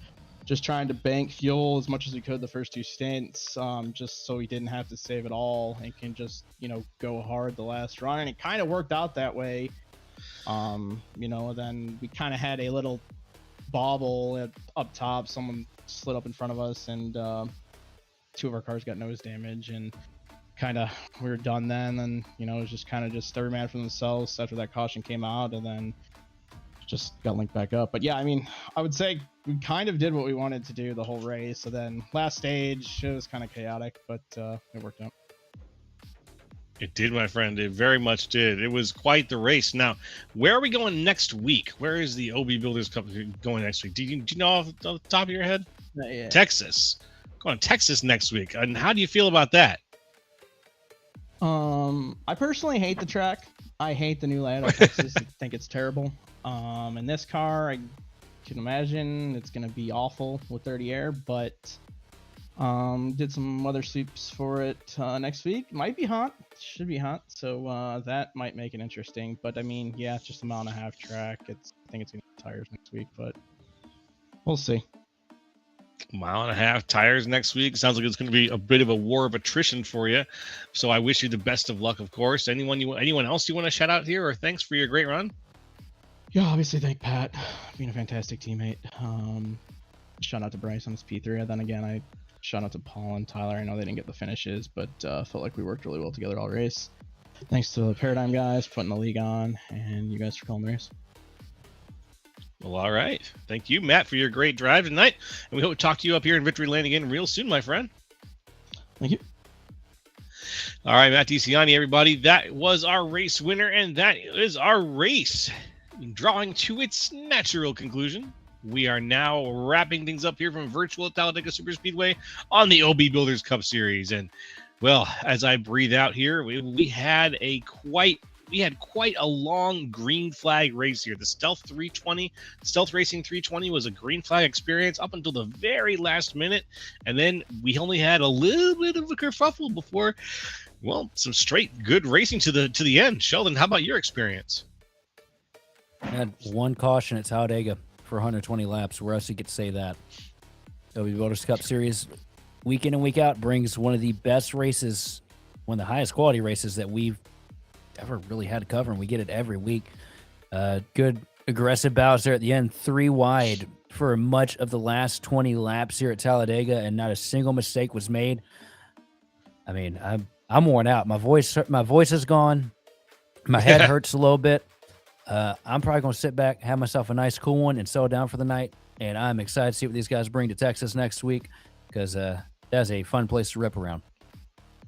Speaker 6: just trying to bank fuel as much as we could the first 2 stints, just so we didn't have to save it all and can just, go hard the last run. And it kind of worked out that way. Then we kind of had a little bobble up top. Someone slid up in front of us, and 2 of our cars got nose damage, and we were done then. And it was just every man for themselves after that caution came out, and then just got linked back up. But yeah, I would say we kind of did what we wanted to do the whole race. So then last stage, it was kind of chaotic, but it worked out.
Speaker 1: It did, my friend. It very much did. It was quite the race. Now, where are we going next week? Where is the OB Builders Cup going next week? Do you know off the top of your head?
Speaker 6: Yeah.
Speaker 1: Texas. Going to Texas next week. And how do you feel about that?
Speaker 6: I personally hate the track. I hate the new layout of Texas. I think it's terrible. In this car, I can imagine it's going to be awful with dirty air, but did some weather sweeps for it next week. Might be hot. Should be hot. So that might make it interesting. But yeah, it's just a 1.5 mile track. I think it's going to be tires next week, but we'll see.
Speaker 1: 1.5 mile tires next week. Sounds like it's going to be a bit of a war of attrition for you. So I wish you the best of luck, of course. Anyone else you want to shout out here, or thanks for your great run?
Speaker 6: Yeah, obviously thank Pat, being a fantastic teammate. Shout out to Bryce on his P3. And then again, I shout out to Paul and Tyler. I know they didn't get the finishes, but felt like we worked really well together all race. Thanks to the Paradigm guys putting the league on, and you guys for calling the race.
Speaker 1: Well, all right. Thank you, Matt, for your great drive tonight. And we hope to talk to you up here in Victory Lane again real soon, my friend.
Speaker 6: Thank you.
Speaker 1: All right, Matt DiCiani, everybody. That was our race winner, and that is our race. drawing to its natural conclusion, we are now wrapping things up here from virtual Talladega Superspeedway on the OB Builders Cup Series. And, well, as I breathe out here, we had quite a long green flag race here. The Stealth Racing 320 was a green flag experience up until the very last minute. And then we only had a little bit of a kerfuffle before, well, some straight good racing to the end. Sheldon, how about your experience?
Speaker 2: I had one caution at Talladega for 120 laps. Where else you get to say that? OB Builders Cup Series, week in and week out, brings one of the best races, one of the highest quality races that we've ever really had to cover, and we get it every week. Good aggressive battles there at the end, 3 wide for much of the last 20 laps here at Talladega, and not a single mistake was made. I mean, I'm worn out. My voice is gone. My head hurts a little bit. I'm probably going to sit back, have myself a nice cool one, and settle down for the night. And I'm excited to see what these guys bring to Texas next week, because that's a fun place to rip around.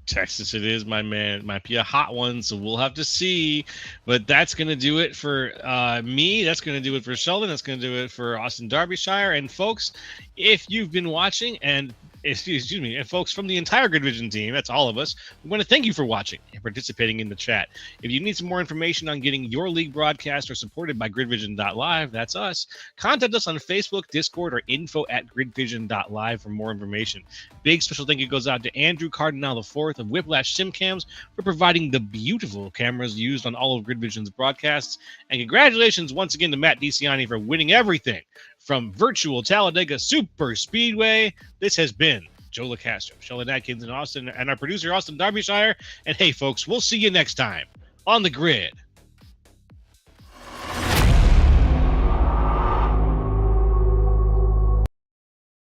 Speaker 1: Texas it is, my man. Might be a hot one, so we'll have to see. But that's going to do it for me. That's going to do it for Sheldon. That's going to do it for Austin Derbyshire. And folks, if you've been watching, and folks from the entire Grid Vision team, that's all of us, we want to thank you for watching and participating in the chat. If you need some more information on getting your league broadcast or supported by gridvision.live, that's us. Contact us on Facebook, Discord, or info@gridvision.live for more information. Big special thank you goes out to Andrew Cardinal IV of Whiplash SimCams for providing the beautiful cameras used on all of Grid Vision's broadcasts. And congratulations once again to Matt DeCiani for winning everything from virtual Talladega Super Speedway. This has been Joe LaCastro, Sheldon Atkins, and Austin, and our producer, Austin Derbyshire. And hey, folks, we'll see you next time on the grid.